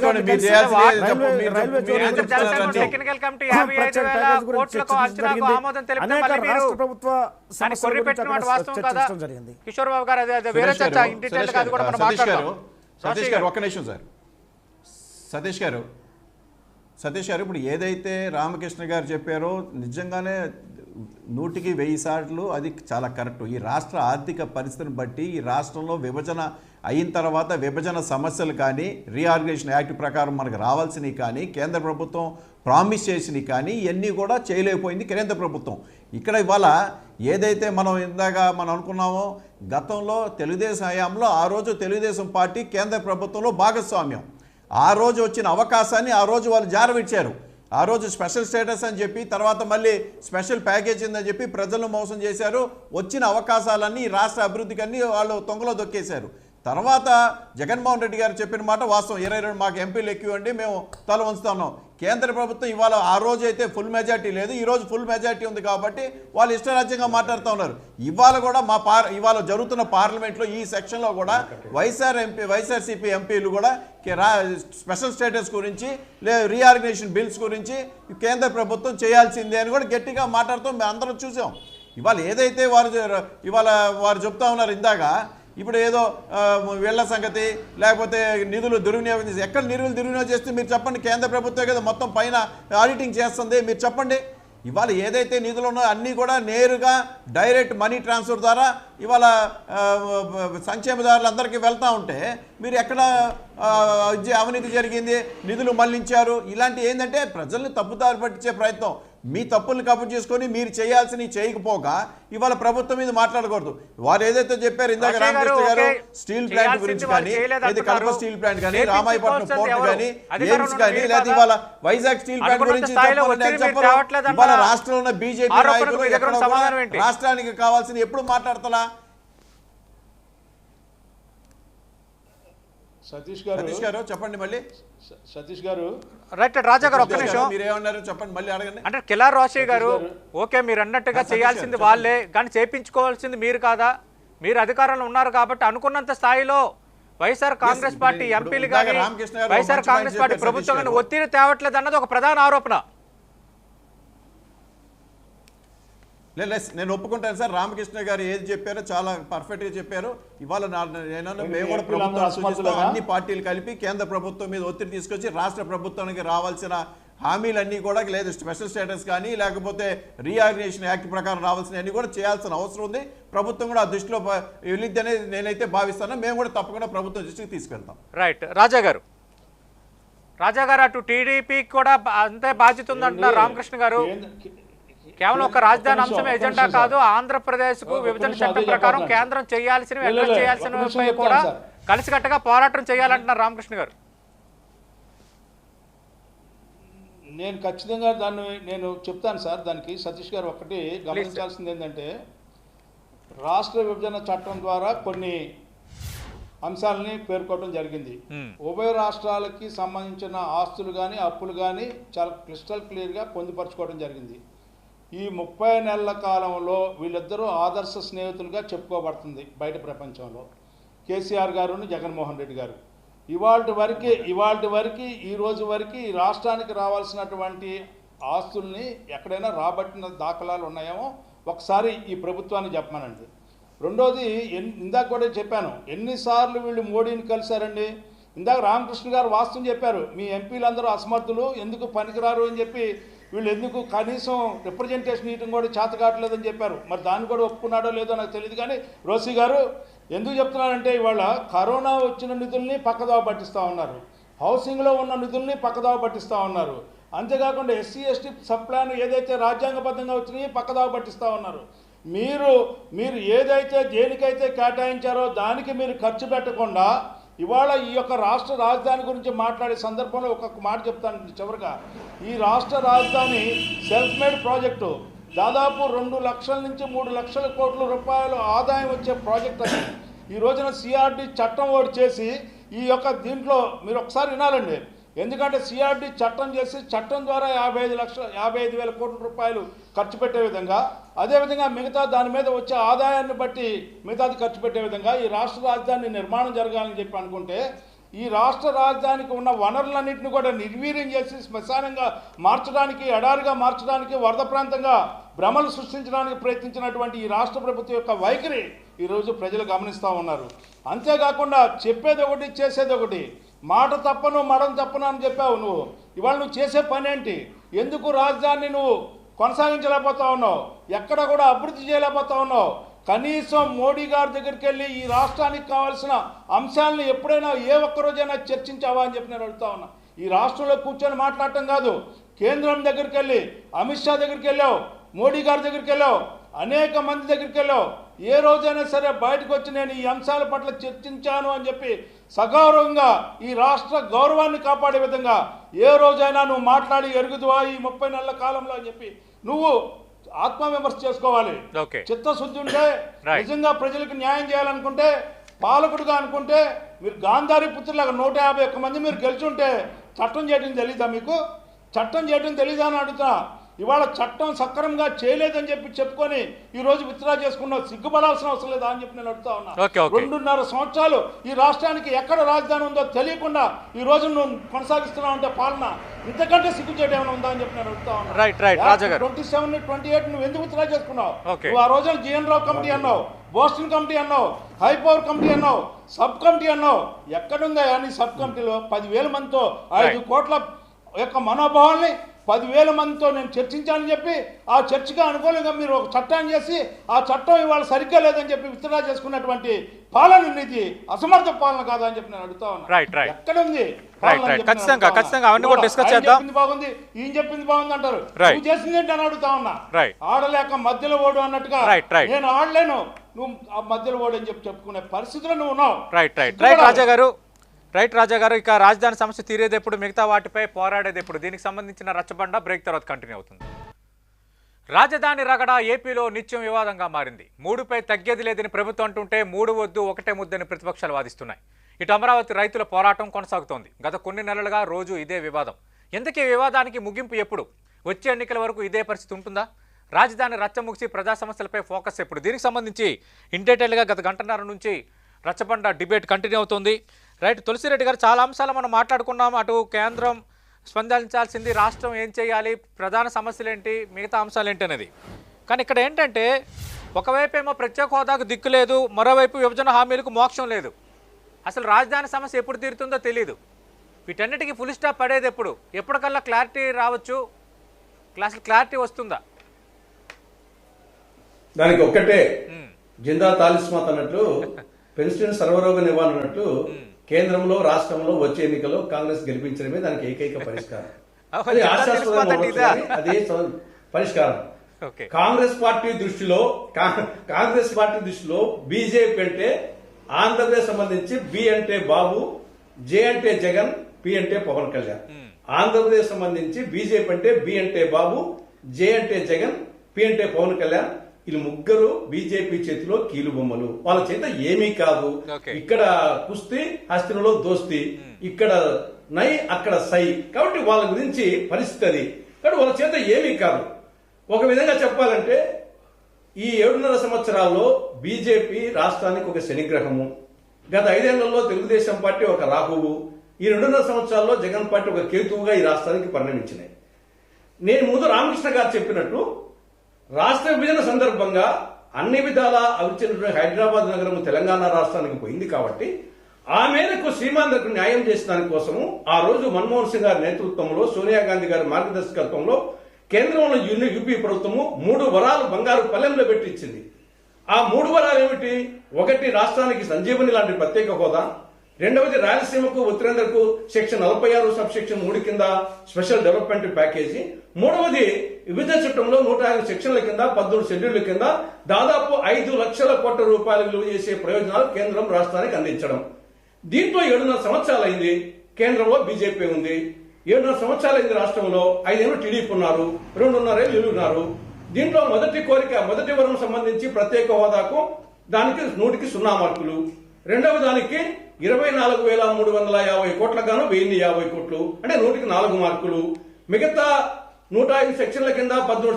రాష్ట్ర ప్రభుత్వ జరిగింది. కిషోర్ బాబు గారు అదే వేరే చర్చ ఇంటి కూడా మనం మాట్లాడతాం. సతీష్ గారు ఒక్క నిమిషం సార్. సతీష్ గారు ఇప్పుడు ఏదైతే రామకృష్ణ గారు చెప్పారో నిజంగానే 100కి 1000 సార్లు అది చాలా కరెక్ట్. ఈ రాష్ట్ర ఆర్థిక పరిస్థితిని బట్టి ఈ రాష్ట్రంలో విభజన అయిన తర్వాత విభజన సమస్యలు కానీ రీఆర్గనైజేషన్ యాక్ట్ ప్రకారం మనకు రావాల్సినవి కానీ కేంద్ర ప్రభుత్వం ప్రామిస్ చేసినవి కానీ ఇవన్నీ కూడా చేయలేకపోయింది కేంద్ర ప్రభుత్వం. ఇక్కడ ఇవాళ ఏదైతే మనం ఇందాక మనం అనుకున్నామో గతంలో తెలుగుదేశం హయాంలో ఆ రోజు తెలుగుదేశం పార్టీ కేంద్ర ప్రభుత్వంలో భాగస్వామ్యం. ఆ రోజు వచ్చిన అవకాశాన్ని ఆ రోజు వాళ్ళు జారవిచ్చారు. ఆ రోజు స్పెషల్ స్టేటస్ అని చెప్పి తర్వాత మళ్ళీ స్పెషల్ ప్యాకేజ్ ఉందని చెప్పి ప్రజలను మోసం చేశారు. వచ్చిన అవకాశాలన్నీ రాష్ట్ర అభివృద్ధికి అన్నీ వాళ్ళు తొంగలో దొక్కేశారు. తర్వాత జగన్మోహన్ రెడ్డి గారు చెప్పిన మాట వాస్తవం, 22 మాకు ఎంపీలు ఎక్కువండి, మేము తల వంచుతున్నాం. కేంద్ర ప్రభుత్వం ఇవాళ ఆ రోజు అయితే ఫుల్ మెజార్టీ లేదు, ఈరోజు ఫుల్ మెజార్టీ ఉంది కాబట్టి వాళ్ళు ఇష్టరాజ్యంగా మాట్లాడుతూ ఉన్నారు. ఇవాళ కూడా ఇవాళ జరుగుతున్న పార్లమెంట్లో ఈ సెక్షన్లో కూడా వైఎస్ఆర్సీపీ ఎంపీలు కూడా స్పెషల్ స్టేటస్ గురించి రీఆర్గనైజేషన్ బిల్స్ గురించి కేంద్ర ప్రభుత్వం చేయాల్సిందే అని కూడా గట్టిగా మాట్లాడుతూ మేము అందరం చూసాం. ఇవాళ ఏదైతే వారు చెప్తా ఉన్నారు ఇందాక, ఇప్పుడు ఏదో వీళ్ళ సంగతి లేకపోతే నిధులు దుర్వినియోగం చేసి ఎక్కడ నిధులు దుర్వినియోగం చేస్తే మీరు చెప్పండి. కేంద్ర ప్రభుత్వం కదా మొత్తం పైన ఆడిటింగ్ చేస్తుంది, మీరు చెప్పండి. ఇవాళ ఏదైతే నిధులు ఉన్నాయో అన్నీ కూడా నేరుగా డైరెక్ట్ మనీ ట్రాన్స్ఫర్ ద్వారా ఇవాళ సంక్షేమదారులందరికీ వెళ్తూ ఉంటే మీరు ఎక్కడ అవినీతి జరిగింది, నిధులు మళ్లించారు, ఇలాంటి ఏంటంటే ప్రజల్ని తప్పుదారి పట్టించే ప్రయత్నం. మీ తప్పుల్ని కబుర్ చేసుకొని మీరు చేయాల్సినవి చేయకపోగా ఇవాళ ప్రభుత్వం మీద మాట్లాడకూడదు. వారు ఏదైతే చెప్పారు ఇందాక రామకృష్ణ గారు స్టీల్ ప్లాంట్ గురించి కానీ, కడప స్టీల్ ప్లాంట్ కానీ, రామాయపట్నం పోర్ట్ కానీ, ఎయిమ్స్ కానీ, లేదా ఇవాళ వైజాగ్ స్టీల్ ప్లాంట్ గురించి చెప్పరు. ఇవాళ రాష్ట్రంలో ఉన్న బీజేపీ నాయకులు రాష్ట్రానికి కావాల్సిన ఎప్పుడు మాట్లాడతలా? సతీష్ గారు చెప్పండి మళ్ళీ. సతీష్ గారు రైట్. రాజా గారు ఒక్క నిమిషం, మీరేమన్నారు చెప్పండి మళ్ళీ అడగండి. అంటే కిలార్ రోషయ్య గారు ఓకే మీరు అన్నట్టుగా చేయాల్సింది వాళ్ళే కానీ చేయించుకోవాల్సింది మీరు కాదా? మీరు అధికారంలో ఉన్నారు కాబట్టి అనుకున్నంత స్థాయిలో వైఎస్ఆర్ కాంగ్రెస్ పార్టీ ఎంపీలు కానీ వైఎస్ఆర్ కాంగ్రెస్ పార్టీ ప్రభుత్వం కానీ ఒత్తిడి తేవట్లేదు అన్నది ఒక ప్రధాన ఆరోపణ. నేను ఒప్పుకుంటాను సార్, రామకృష్ణ గారు ఏది చెప్పారో చాలా పర్ఫెక్ట్గా చెప్పారు. ఇవాళ మేము కూడా ప్రభుత్వం సూచిస్తాం, అన్ని పార్టీలు కలిపి కేంద్ర ప్రభుత్వం మీద ఒత్తిడి తీసుకొచ్చి రాష్ట్ర ప్రభుత్వానికి రావాల్సిన హామీలన్నీ కూడా లేదు స్పెషల్ స్టేటస్ కానీ లేకపోతే రీఆర్గనైజేషన్ యాక్ట్ ప్రకారం రావాల్సిన అన్ని కూడా చేయాల్సిన అవసరం ఉంది. ప్రభుత్వం కూడా ఆ దృష్టిలో వెళ్ళిద్ది అనేది నేనైతే భావిస్తాను. మేము కూడా తప్పకుండా ప్రభుత్వం దృష్టికి తీసుకెళ్తాం. రైట్. రాజా గారు అటు టీడీపీకి కూడా అంతే బాధ్యత ఉందంటున్నారు రామకృష్ణ గారు. కేవలం ఒక రాజధాని అంశమే ఎజెండా కాదు, ఆంధ్రప్రదేశ్ కు విభజన చట్టం ప్రకారం కేంద్రం చేయాల్సినవి కూడా కలిసికట్టుగా పోరాటం చేయాలంటున్నారు రామకృష్ణ గారు. నేను ఖచ్చితంగా నేను చెప్తాను సార్. దానికి సతీష్ గారు ఒకటి గమనించాల్సింది ఏంటంటే, రాష్ట్ర విభజన చట్టం ద్వారా కొన్ని అంశాలని పేర్కోవడం జరిగింది. ఉభయ రాష్ట్రాలకి సంబంధించిన ఆస్తులు కానీ అప్పులు కానీ చాలా క్రిస్టల్ క్లియర్గా పొందుపరచుకోవడం జరిగింది. ఈ 30 నెలల కాలంలో వీళ్ళిద్దరూ ఆదర్శ స్నేహితులుగా చెప్పుకోబడుతుంది బయట ప్రపంచంలో, కేసీఆర్ గారును జగన్మోహన్ రెడ్డి గారు. ఇవాళ వరకు ఈ రోజు వరకు ఈ రాష్ట్రానికి రావాల్సినటువంటి ఆస్తుల్ని ఎక్కడైనా రాబట్టిన దాఖలాలు ఉన్నాయేమో ఒకసారి ఈ ప్రభుత్వాన్ని చెప్పమనండి. రెండోది, ఇందాక కూడా చెప్పాను, ఎన్నిసార్లు వీళ్ళు మోడీని కలిశారండి. ఇందాక రామకృష్ణ గారు వాస్తవం చెప్పారు, మీ ఎంపీలందరూ అసమర్థులు, ఎందుకు పనికిరారు అని చెప్పి, వీళ్ళు ఎందుకు కనీసం రిప్రజెంటేషన్ ఇవ్వడం కూడా చేత కావట్లేదని చెప్పారు. మరి దాన్ని కూడా ఒప్పుకున్నాడో లేదో నాకు తెలియదు. కానీ రోసి గారు ఎందుకు చెప్తున్నారంటే, ఇవాళ కరోనా వచ్చిన నిధుల్ని పక్కదావ పట్టిస్తూ ఉన్నారు, హౌసింగ్లో ఉన్న నిధుల్ని పక్కదావ పట్టిస్తూ ఉన్నారు. అంతేకాకుండా ఎస్సీ ఎస్టీ సబ్ ప్లాన్ ఏదైతే రాజ్యాంగబద్ధంగా వచ్చినాయో పక్కదావ పట్టిస్తూ ఉన్నారు. మీరు ఏదైతే దేనికైతే కేటాయించారో దానికి మీరు ఖర్చు పెట్టకుండా ఇవాళ ఈ యొక్క రాష్ట్ర రాజధాని గురించి మాట్లాడే సందర్భంలో ఒక్కొక్క మాట చెప్తాను చివరిగా. ఈ రాష్ట్ర రాజధాని సెల్ఫ్ మేడ్ ప్రాజెక్టు, దాదాపు 2 లక్షల నుంచి 3 లక్షల కోట్ల రూపాయలు ఆదాయం వచ్చే ప్రాజెక్ట్ అది. ఈ రోజున సిఆర్డి చట్టం ఓడి చేసి ఈ యొక్క దీంట్లో మీరు ఒకసారి వినాలండి. ఎందుకంటే సిఆర్డి చట్టం చేసి చట్టం ద్వారా 55,000 కోట్ల రూపాయలు ఖర్చు పెట్టే విధంగా, అదేవిధంగా మిగతా దాని మీద వచ్చే ఆదాయాన్ని బట్టి మిగతాది ఖర్చు పెట్టే విధంగా ఈ రాష్ట్ర రాజధాని నిర్మాణం జరగాలని చెప్పి అనుకుంటే, ఈ రాష్ట్ర రాజధానికి ఉన్న వనరులన్నింటినీ కూడా నిర్వీర్యం చేసి శ్మశానంగా మార్చడానికి, ఎడారిగా మార్చడానికి, వరద ప్రాంతంగా భ్రమలు సృష్టించడానికి ప్రయత్నించినటువంటి ఈ రాష్ట్ర ప్రభుత్వం యొక్క వైఖరి ఈరోజు ప్రజలు గమనిస్తూ ఉన్నారు. అంతేకాకుండా చెప్పేది ఒకటి చేసేది ఒకటి. మాట తప్పను మడం తప్పను అని చెప్పావు నువ్వు. ఇవాళ నువ్వు చేసే పని ఏంటి? ఎందుకు రాజధాని నువ్వు కొనసాగించలేకపోతా ఉన్నావు, ఎక్కడ కూడా అభివృద్ధి చేయలేకపోతా ఉన్నావు. కనీసం మోడీ గారి దగ్గరికి వెళ్ళి ఈ రాష్ట్రానికి కావాల్సిన అంశాలను ఎప్పుడైనా ఏ ఒక్కరోజైనా చర్చించావా అని చెప్పి నేను అడుగుతా ఉన్నా. ఈ రాష్ట్రంలో కూర్చొని మాట్లాడటం కాదు, కేంద్రం దగ్గరికి వెళ్ళి అమిత్ షా దగ్గరికి వెళ్ళావు, మోడీ గారి దగ్గరికి వెళ్ళావు, అనేక మంది దగ్గరికి వెళ్ళావు. ఏ రోజైనా సరే బయటకు వచ్చి నేను ఈ అంశాల పట్ల చర్చించాను అని చెప్పి సగౌరవంగా ఈ రాష్ట్ర గౌరవాన్ని కాపాడే విధంగా ఏ రోజైనా నువ్వు మాట్లాడి ఎరుగుదువా ఈ 30 నెలల కాలంలో అని చెప్పి నువ్వు ఆత్మవిమర్శ చేసుకోవాలి. చిత్తశుద్ధి ఉంటే, నిజంగా ప్రజలకు న్యాయం చేయాలనుకుంటే, పాలకుడుగా అనుకుంటే, మీరు గాంధారి పుత్రులాగా 151 మంది మీరు గెలిచుంటే చట్టం చేయడం తెలీదా? మీకు చట్టం చేయడం తెలీదా అని అడుగుతా. ఇవాళ చట్టం సక్రమంగా చేయలేదని చెప్పి చెప్పుకొని ఈ రోజు విత్డ్రా చేసుకున్నావు, సిగ్గుపడాల్సిన అవసరం లేదా అని చెప్పి నేను అడుగుతా ఉన్నా. 2.5 సంవత్సరాలు ఈ రాష్ట్రానికి ఎక్కడ రాజధాని ఉందో తెలియకుండా ఈ రోజు నువ్వు కొనసాగిస్తున్నావు అంటే పాలన, ఇంతకంటే సిగ్గు చేయడం ఏమైనా ఉందా అని చెప్పి నేను అడుగుతా ఉన్నా. 27, 28 నువ్వు ఎందుకు విత్డ్రా చేసుకున్నావు? నువ్వు ఆ రోజున జీఎన్ రావు కమిటీ అన్నావు, బోస్టన్ కమిటీ అన్నావు, హై పవర్ కమిటీ అన్నావు, సబ్ కమిటీ అన్నావు. ఎక్కడుందా నీ సబ్ కమిటీలో 10,000 మందితో 5 కోట్ల యొక్క మనోభావాల్ని 10,000 మందితో నేను చర్చించానని చెప్పి ఆ చర్చకు అనుకూలంగా మీరు ఒక చట్టాన్ని చేసి ఆ చట్టం ఇవాళ సరిగ్గా లేదని చెప్పి విత్డ్రా చేసుకున్నటువంటి పాలన ఇది అసమర్థ పాలన కాదా అని చెప్పి నేను అడుగుతా ఉన్నా. ఎక్కడ ఉంది? బాగుంది, ఈయన చెప్పింది బాగుంది అంటారు, నువ్వు చేసింది ఏంటి అని అడుగుతా ఉన్నా. ఆడలేక మధ్యలో ఓడు అన్నట్టుగా నేను ఆడలేను, నువ్వు ఆ మధ్యలో ఓడు అని చెప్పి చెప్పుకునే పరిస్థితిలో నువ్వు ఉన్నావు. రాజా గారు, ఇక రాజధాని సమస్య తీరేది ఎప్పుడు, మిగతా వాటిపై పోరాడేది ఎప్పుడు? దీనికి సంబంధించిన రచ్చబండ బ్రేక్ తర్వాత కంటిన్యూ అవుతుంది. రాజధాని రగడ ఏపీలో నిత్యం వివాదంగా మారింది. 3పై తగ్గేది లేదని ప్రభుత్వం అంటుంటే 3 వద్దు 1 ముద్దని ప్రతిపక్షాలు వాదిస్తున్నాయి. ఇటు అమరావతి రైతుల పోరాటం కొనసాగుతోంది. గత కొన్ని నెలలుగా రోజు ఇదే వివాదం. ఎందుకు ఈ వివాదానికి ముగింపు ఎప్పుడు? వచ్చే ఎన్నికల వరకు ఇదే పరిస్థితి ఉంటుందా? రాజధాని రచ్చ ముగిసి ప్రజా సమస్యలపై ఫోకస్ ఎప్పుడు? దీనికి సంబంధించి ఇన్ డీటెయిల్గా గత గంటన్నర నుంచి రచ్చబండ డిబేట్ కంటిన్యూ అవుతుంది. తులసిరెడ్డి గారు, చాలా అంశాలు మనం మాట్లాడుకున్నాం. అటు కేంద్రం స్పందించాల్సింది, రాష్ట్రం ఏం చేయాలి, ప్రధాన సమస్యలు ఏంటి, మిగతా అంశాలు ఏంటి అనేది. కానీ ఇక్కడ ఏంటంటే ఒకవైపు ఏమో ప్రత్యేక హోదాకు దిక్కు లేదు, మరోవైపు విభజన హామీలకు మోక్షం లేదు. అసలు రాజధాని సమస్య ఎప్పుడు తీరుతుందో తెలియదు. వీటన్నిటికీ ఫుల్ స్టాప్ పడేది ఎప్పుడు? ఎప్పటికల్లా క్లారిటీ రావచ్చు? క్లారిటీ వస్తుందా? దానికి ఒక్కటే జిందా తాలిస్మాత్ అన్నట్లు, పెన్షన్ సర్వరోగ నివారణ అన్నట్లు, కేంద్రంలో రాష్ట్రంలో వచ్చే ఎన్నికల్లో కాంగ్రెస్ గెలిపించడమే దానికి ఏకైక పరిష్కారం. అది అదే పరిష్కారం. కాంగ్రెస్ పార్టీ దృష్టిలో బీజేపీ అంటే ఆంధ్రప్రదేశ్ సంబంధించి బి అంటే బాబు, జే అంటే జగన్, పి అంటే పవన్ కళ్యాణ్. ఆంధ్రప్రదేశ్ సంబంధించి బీజేపీ అంటే బి అంటే బాబు, జే అంటే జగన్, పి అంటే పవన్ కళ్యాణ్. వీళ్ళు ముగ్గురు బీజేపీ చేతిలో కీలు బొమ్మలు. వాళ్ళ చేత ఏమీ కాదు. ఇక్కడ కుస్తీ, హస్తిలో దోస్తీ, ఇక్కడ నై అక్కడ సై. కాబట్టి వాళ్ళ గురించి పరిస్థితి అది. కాబట్టి వాళ్ళ చేత ఏమీ కాదు. ఒక విధంగా చెప్పాలంటే ఈ 7.5 సంవత్సరాల్లో బీజేపీ రాష్ట్రానికి ఒక శనిగ్రహము, గత 5 ఏళ్లలో తెలుగుదేశం పార్టీ ఒక రాహువు, ఈ 2.5 సంవత్సరాల్లో జగన్ పార్టీ ఒక కేతువుగా ఈ రాష్ట్రానికి పరిణమించినాయి. నేను ముందు రామకృష్ణ గారు చెప్పినట్టు రాష్ట్ర విభజన సందర్భంగా అన్ని విధాలా అభివృద్ధి హైదరాబాద్ నగరం తెలంగాణ రాష్ట్రానికి పోయింది. కాబట్టి ఆ మేరకు శ్రీమాంధ్రకు న్యాయం చేసిన దానికోసము ఆ రోజు మన్మోహన్ సింగ్ గారి నేతృత్వంలో, సోనియా గాంధీ గారి మార్గదర్శకత్వంలో కేంద్రంలో యూపీ ప్రభుత్వము 3 వరాలు బంగారు పల్లెంలో పెట్టించింది. ఆ 3 వరాలు ఏమిటి? ఒకటి, రాష్ట్రానికి సంజీవని లాంటి ప్రత్యేక హోదా. రెండవది, రాయలసీమకు ఉత్తరాంధ్రకు సెక్షన్ 46 సబ్ సెక్షన్ 3 కింద స్పెషల్ డెవలప్మెంట్ ప్యాకేజీ. మూడవది, విభజన చట్టంలో 105 సెక్షన్ల కింద 14 షెడ్యూళ్ల కింద దాదాపు 5 లక్షల కోట్ల రూపాయలు విలువ చేసే ప్రయోజనాలు కేంద్రం రాష్ట్రానికి అందించడం. దీంతో 7.5 సంవత్సరాలైంది. కేంద్రంలో బీజేపీ ఉంది. 7.5 సంవత్సరాలైంది రాష్ట్రంలో. 5 ఏళ్ళు టీడీపీ ఉన్నారు, 2.5 ఏళ్ళు వీళ్ళు ఉన్నారు. దీంట్లో మొదటి కోరిక, మొదటి వరం సంబంధించి ప్రత్యేక హోదాకు దానికి 100కి 0 మార్కులు. రెండవ దానికి 24,350 కోట్ల గాను 1050 కోట్లు, అంటే 100కి 4 మార్కులు. మిగతా 105 సెక్షన్ల కింద 14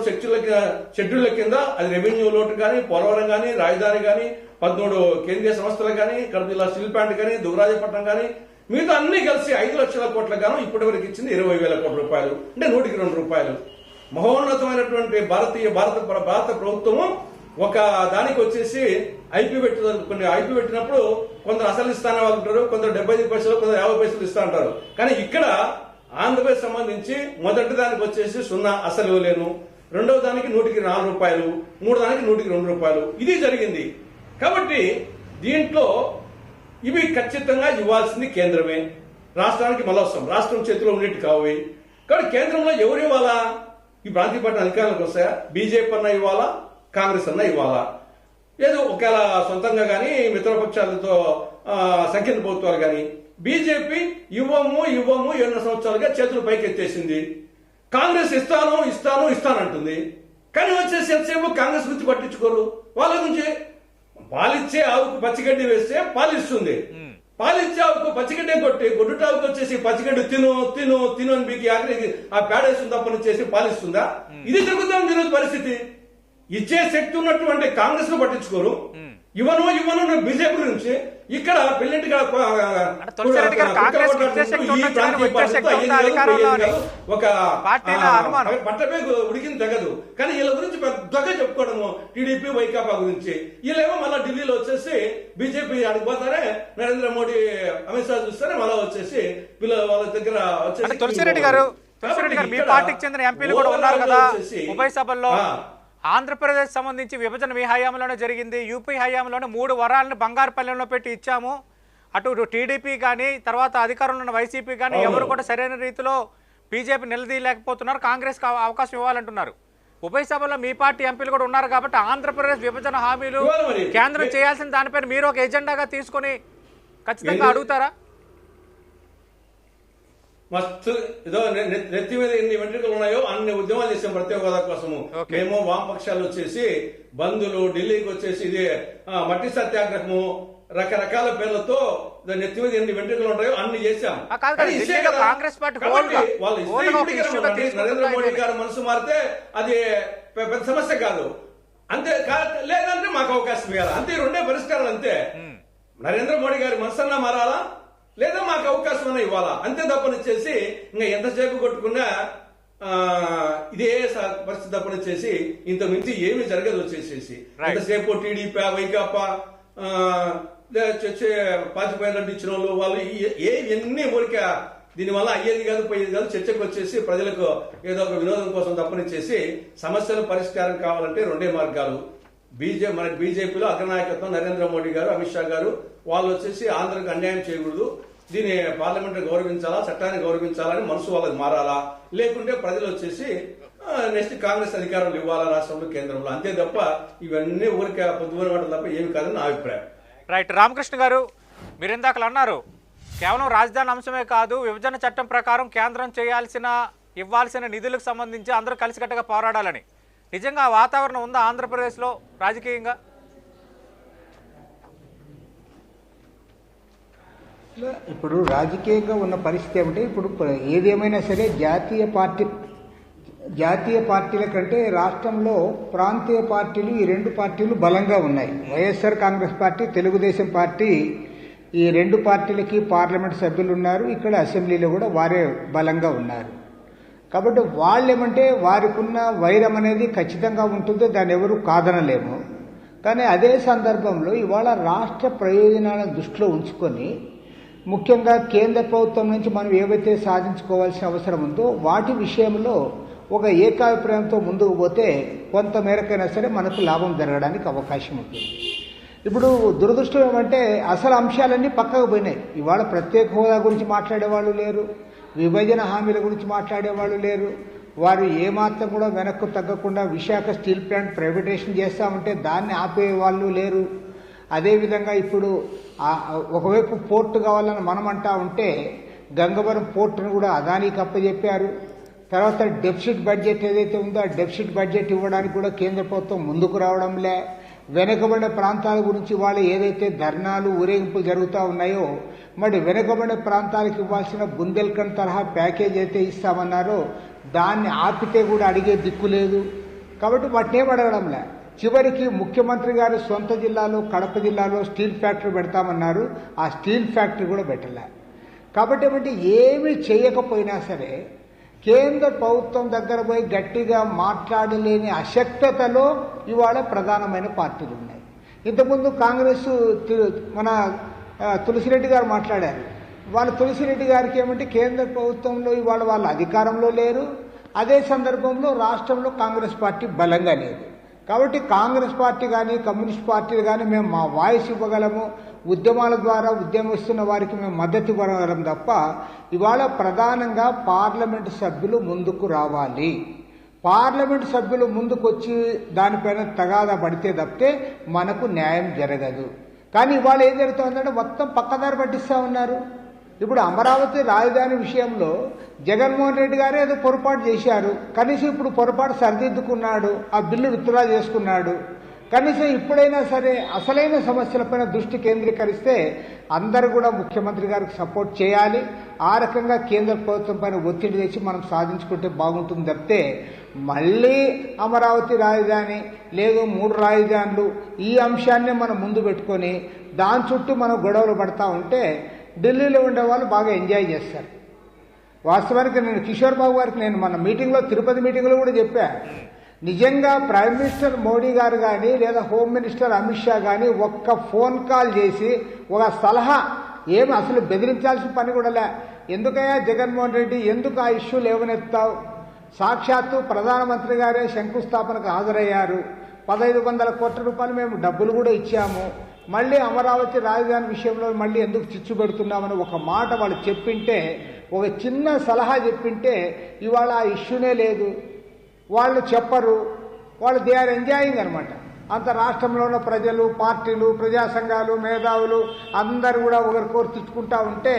షెడ్యూళ్ల కింద అది రెవెన్యూ లోటు గానీ, పోలవరం గానీ, రాజధాని గానీ, 13 కేంద్రీయ సంస్థలు గానీ, కడప జిల్లా స్టీల్ ప్లాంట్ గానీ, దుగరాజపట్నం గానీ, మిగతా అన్ని కలిసి 5 లక్షల కోట్ల గాను ఇప్పటి వరకు ఇచ్చింది 20,000 కోట్ల రూపాయలు, అంటే 100కి 2 రూపాయలు. మహోన్నతమైనటువంటి భారత ప్రభుత్వము ఒక దానికి వచ్చేసి ఐపీ పెట్టినప్పుడు కొందరు అసలు ఇస్తానే వాళ్ళు ఉంటారు, కొందరు 75 పైసలు, కొందరు 50 పైసలు ఇస్తా ఉంటారు. కానీ ఇక్కడ ఆంధ్రప్రదేశ్ సంబంధించి మొదటి దానికి వచ్చేసి 0 అసలు ఇవ్వలేను, రెండవ దానికి 100కి 4 రూపాయలు, మూడో దానికి 100కి 2 రూపాయలు, ఇది జరిగింది. కాబట్టి దీంట్లో ఇవి ఖచ్చితంగా ఇవ్వాల్సింది కేంద్రమే, రాష్ట్రానికి మళ్ళొస్తాం, రాష్ట్రం చేతిలో ఉండేట్టు కావు. కాబట్టి కేంద్రంలో ఎవరు ఇవ్వాలా? ఈ ప్రాంతీయ పార్టీ అధికారంలోకి వస్తాయా? బీజేపీ అన్నా ఇవ్వాలా, కాంగ్రెస్ అన్నా ఇవ్వాలా? ఏదో ఒకవేళ సొంతంగా కానీ మిత్రపక్షాలతో సంకీర్ణ ప్రభుత్వాలు కానీ బీజేపీ ఇవ్వము 7 సంవత్సరాలుగా చేతులు పైకెత్తేసింది. కాంగ్రెస్ ఇస్తానంటుంది. కానీ వచ్చేసి ఎంతసేపు కాంగ్రెస్ గురించి పట్టించుకోరు. వాళ్ళ గురించి పాలిచ్చే ఆవుకు పచ్చిగడ్డి వేస్తే పాలిస్తుంది, పాలిచ్చే ఆవుకు పచ్చిగడ్డి కొట్టి గొడ్డుటావుకు వచ్చేసి పచ్చిగడ్డి తిను అని మీకు ఆఖరికి ఆ పేడేస్తుంది తప్పని చేసి పాలిస్తుందా? ఇది జరుగుతుంది ఈరోజు పరిస్థితి. ఇచ్చే శక్తి ఉన్నటువంటి కాంగ్రెస్ ను పట్టించుకోరు, ఇవ్వను బీజేపీ గురించి ఇక్కడ పెళ్లింటిగా ఒక పట్టపై ఉడికింది తగ్గదు. కానీ వీళ్ళ గురించి పెద్దగా చెప్పుకోవడము టీడీపీ వైకాపా గురించి. వీళ్ళేమో మళ్ళీ ఢిల్లీలో వచ్చేసి బీజేపీ అడిగిపోతారే, నరేంద్ర మోడీ అమిత్ షా చూస్తారే మళ్ళా వచ్చేసి వాళ్ళ దగ్గర వచ్చేసి తులసిరెడ్డి గారు మీ పార్టీకి చెందిన ఎంపీలు కూడా ఉన్నారు కదా ఉభయ సభల్లో. ఆంధ్రప్రదేశ్ సంబంధించి విభజన మీ హయాంలోనే జరిగింది, యూపీ హయాంలోనే 3 వరాలను బంగారుపల్లెంలో పెట్టి ఇచ్చాము. అటు టీడీపీ కానీ తర్వాత అధికారంలో ఉన్న వైసీపీ కానీ ఎవరు కూడా సరైన రీతిలో బీజేపీ నిలదీయలేకపోతున్నారు, కాంగ్రెస్ అవకాశం ఇవ్వాలంటున్నారు. ఉభయ సభలో మీ పార్టీ ఎంపీలు కూడా ఉన్నారు కాబట్టి ఆంధ్రప్రదేశ్ విభజన హామీలు కేంద్రం చేయాల్సిన దానిపైన మీరు ఒక ఎజెండాగా తీసుకొని ఖచ్చితంగా అడుగుతారా? మస్తు ఏదో నెత్తి మీద ఎన్ని వెంట్రుకలు ఉన్నాయో అన్ని ఉద్యమాలు చేసాం ప్రత్యేక హోదా కోసము. మేము వామపక్షాలు వచ్చేసి బంధులు ఢిల్లీకి వచ్చేసి ఇది మట్టి సత్యాగ్రహము రకరకాల పేర్లతో నెత్తి మీద ఎన్ని వెంట్రుకలు ఉంటాయో అన్ని చేశాం. నరేంద్ర మోడీ గారు మనసు మారితే అది పెద్ద సమస్య కాదు, అంతే. లేదంటే మాకు అవకాశం ఇవ్వాలి, అంతే. రెండే పరిష్కారాలు అంతే. నరేంద్ర మోడీ గారి మనసన్నా మారాలా, లేదా మాకు అవకాశం అన్నా ఇవ్వాలా, అంతే తప్పనిచ్చేసి ఇంకా ఎంతసేపు కొట్టుకున్నా ఇదే పరిస్థితి తప్పనిచ్చేసి ఇంత మించి ఏమి జరగదు. వచ్చేసేసి ఎంతసేపు టీడీపీ వైకాపా పాచిపోయినట్టు ఇచ్చిన వాళ్ళు ఎన్ని ఊరికే దీనివల్ల అయ్యేది కాదు పోయేది కాదు చర్చకు వచ్చేసి ప్రజలకు ఏదో ఒక వినోదం కోసం తప్పనిచ్చేసి సమస్యల పరిష్కారం కావాలంటే రెండే మార్గాలు. మన బీజేపీలో అగ్రనాయకత్వం నరేంద్ర మోడీ గారు, అమిత్ షా గారు వాళ్ళు వచ్చేసి ఆంధ్రకు అన్యాయం చేయకూడదు, దీన్ని పార్లమెంట్ గౌరవించాలా, చట్టాన్ని గౌరవించాలని మనసు వాళ్ళకి మారాలా, లేకుంటే ప్రజలు వచ్చేసి నెక్స్ట్ కాంగ్రెస్ అధికారులు ఇవ్వాలా రాష్ట్రంలో కేంద్రంలో, అంతే తప్ప ఇవన్నీ ఊరికే పొద్దున వాటలు తప్ప ఏమి కాదని నా అభిప్రాయం. రైట్. రామకృష్ణ గారు, మీరు ఇందాకలు అన్నారు కేవలం రాజధాని అంశమే కాదు, విభజన చట్టం ప్రకారం కేంద్రం ఇవ్వాల్సిన నిధులకు సంబంధించి అందరూ కలిసికట్టుగా పోరాడాలని. నిజంగా ఆ వాతావరణం ఉందా ఆంధ్రప్రదేశ్లో రాజకీయంగా? ఇప్పుడు రాజకీయంగా ఉన్న పరిస్థితి ఏమంటే, ఇప్పుడు ఏదేమైనా సరే జాతీయ పార్టీల కంటే రాష్ట్రంలో ప్రాంతీయ పార్టీలు, ఈ 2 పార్టీలు బలంగా ఉన్నాయి. వైఎస్ఆర్ కాంగ్రెస్ పార్టీ, తెలుగుదేశం పార్టీ, ఈ 2 పార్టీలకి పార్లమెంట్ సభ్యులు ఉన్నారు, ఇక్కడ అసెంబ్లీలో కూడా వారే బలంగా ఉన్నారు. కాబట్టి వాళ్ళేమంటే వారికి ఉన్న వైరం అనేది ఖచ్చితంగా ఉంటుందో దాన్ని ఎవరు కాదనలేము. కానీ అదే సందర్భంలో ఇవాళ రాష్ట్ర ప్రయోజనాలను దృష్టిలో ఉంచుకొని ముఖ్యంగా కేంద్ర ప్రభుత్వం నుంచి మనం ఏవైతే సాధించుకోవాల్సిన అవసరం ఉందో వాటి విషయంలో ఒక ఏకాభిప్రాయంతో ముందుకు పోతే కొంత మేరకైనా సరే మనకు లాభం జరగడానికి అవకాశం ఉంటుంది. ఇప్పుడు దురదృష్టం ఏమంటే అసలు అంశాలన్నీ పక్కకు పోయినాయి. ఇవాళ ప్రత్యేక హోదా గురించి మాట్లాడేవాళ్ళు లేరు, విభజన హామీల గురించి మాట్లాడేవాళ్ళు లేరు. వారు ఏమాత్రం కూడా వెనక్కు తగ్గకుండా విశాఖ స్టీల్ ప్లాంట్ ప్రైవేటైజేషన్ చేస్తామంటే దాన్ని ఆపే వాళ్ళు లేరు. అదేవిధంగా ఇప్పుడు ఒకవైపు పోర్టు కావాలని మనం అంటా ఉంటే గంగవరం పోర్టును కూడా అదానికి అప్పచెప్పారు. తర్వాత డెఫిసిట్ బడ్జెట్ ఏదైతే ఉందో ఆ డెఫిసిట్ బడ్జెట్ ఇవ్వడానికి కూడా కేంద్ర ప్రభుత్వం ముందుకు రావడంలే. వెనుకబడిన ప్రాంతాల గురించి వాళ్ళు ఏదైతే ధర్నాలు ఊరేగింపులు జరుగుతూ ఉన్నాయో మరి వెనుకబడిన ప్రాంతాలకు ఇవ్వాల్సిన బుందేల్ఖండ్ తరహా ప్యాకేజ్ అయితే ఇస్తామన్నారో దాన్ని ఆపితే కూడా అడిగే దిక్కు లేదు. కాబట్టి వాటిని ఏం అడగడంలే. చివరికి ముఖ్యమంత్రి గారు సొంత జిల్లాలో కడప జిల్లాలో స్టీల్ ఫ్యాక్టరీ పెడతామన్నారు, ఆ స్టీల్ ఫ్యాక్టరీ కూడా పెట్టలే. కాబట్టి ఏమంటే ఏమీ చేయకపోయినా సరే కేంద్ర ప్రభుత్వం దగ్గర పోయి గట్టిగా మాట్లాడలేని అశక్తతలో ఇవాళ ప్రధానమైన పార్టీలు ఉన్నాయి. ఇంతకుముందు కాంగ్రెస్ మన తులసిరెడ్డి గారు మాట్లాడారు. తులసిరెడ్డి గారికి ఏమంటే కేంద్ర ప్రభుత్వంలో ఇవాళ వాళ్ళు అధికారంలో లేరు, అదే సందర్భంలో రాష్ట్రంలో కాంగ్రెస్ పార్టీ బలంగా లేదు. కాబట్టి కాంగ్రెస్ పార్టీ కానీ కమ్యూనిస్ట్ పార్టీలు కానీ మేము మా వాయిస్ ఇవ్వగలము, ఉద్యమాల ద్వారా ఉద్యమిస్తున్న వారికి మేము మద్దతు ఇవ్వగలం తప్ప ఇవాళ ప్రధానంగా పార్లమెంటు సభ్యులు ముందుకు రావాలి. పార్లమెంటు సభ్యులు ముందుకు వచ్చి దానిపైన తగాదా పడితే తప్పితే మనకు న్యాయం జరగదు. కానీ ఇవాళ ఏం జరుగుతుందంటే మొత్తం పక్కదారి పట్టిస్తూ ఉన్నారు. ఇప్పుడు అమరావతి రాజధాని విషయంలో జగన్మోహన్ రెడ్డి గారే ఏదో పొరపాటు చేశారు, కనీసం ఇప్పుడు పొరపాటు సరిదిద్దుకున్నాడు, ఆ బిల్లు విత్డ్రా చేసుకున్నాడు. కనీసం ఇప్పుడైనా సరే అసలైన సమస్యలపైన దృష్టి కేంద్రీకరిస్తే అందరూ కూడా ముఖ్యమంత్రి గారికి సపోర్ట్ చేయాలి. ఆ రకంగా కేంద్ర ప్రభుత్వం పైన ఒత్తిడి తెచ్చి మనం సాధించుకుంటే బాగుంటుంది తప్పితే మళ్ళీ అమరావతి రాజధాని లేదు 3 రాజధానులు ఈ అంశాన్ని మనం ముందు పెట్టుకొని దాని చుట్టూ మనం గొడవలు పడతా ఉంటే ఢిల్లీలో ఉండే వాళ్ళు బాగా ఎంజాయ్ చేస్తారు. వాస్తవానికి నేను కిషోర్ బాబు గారికి నేను మన మీటింగ్లో తిరుపతి మీటింగ్లో కూడా చెప్పా, నిజంగా ప్రైమ్ మినిస్టర్ మోడీ గారు కానీ లేదా హోమ్ మినిస్టర్ అమిత్ షా కానీ ఒక్క ఫోన్ కాల్ చేసి ఒక సలహా ఏమి అసలు బెదిరించాల్సిన పని కూడా లే, ఎందుకయ్యా జగన్మోహన్ రెడ్డి ఎందుకు ఆ ఇష్యూ లేవనెత్తావు, సాక్షాత్తు ప్రధానమంత్రి గారే శంకుస్థాపనకు హాజరయ్యారు, 1500 కోట్ల రూపాయలు మేము డబ్బులు కూడా ఇచ్చాము, మళ్ళీ అమరావతి రాజధాని విషయంలో మళ్ళీ ఎందుకు చిచ్చు పెడుతున్నామని ఒక మాట వాళ్ళు చెప్పింటే, ఒక చిన్న సలహా చెప్పింటే ఇవాళ ఆ ఇష్యూనే లేదు. వాళ్ళు చెప్పరు, వాళ్ళు దే ఆర్ ఎంజాయింగ్ అనమాట. అంత రాష్ట్రంలో ఉన్న ప్రజలు, పార్టీలు, ప్రజా సంఘాలు, మేధావులు అందరూ కూడా ఒకరికొకరు తిట్టుకుంటా ఉంటే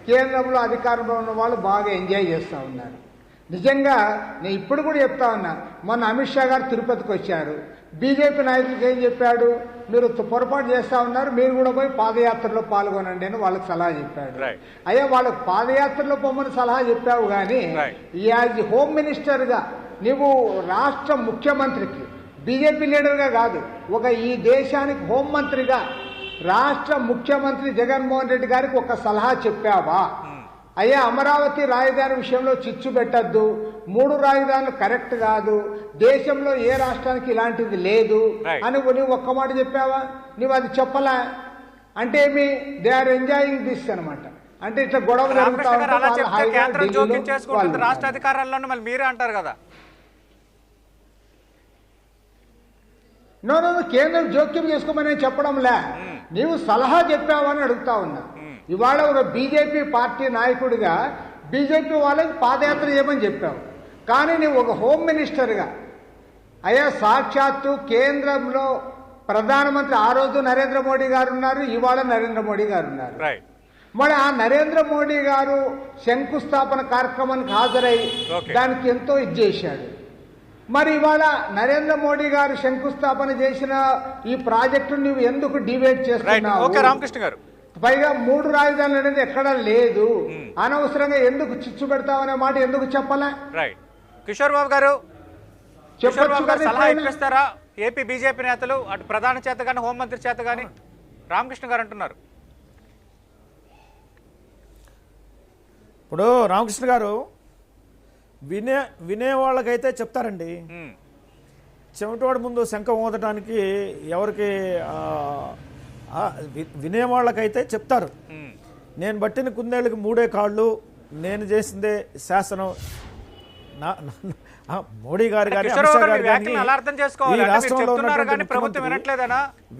కేంద్రంలో అధికారంలో ఉన్న వాళ్ళు బాగా ఎంజాయ్ చేస్తూ ఉన్నారు. నిజంగా నేను ఇప్పుడు కూడా చెప్తా ఉన్నా, మొన్న అమిత్ షా గారు తిరుపతికి వచ్చారు, బీజేపీ నాయకులకు ఏం చెప్పాడు, మీరు పొరపాటు చేస్తా ఉన్నారు, మీరు కూడా పోయి పాదయాత్రలో పాల్గొనండి అని వాళ్ళకి సలహా చెప్పాడు. అయ్యా వాళ్ళకి పాదయాత్రలో పొమ్మని సలహా చెప్పావు కానీ యాజ్ హోమ్ మినిస్టర్గా నీవు రాష్ట్ర ముఖ్యమంత్రికి, బీజేపీ లీడర్గా కాదు, ఒక ఈ దేశానికి హోంమంత్రిగా రాష్ట్ర ముఖ్యమంత్రి జగన్మోహన్ రెడ్డి గారికి ఒక సలహా చెప్పావా, అయ్యా అమరావతి రాజధాని విషయంలో చిచ్చు పెట్టద్దు, 3 రాజధానులు కరెక్ట్ కాదు, దేశంలో ఏ రాష్ట్రానికి ఇలాంటిది లేదు అని నువ్వు ఒక్క మాట చెప్పావా? నువ్వు అది చెప్పలా అంటే ఏమి, దే ఆర్ ఎంజాయింగ్ దిస్ అనమాట. అంటే ఇట్లా గొడవ జరుగుతా ఉంటే రాష్ట్ర అధికారాలను మళ్ళీ మీరే అంటారు కదా. నో కేంద్రం జోక్యం చేసుకోమని చెప్పడంలే, నీవు సలహా చెప్పావని అడుగుతా ఉన్నా. ఇవాళ ఒక బీజేపీ పార్టీ నాయకుడిగా బీజేపీ వాళ్ళకి పాదయాత్ర చేయమని చెప్పావు, కానీ నువ్వు ఒక హోమ్ మినిస్టర్గా అయ్యా సాక్షాత్తు కేంద్రంలో ప్రధానమంత్రి ఆ రోజు నరేంద్ర మోడీ గారు ఉన్నారు, ఇవాళ నరేంద్ర మోడీ గారు ఉన్నారు. మరి ఆ నరేంద్ర మోడీ గారు శంకుస్థాపన కార్యక్రమానికి హాజరై దానికి ఎంతో ఇది చేశాడు. మరి ఇవాళ నరేంద్ర మోడీ గారు శంకుస్థాపన చేసిన ఈ ప్రాజెక్టు నువ్వు ఎందుకు డిబేట్ చేస్తున్నావు? రామకృష్ణ గారు, పైగా 3 రాజధానులు అనేది ఎక్కడా లేదు, అనవసరంగా ఎందుకు చిచ్చు పెడతావనే మాట ఎందుకు చెప్పలే? కిషోర్ బాబు గారు సలహా ఇప్పిస్తారా ఏపీ బీజేపీ నేతలు, అటు ప్రధాన చేత కానీ హోంమంత్రి చేత కానీ? రామకృష్ణ గారు అంటున్నారు. ఇప్పుడు రామకృష్ణ గారు వినే వాళ్ళకైతే చెప్తారండి, చెమటోడి ముందు శంఖం ఊదటానికి ఎవరికి వినేవాళ్ళకైతే చెప్తారు, నేను బట్టిన కుందేళ్ళకి 3 కాళ్ళు, నేను చేసిందే శాసనం. మోడీ గారు కానీ అమిత్ షా గారు కానీ ఈ రాష్ట్రంలో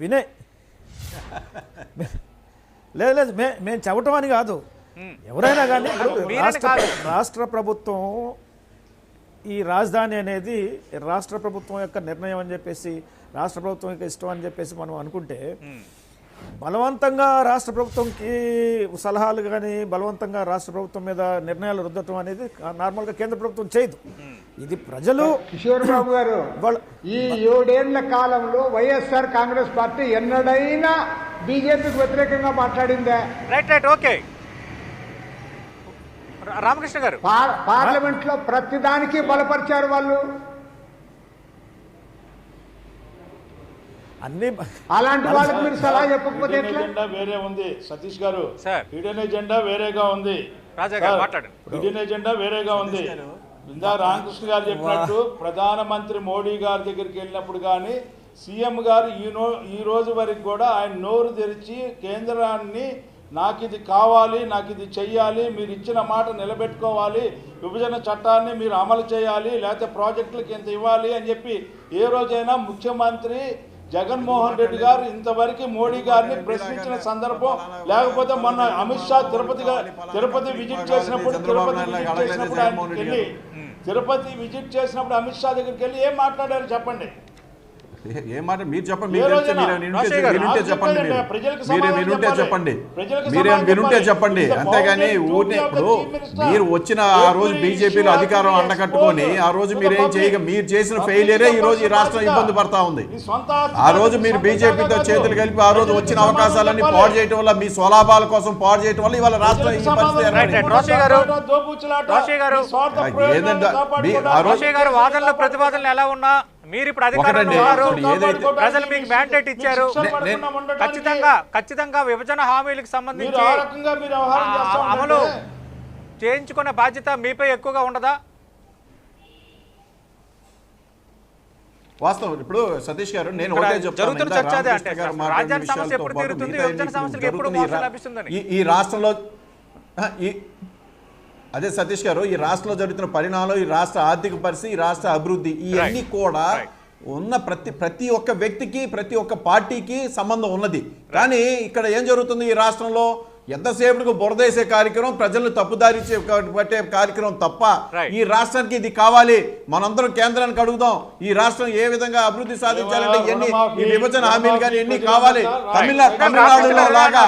వినే లేదు మేము చెప్పటం అని కాదు, ఎవరైనా కానీ రాష్ట్ర ప్రభుత్వం ఈ రాజధాని అనేది రాష్ట్ర ప్రభుత్వం యొక్క నిర్ణయం అని చెప్పేసి, రాష్ట్ర ప్రభుత్వం యొక్క ఇష్టం అని చెప్పేసి మనం అనుకుంటే బలవంతంగా రాష్ట్ర ప్రభుత్వంకి సలహాలు కానీ బలవంతంగా రాష్ట్ర ప్రభుత్వం మీద నిర్ణయాలు రుద్దటం అనేది నార్మల్గా కేంద్ర ప్రభుత్వం చేయదు. ఇది ప్రజలు. కిషోర్ బాబు గారు, ఈ 7 ఏళ్ల కాలంలో వైఎస్ఆర్ కాంగ్రెస్ పార్టీ ఎన్నడైనా బీజేపీకి వ్యతిరేకంగా మాట్లాడిందా? Right okay. రామకృష్ణ గారు, పార్లమెంట్ లో ప్రతిదానికి బలపరిచారు వాళ్ళు. అన్ని అలాంటి వాళ్ళకి మీరు సలహా చెప్పకపోతే ఎజెండా వేరే ఉంది సతీష్ గారు, హిడెన్ ఎజెండా వేరేగా ఉంది, హిడెన్ ఎజెండా వేరేగా ఉంది. ఇందా రామకృష్ణ గారు చెప్పినట్టు ప్రధానమంత్రి మోడీ గారి దగ్గరికి వెళ్ళినప్పుడు కానీ సీఎం గారు ఈ రోజు వరకు కూడా ఆయన నోరు తెరిచి కేంద్రాన్ని నాకు ఇది కావాలి, నాకు ఇది చెయ్యాలి, మీరు ఇచ్చిన మాట నిలబెట్టుకోవాలి, విభజన చట్టాన్ని మీరు అమలు చేయాలి, లేకపోతే ప్రాజెక్టులకు ఇంత ఇవ్వాలి అని చెప్పి ఏ రోజైనా ముఖ్యమంత్రి జగన్మోహన్ రెడ్డి గారు ఇంతవరకు మోడీ గారిని ప్రశ్నించిన సందర్భం, లేకపోతే మొన్న అమిత్ షా తిరుపతి విజిట్ చేసినప్పుడు విజిట్ చేసినప్పుడు అమిత్ షా దగ్గరికి వెళ్ళి ఏం మాట్లాడారు చెప్పండి. ఏం మాట మీరు చెప్పండి, వినుంటే చెప్పండి, మీరే వినుంటే చెప్పండి. అంతేగాని ఊరినే ఇప్పుడు మీరు వచ్చిన ఆ రోజు బీజేపీలో అధికారం అండకట్టుకొని ఆ రోజు మీరేం చేయక మీరు చేసిన ఫెయిలియరే ఈ రోజు ఈ రాష్ట్రం ఇబ్బంది పడతా ఉంది. ఆ రోజు మీరు బీజేపీతో చేతులు కలిపి ఆ రోజు వచ్చిన అవకాశాలన్నీ పాడు చేయడం వల్ల, మీ స్వలాభాల కోసం పాడు చేయడం వల్ల ఇవాళ రాష్ట్రం ఈ పరిస్థితి. వాదనలు ప్రతివాదనలు ఎలా ఉన్నా మీరు ఇప్పుడు అధికారంలో ఉన్నారు, ప్రజలు మీకు మ్యాండేట్ ఇచ్చారు. ఖచ్చితంగా విభజన హామీలకు సంబంధించి అమలు చేయించుకునే బాధ్యత మీపై ఎక్కువగా ఉండదా? వాస్తవం. ఇప్పుడు సతీష్ గారు, నేను ఒకటే జరుగుతున్న చర్చ అదే, అంటే రాజధాని సమస్య ఎప్పుడు తీరుతుంది, విభజన సమస్యలకు ఎప్పుడు మోక్షం లభిస్తుందని ఈ రాష్ట్రంలో అదే సతీష్ గారు, ఈ రాష్ట్రంలో జరుగుతున్న పరిణామాలు, ఈ రాష్ట్ర ఆర్థిక పరిస్థితి, ఈ రాష్ట్ర అభివృద్ధి, ఇవన్నీ కూడా ఉన్న ప్రతి ఒక్క వ్యక్తికి, ప్రతి ఒక్క పార్టీకి సంబంధం ఉన్నది. కానీ ఇక్కడ ఏం జరుగుతుంది, ఈ రాష్ట్రంలో ఎంతసేపటికి బురదేసే కార్యక్రమం, ప్రజలను తప్పుదారి పట్టే కార్యక్రమం తప్ప ఈ రాష్ట్రానికి ఇది కావాలి, మనందరం కేంద్రానికి అడుగుదాం, ఈ రాష్ట్రం ఏ విధంగా అభివృద్ధి సాధించాలంటే ఎన్ని ఈ విభజన హామీలు కానీ ఎన్ని కావాలి, తమిళనాడులో లాగా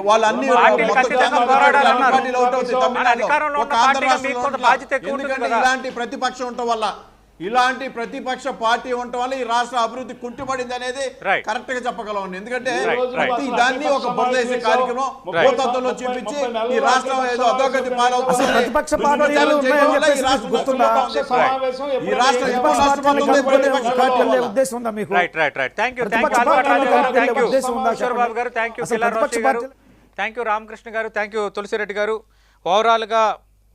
వాళ్ళన్ని ఇలాంటి ప్రతిపక్షం ఉండటం వల్ల, ఇలాంటి ప్రతిపక్ష పార్టీ ఉండటం వల్ల ఈ రాష్ట్ర అభివృద్ధి కుంటుపడింది అనేది కరెక్ట్ గా చెప్పగలం. ఎందుకంటే ప్రతి దాన్ని ఒక బొరదేసే కార్యక్రమం భూతత్వంలో చూపించి ఈ రాష్ట్రం ఏదో అధోగతి పాలవుతుంది. థ్యాంక్ యూ రామకృష్ణ గారు, థ్యాంక్ యూ తులసిరెడ్డి గారు. ఓవరాల్గా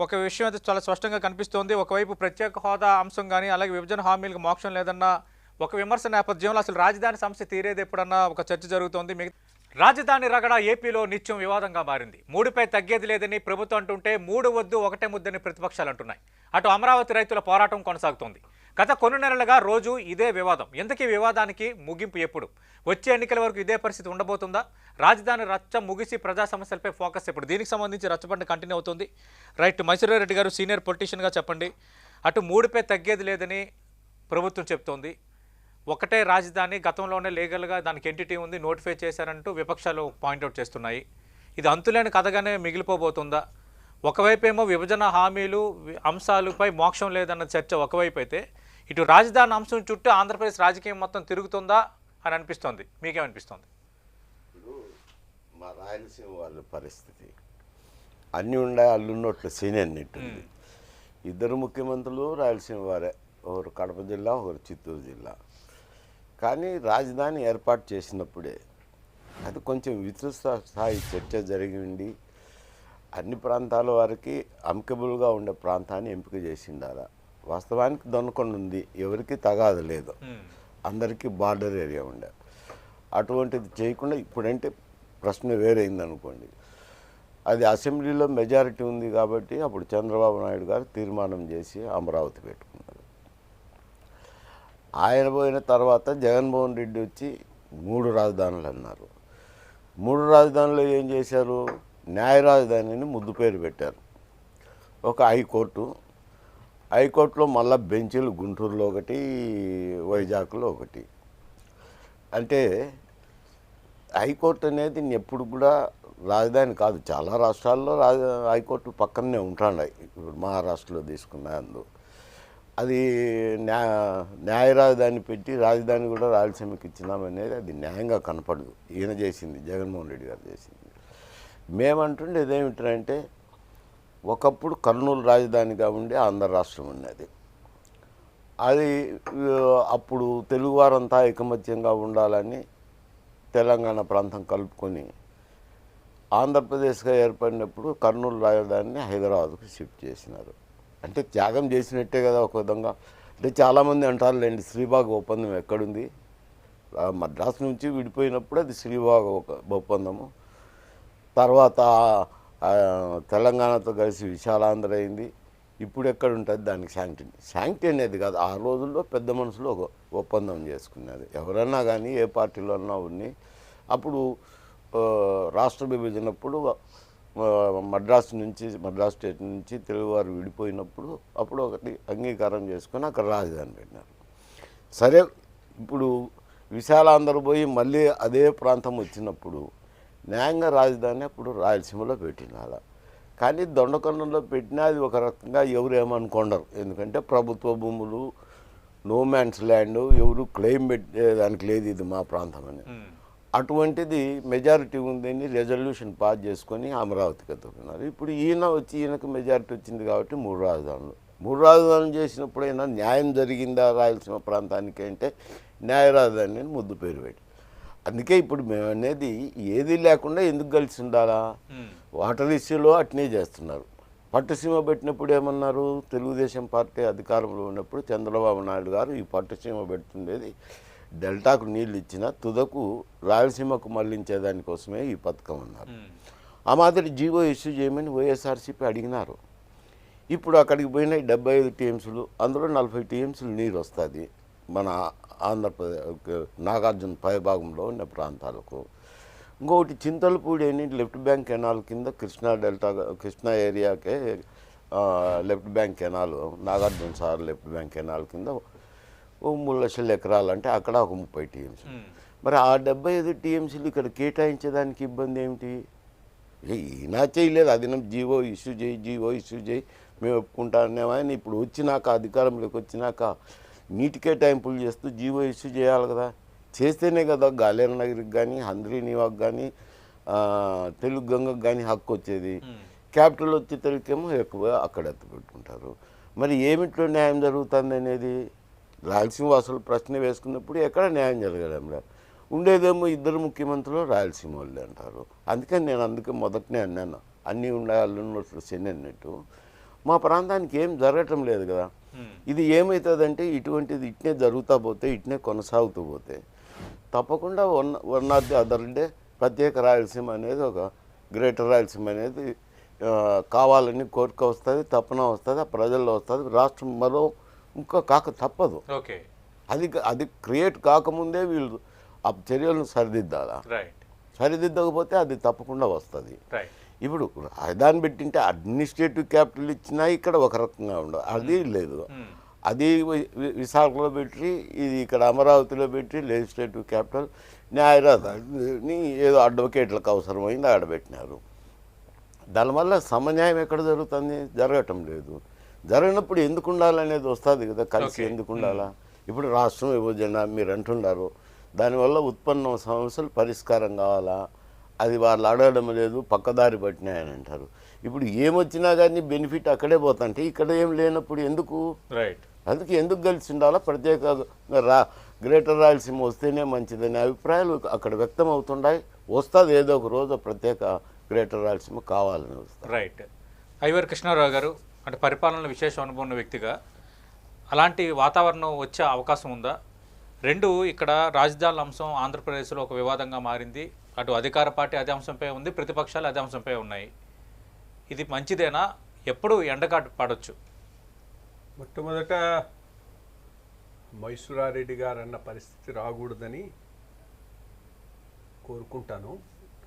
ఒక విషయం అయితే చాలా స్పష్టంగా కనిపిస్తోంది. ఒకవైపు ప్రత్యేక హోదా అంశం కానీ, అలాగే విభజన హామీలకు మోక్షం లేదన్న ఒక విమర్శ నేపథ్యంలో అసలు రాజధాని సమస్య తీరేది ఎప్పుడన్నా ఒక చర్చ జరుగుతోంది. రాజధాని రగడ ఏపీలో నిత్యం వివాదంగా మారింది. మూడుపై తగ్గేది లేదని ప్రభుత్వం అంటుంటే, మూడు వద్దు ఒకటే ముద్దని ప్రతిపక్షాలు అంటున్నాయి. అటు అమరావతి రైతుల పోరాటం కొనసాగుతోంది. గత కొన్ని నెలలుగా రోజు ఇదే వివాదం. ఎందుకు వివాదానికి ముగింపు ఎప్పుడు? వచ్చే ఎన్నికల వరకు ఇదే పరిస్థితి ఉండబోతుందా? రాజధాని రచ్చ ముగిసి ప్రజా సమస్యలపై ఫోకస్ ఎప్పుడు? దీనికి సంబంధించి రచ్చబండ కంటిన్యూ అవుతుంది. రైట్, మైసూరారెడ్డి గారు సీనియర్ పొలిటీషియన్గా చెప్పండి. అటు మూడుపై తగ్గేది లేదని ప్రభుత్వం చెప్తోంది, ఒకటే రాజధాని, గతంలోనే లీగల్గా దానికి ఎంటిటీ ఉంది, నోటిఫై చేశారంటూ విపక్షాలు పాయింట్అవుట్ చేస్తున్నాయి. ఇది అంతులేని కథగానే మిగిలిపోబోతుందా? ఒకవైపు ఏమో విభజన హామీలు అంశాలపై మోక్షం లేదన్న చర్చ ఒకవైపు అయితే, ఇటు రాజధాని అంశం చుట్టూ ఆంధ్రప్రదేశ్ రాజకీయం మొత్తం తిరుగుతుందా అని అనిపిస్తోంది. మీకేమనిపిస్తోంది? మా రాయలసీమ వాళ్ళ పరిస్థితి అన్నీ ఉండే అల్లున్నట్లు సీనియర్నిట్టుంది. ఇద్దరు ముఖ్యమంత్రులు రాయలసీమ వారే, ఒకరు కడప జిల్లా, ఒకరు చిత్తూరు జిల్లా. కానీ రాజధాని ఏర్పాటు చేసినప్పుడే అది కొంచెం విస్తృత స్థాయి చర్చ జరిగింది. అన్ని ప్రాంతాల వారికి అమ్కెబుల్గా ఉండే ప్రాంతాన్ని ఎంపిక చేసి ఉండాలా. వాస్తవానికి దొనకొండ ఉంది, ఎవరికి తగాదు లేదు, అందరికీ బార్డర్ ఏరియా ఉండే. అటువంటిది చేయకుండా ఇప్పుడంటే ప్రశ్న వేరైందనుకోండి. అది అసెంబ్లీలో మెజారిటీ ఉంది కాబట్టి అప్పుడు చంద్రబాబు నాయుడు గారు తీర్మానం చేసి అమరావతి పెట్టుకున్నారు. ఆయన పోయిన తర్వాత జగన్మోహన్ రెడ్డి వచ్చి 3 రాజధానులు అన్నారు. 3 రాజధానులు ఏం చేశారు? న్యాయ రాజధానిని ముద్దు పేరు పెట్టారు. ఒక హైకోర్టులో మళ్ళా బెంచీలు గుంటూరులో ఒకటి, వైజాగ్లో ఒకటి. అంటే హైకోర్టు అనేది ఎప్పుడు కూడా రాజధాని కాదు. చాలా రాష్ట్రాల్లో హైకోర్టు పక్కనే ఉంటున్నాయి. ఇప్పుడు మహారాష్ట్రలో తీసుకున్న అది న్యాయ రాజధాని పెట్టి రాజధాని కూడా రాయలసీమకి ఇచ్చినామనేది అది న్యాయంగా కనపడదు. ఈయన చేసింది, జగన్మోహన్ రెడ్డి గారు చేసింది. మేమంటుండే ఇదేమిటంటే, ఒకప్పుడు కర్నూలు రాజధానిగా ఉండి ఆంధ్ర రాష్ట్రం ఉన్నది. అది అప్పుడు తెలుగువారంతా ఐకమత్యంగా ఉండాలని తెలంగాణ ప్రాంతం కలుపుకొని ఆంధ్రప్రదేశ్గా ఏర్పడినప్పుడు కర్నూలు రాజధానిని హైదరాబాద్కు షిఫ్ట్ చేసినారు. అంటే త్యాగం చేసినట్టే కదా ఒక విధంగా. అంటే చాలామంది అంటారులేండి, శ్రీబాగ్ ఒప్పందం ఎక్కడుంది? మద్రాసు నుంచి విడిపోయినప్పుడు అది శ్రీబాగ్ ఒప్పందము. తర్వాత తెలంగాణతో కలిసి విశాలాంధ్ర అయింది. ఇప్పుడు ఎక్కడ ఉంటుంది దానికి శాంక్టీ అనేది కాదు. ఆ రోజుల్లో పెద్ద మనుషులు ఒక ఒప్పందం చేసుకున్నారు. ఎవరన్నా కానీ ఏ పార్టీలో అన్నా ఉన్ని అప్పుడు రాష్ట్ర విభజనప్పుడు మద్రాసు స్టేట్ నుంచి తెలుగువారు విడిపోయినప్పుడు అప్పుడు ఒకటి అంగీకారం చేసుకొని అక్కడ రాజధాని పెట్టినారు. సరే, ఇప్పుడు విశాలాంధ్ర పోయి మళ్ళీ అదే ప్రాంతం వచ్చినప్పుడు న్యాయంగా రాజధాని అప్పుడు రాయలసీమలో పెట్టినారు. కానీ దొండకొండలో పెట్టినా అది ఒక రకంగా ఎవరు ఏమనుకోండరు. ఎందుకంటే ప్రభుత్వ భూములు, నో మ్యాన్స్ ల్యాండ్, ఎవరు క్లెయిమ్ పెట్టేదానికి లేదు ఇది మా ప్రాంతం అని. అటువంటిది మెజారిటీ ఉందని రెజల్యూషన్ పాస్ చేసుకొని అమరావతికి ఎత్తుకున్నారు. ఇప్పుడు ఈయనకు మెజారిటీ వచ్చింది కాబట్టి 3 రాజధానులు చేసినప్పుడైనా న్యాయం జరిగిందా రాయలసీమ ప్రాంతానికి అంటే న్యాయ రాజధాని అని ముద్దు పేరు పెట్టి. అందుకే ఇప్పుడు మేము అనేది ఏది లేకుండా ఎందుకు కలిసి ఉండాలా? వాటర్ ఇష్యూలో అట్నే చేస్తున్నారు. పట్టుసీమ పెట్టినప్పుడు ఏమన్నారు? తెలుగుదేశం పార్టీ అధికారంలో ఉన్నప్పుడు చంద్రబాబు నాయుడు గారు ఈ పట్టుసీమ పెడుతుండేది డెల్టాకు నీళ్ళు ఇచ్చిన తుదకు రాయలసీమకు మళ్లించేదానికోసమే ఈ పథకం అన్నారు. ఆ మాదిరి జీవో ఇష్యూ చేయమని వైఎస్ఆర్సీపీ అడిగినారు. ఇప్పుడు అక్కడికి పోయినాయి 75 టీఎంసీలు, అందులో 40 టీఎంసీలు నీరు వస్తుంది మన ఆంధ్రప్రదేశ్ నాగార్జున పైభాగంలో ఉన్న ప్రాంతాలకు. ఇంకొకటి చింతలపూడి అని లెఫ్ట్ బ్యాంక్ కెనాల్ కింద కృష్ణా ఏరియాకే లెఫ్ట్ బ్యాంక్ కెనాల్, నాగార్జున సార్ లెఫ్ట్ బ్యాంక్ కెనాల్ కింద 3 లక్షల ఎకరాలు, అంటే అక్కడ ఒక 30 టీఎంసీలు. మరి ఆ 75 టీఎంసీలు ఇక్కడ కేటాయించేదానికి ఇబ్బంది ఏమిటి? ఈయన చేయలేదు, అది జీవో ఇష్యూ చేయి మేము ఒప్పుకుంటానేమో. ఇప్పుడు వచ్చినాక అధికారంలోకి వచ్చినాక నీటి కేటాయింపులు చేస్తూ జీవో ఇష్యూ చేయాలి కదా. చేస్తేనే కదా గాలేరు నగర్కి కానీ, హంద్రీ నీవాకు కానీ, తెలుగు గంగకు కానీ హక్కు వచ్చేది. క్యాపిటల్ వచ్చేసరికేమో ఎక్కువ అక్కడ ఎత్తుపెట్టుకుంటారు. మరి ఏమిట్లో న్యాయం జరుగుతుంది అనేది రాయలసీమ వాసులు ప్రశ్న వేసుకున్నప్పుడు ఎక్కడ న్యాయం జరగడంలా. ఉండేదేమో 2 ముఖ్యమంత్రులు రాయలసీమ వాళ్ళే అంటారు. అందుకని నేను మొదటనే అన్నాను, అన్నీ ఉండాలన్నట్లు శని అన్నట్టు మా ప్రాంతానికి ఏం జరగటం లేదు కదా. ఇది ఏమవుతుందంటే ఇటువంటిది ఇట్నే జరుగుతూ పోతే, ఇట్నే కొనసాగుతూ పోతే తప్పకుండా one of the other day ప్రత్యేక రాయలసీమ అనేది, ఒక గ్రేటర్ రాయలసీమ అనేది కావాలని కోరిక వస్తుంది, తపన వస్తుంది, ఆ ప్రజల్లో వస్తుంది. రాష్ట్రం మరో ఇంకా కాక తప్పదు. అది క్రియేట్ కాకముందే వీళ్ళు ఆ చర్యలను సరిదిద్దాలా. సరిదిద్దకపోతే అది తప్పకుండా వస్తుంది. ఇప్పుడు రాజధాని పెట్టింటే అడ్మినిస్ట్రేటివ్ క్యాపిటల్ ఇచ్చినా ఇక్కడ ఒక రకంగా ఉండదు, అది లేదు. అది విశాఖలో పెట్టి, ఇది ఇక్కడ అమరావతిలో పెట్టి లెజిస్లేటివ్ క్యాపిటల్, న్యాయ రాజధాని ఏదో అడ్వకేట్లకు అవసరమైంది ఆడబెట్టినారు. దానివల్ల సమన్యాయం ఎక్కడ జరుగుతుంది? జరగటం లేదు. జరిగినప్పుడు ఎందుకు ఉండాలనేది వస్తుంది కదా, కలిసి ఎందుకు ఉండాలా? ఇప్పుడు రాష్ట్రం విభజన మీరు అంటున్నారు, దానివల్ల ఉత్పన్న సమస్యలు పరిష్కారం కావాలా? అది వాళ్ళు అడగడం లేదు, పక్కదారి పట్టినాయని అంటారు. ఇప్పుడు ఏమొచ్చినా కానీ బెనిఫిట్ అక్కడే పోతుంటే ఇక్కడ ఏం లేనప్పుడు ఎందుకు? అందుకే ఎందుకు కలిసి ఉండాలా? ప్రత్యేకంగా గ్రేటర్ రాయలసీమ వస్తేనే మంచిదనే అభిప్రాయాలు అక్కడ వ్యక్తం అవుతుంటాయి. వస్తుంది ఏదో ఒక రోజు ప్రత్యేక గ్రేటర్ రాయలసీమ కావాలని వస్తుంది. రైట్. ఐవర్ కృష్ణారావు గారు, అంటే పరిపాలనలో విశేష అనుభవం ఉన్న వ్యక్తిగా అలాంటి వాతావరణం వచ్చే అవకాశం ఉందా? 2, ఇక్కడ రాజధానుల అంశం ఆంధ్రప్రదేశ్లో ఒక వివాదంగా మారింది. అటు అధికార పార్టీ అదే అంశంపై ఉంది, ప్రతిపక్షాలు అదే అంశంపై ఉన్నాయి. ఇది మంచిదేనా? ఎప్పుడు ఎండగాటు పడవచ్చు? మొట్టమొదట మైసూరారెడ్డి గారు అన్న పరిస్థితి రాకూడదని కోరుకుంటాను.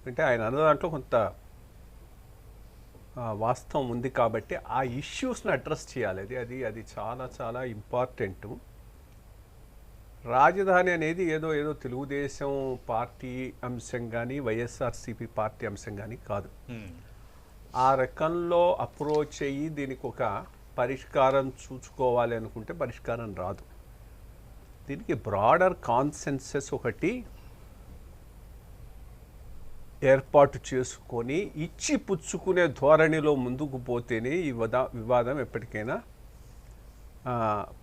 అంటే ఆయన అన్న దాంట్లో కొంత వాస్తవం ఉంది కాబట్టి ఆ ఇష్యూస్ని అడ్రస్ చేయాలి. అది చాలా చాలా ఇంపార్టెంట్. రాజధాని అనేది ఏదో తెలుగుదేశం పార్టీ అంశం కానీ, వైఎస్ఆర్సీపీ పార్టీ అంశం కానీ కాదు. ఆ రకంలో అప్రోచ్ అయ్యి దీనికి ఒక పరిష్కారం చూసుకోవాలి అనుకుంటే పరిష్కారం రాదు. దీనికి బ్రాడర్ కాన్సెన్సస్ ఒకటి ఏర్పాటు చేసుకొని ఇచ్చి పుచ్చుకునే ధోరణిలో ముందుకు పోతేనే ఈ వివాదం ఎప్పటికైనా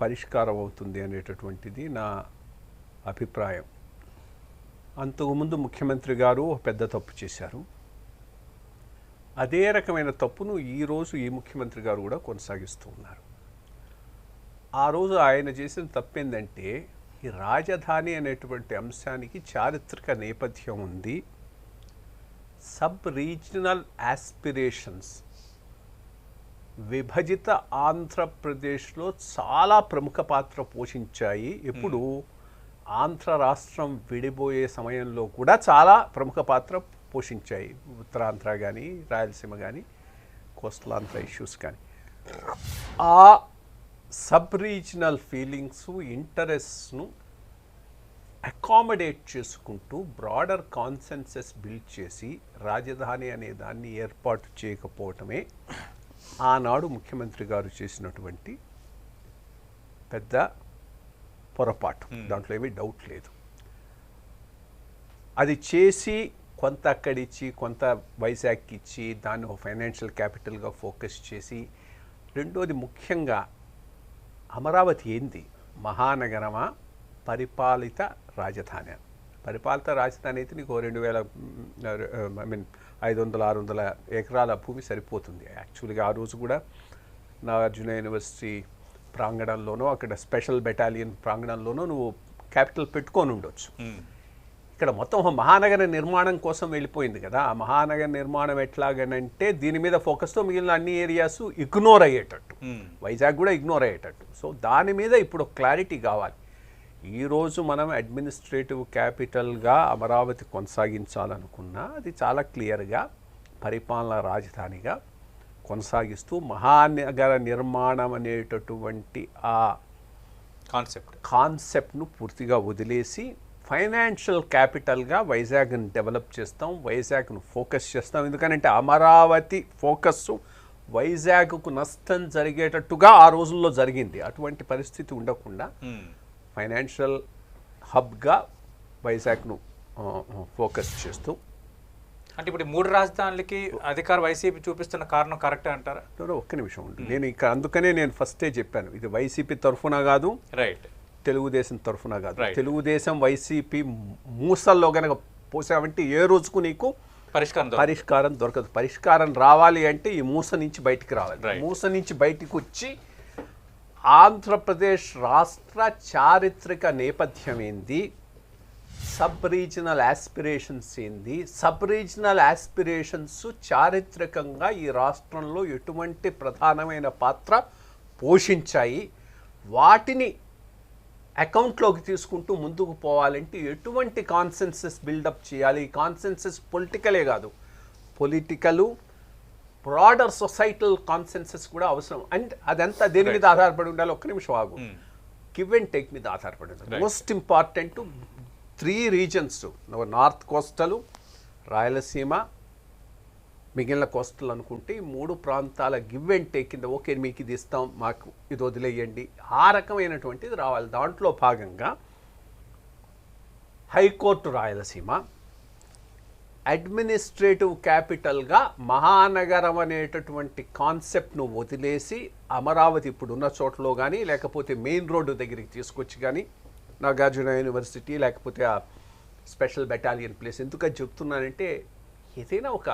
పరిష్కారం అవుతుంది అనేటటువంటిది నా అభిప్రాయం. అంతకుముందు ముఖ్యమంత్రి గారు పెద్ద తప్పు చేశారు. అదే రకమైన తప్పును ఈరోజు ఈ ముఖ్యమంత్రి గారు కూడా కొనసాగిస్తూ ఉన్నారు. ఆ రోజు ఆయన చేసిన తప్పు ఏంటంటే, ఈ రాజధాని అనేటువంటి అంశానికి చారిత్రక నేపథ్యం ఉంది. సబ్ రీజనల్ యాస్పిరేషన్స్ విభజిత ఆంధ్రప్రదేశ్లో చాలా ప్రముఖ పాత్ర పోషించాయి. ఎప్పుడు ఆంధ్ర రాష్ట్రం విడిపోయే సమయంలో కూడా చాలా ప్రముఖ పాత్ర పోషించాయి. ఉత్తరాంధ్ర కానీ, రాయలసీమ కానీ, కోస్టల్ ఆంధ్ర ఇష్యూస్ కానీ. ఆ సబ్ రీజనల్ ఫీలింగ్స్, ఇంటరెస్ట్ను అకామిడేట్ చేసుకుంటూ బ్రాడర్ కాన్సెన్సస్ బిల్డ్ చేసి రాజధాని అనే దాన్ని ఏర్పాటు చేయకపోవటమే ఆనాడు ముఖ్యమంత్రి గారు చేసినటువంటి పెద్ద పొరపాటు. దాంట్లో ఏమీ డౌట్ లేదు. అది చేసి కొంత అక్కడిచ్చి, కొంత వైజాగ్కి ఇచ్చి, దాన్ని ఒక ఫైనాన్షియల్ క్యాపిటల్గా ఫోకస్ చేసి, రెండోది ముఖ్యంగా అమరావతి ఏంది, మహానగరమా పరిపాలిత రాజధాని? పరిపాలిత రాజధాని అయితే నీకు 500-600 ఎకరాల భూమి సరిపోతుంది. యాక్చువల్గా ఆ రోజు కూడా నాగార్జున యూనివర్సిటీ ప్రాంగణంలోనో, అక్కడ స్పెషల్ బెటాలియన్ ప్రాంగణంలోనో నువ్వు క్యాపిటల్ పెట్టుకొని ఉండొచ్చు. ఇక్కడ మొత్తం ఒక మహానగర నిర్మాణం కోసం వెళ్ళిపోయింది కదా. ఆ మహానగర నిర్మాణం ఎట్లాగనంటే దీని మీద ఫోకస్తో మిగిలిన అన్ని ఏరియాస్ ఇగ్నోర్ అయ్యేటట్టు, వైజాగ్ కూడా ఇగ్నోర్ అయ్యేటట్టు. సో దాని మీద ఇప్పుడు క్లారిటీ కావాలి. ఈరోజు మనం అడ్మినిస్ట్రేటివ్ క్యాపిటల్గా అమరావతి కొనసాగించాలనుకున్నా అది చాలా క్లియర్గా పరిపాలనా రాజధానిగా కొనసాగిస్తూ మహానగర నిర్మాణం అనేటటువంటి ఆ కాన్సెప్ట్ను పూర్తిగా వదిలేసి ఫైనాన్షియల్ క్యాపిటల్గా వైజాగ్ని డెవలప్ చేస్తాం, వైజాగ్ను ఫోకస్ చేస్తాం. ఎందుకంటే అమరావతి ఫోకస్ వైజాగ్కు నష్టం జరిగేటట్టుగా ఆ రోజుల్లో జరిగింది. అటువంటి పరిస్థితి ఉండకుండా ఫైనాన్షియల్ హబ్గా వైజాగ్ను ఫోకస్ చేస్తూ, అంటే ఇప్పుడు 3 రాజధానులకి అధికార వైసీపీ చూపిస్తున్న కారణం కరెక్టే అంటారా? ఒక్క నిమిషం ఉంది. నేను ఇక్కడ అందుకనే నేను ఫస్టే చెప్పాను, ఇది వైసీపీ తరఫున కాదు, రైట్, తెలుగుదేశం తరఫున కాదు. తెలుగుదేశం వైసీపీ మూసల్లో కనుక పోసావంటే ఏ రోజుకు నీకు పరిష్కారం దొరకదు. పరిష్కారం రావాలి అంటే ఈ మూస నుంచి బయటికి రావాలి. మూస నుంచి బయటికి వచ్చి ఆంధ్రప్రదేశ్ రాష్ట్ర చారిత్రక నేపథ్యం ఏంది, సబ్ రీజనల్ యాస్పిరేషన్స్ ఏంది, సబ్ రీజనల్ యాస్పిరేషన్స్ చారిత్రకంగా ఈ రాష్ట్రంలో ఎటువంటి ప్రధానమైన పాత్ర పోషించాయి, వాటిని అకౌంట్లోకి తీసుకుంటూ ముందుకు పోవాలంటే ఎటువంటి కాన్సెన్సస్ బిల్డప్ చేయాలి. ఈ కాన్సెన్సస్ పొలిటికలే కాదు, పొలిటికలు బ్రాడర్ సొసైటల్ కాన్సెన్సస్ కూడా అవసరం. అండ్ అదంతా దేని మీద ఆధారపడి ఉండాలి? ఒక్క నిమిషం ఆగు. గివ్ అండ్ టేక్ మీద ఆధారపడి ఉండాలి. Most important 3 reasons, north coastal, Rayalaseema, మిగిలిన కోస్టల్ అనుకుంటే ఈ 3 ప్రాంతాల గివ్ అండ్ టేక్ కింద ఓకే మీకు ఇది ఇస్తాం, మాకు ఇది వదిలేయండి, ఆ రకమైనటువంటిది రావాలి. దాంట్లో భాగంగా హైకోర్టు రాయలసీమ, అడ్మినిస్ట్రేటివ్ క్యాపిటల్గా మహానగరం అనేటటువంటి కాన్సెప్ట్ను వదిలేసి అమరావతి ఇప్పుడున్న చోట్లలో కానీ, లేకపోతే మెయిన్ రోడ్డు దగ్గరికి తీసుకొచ్చి కానీ, నాగార్జున యూనివర్సిటీ లేకపోతే ఆ స్పెషల్ బెటాలియన్ ప్లేస్. ఎందుకని చెప్తున్నానంటే ఏదైనా ఒక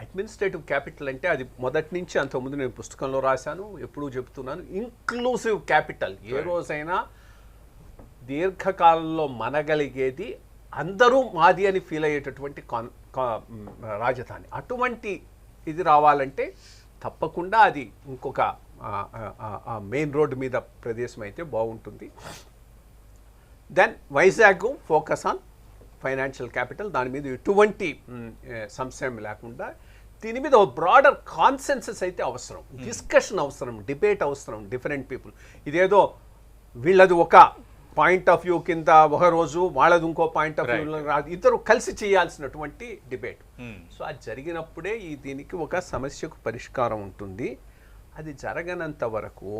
అడ్మినిస్ట్రేటివ్ క్యాపిటల్ అంటే అది మొదటి నుంచి అంతకుముందు నేను పుస్తకంలో రాశాను, ఎప్పుడూ చెప్తున్నాను, ఇంక్లూసివ్ క్యాపిటల్. ఏ రోజైనా దీర్ఘకాలంలో మనగలిగేది అందరూ మాది అని ఫీల్ అయ్యేటటువంటి రాజధాని. అటువంటి ఇది రావాలంటే తప్పకుండా అది ఇంకొక మెయిన్ రోడ్డు మీద ప్రదేశం అయితే బాగుంటుంది. Then Vizag focus on financial capital, దాని మీద ఎటువంటి సంశయం లేకుండా దీని మీద ఒక బ్రాడర్ కాన్సెన్సస్ అయితే అవసరం, డిస్కషన్ అవసరం, డిబేట్ అవసరం, డిఫరెంట్ పీపుల్. ఇదేదో వీళ్ళది ఒక పాయింట్ ఆఫ్ వ్యూ కింద ఒక రోజు, వాళ్ళది ఇంకో పాయింట్ ఆఫ్ వ్యూ, ఇద్దరు కలిసి చేయాల్సినటువంటి డిబేట్. సో అది జరిగినప్పుడే దీనికి ఒక సమస్యకు పరిష్కారం ఉంటుంది. అది జరగనంత వరకు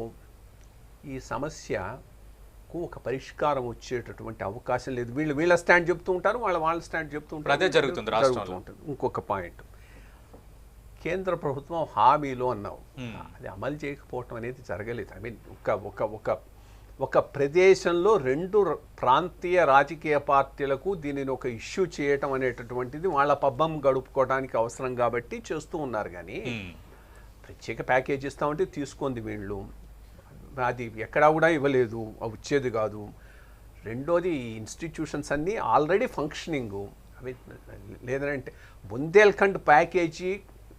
ఈ సమస్యకు ఒక పరిష్కారం వచ్చేటటువంటి అవకాశం లేదు. వీళ్ళ స్టాండ్ చెప్తూ ఉంటారు, వాళ్ళ స్టాండ్ చెప్తూ ఉంటారు, అదే జరుగుతుంది రాష్ట్రంలో. ఇంకొక పాయింట్, కేంద్ర ప్రభుత్వం హామీలు అన్నావు, అది అమలు చేయకపోవటం అనేది జరగలేదు. ఐ మీన్ ఒక ప్రదేశంలో 2 ప్రాంతీయ రాజకీయ పార్టీలకు దీనిని ఒక ఇష్యూ చేయటం అనేటటువంటిది వాళ్ళ పబ్బం గడుపుకోవడానికి అవసరం కాబట్టి చేస్తూ ఉన్నారు. కానీ ప్రత్యేక ప్యాకేజ్ ఇస్తామంటే తీసుకుంది వీళ్ళు, అది ఎక్కడా కూడా ఇవ్వలేదు, వచ్చేది కాదు. రెండోది ఇన్స్టిట్యూషన్స్ అన్నీ ఆల్రెడీ ఫంక్షనింగు, అవి లేదంటే బుందేల్ఖండ్ ప్యాకేజీ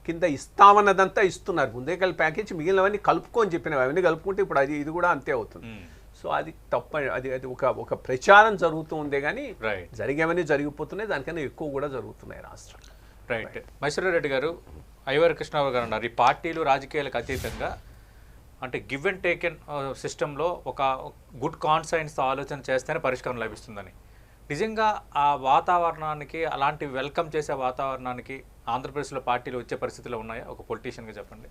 కింద ఇస్తామన్నదంతా ఇస్తున్నారు. బుందేల్ఖండ్ ప్యాకేజీ మిగిలినవన్నీ కలుపుకొని చెప్పినవి, అవన్నీ కలుపుకుంటే ఇప్పుడు ఇది కూడా అంతే అవుతుంది. సో అది తప్ప, అది ఒక ప్రచారం జరుగుతూ ఉందే కానీ జరిగేవన్నీ జరిగిపోతున్నాయి, దానికన్నా ఎక్కువ కూడా జరుగుతున్నాయి రాష్ట్రం. రైట్. మహేశ్వరరెడ్డి గారు, ఐవర్ కృష్ణరావు గారు అన్నారు, ఈ పార్టీలు రాజకీయాలకు అతీతంగా అంటే గివ్ అండ్ టేకెన్ సిస్టంలో ఒక గుడ్ కాన్సైన్స్తో ఆలోచన చేస్తేనే పరిష్కారం లభిస్తుందని. నిజంగా ఆ వాతావరణానికి, అలాంటి వెల్కమ్ చేసే వాతావరణానికి ఆంధ్రప్రదేశ్లో పార్టీలు వచ్చే పరిస్థితులు ఉన్నాయా? ఒక పొలిటీషియన్గా చెప్పండి.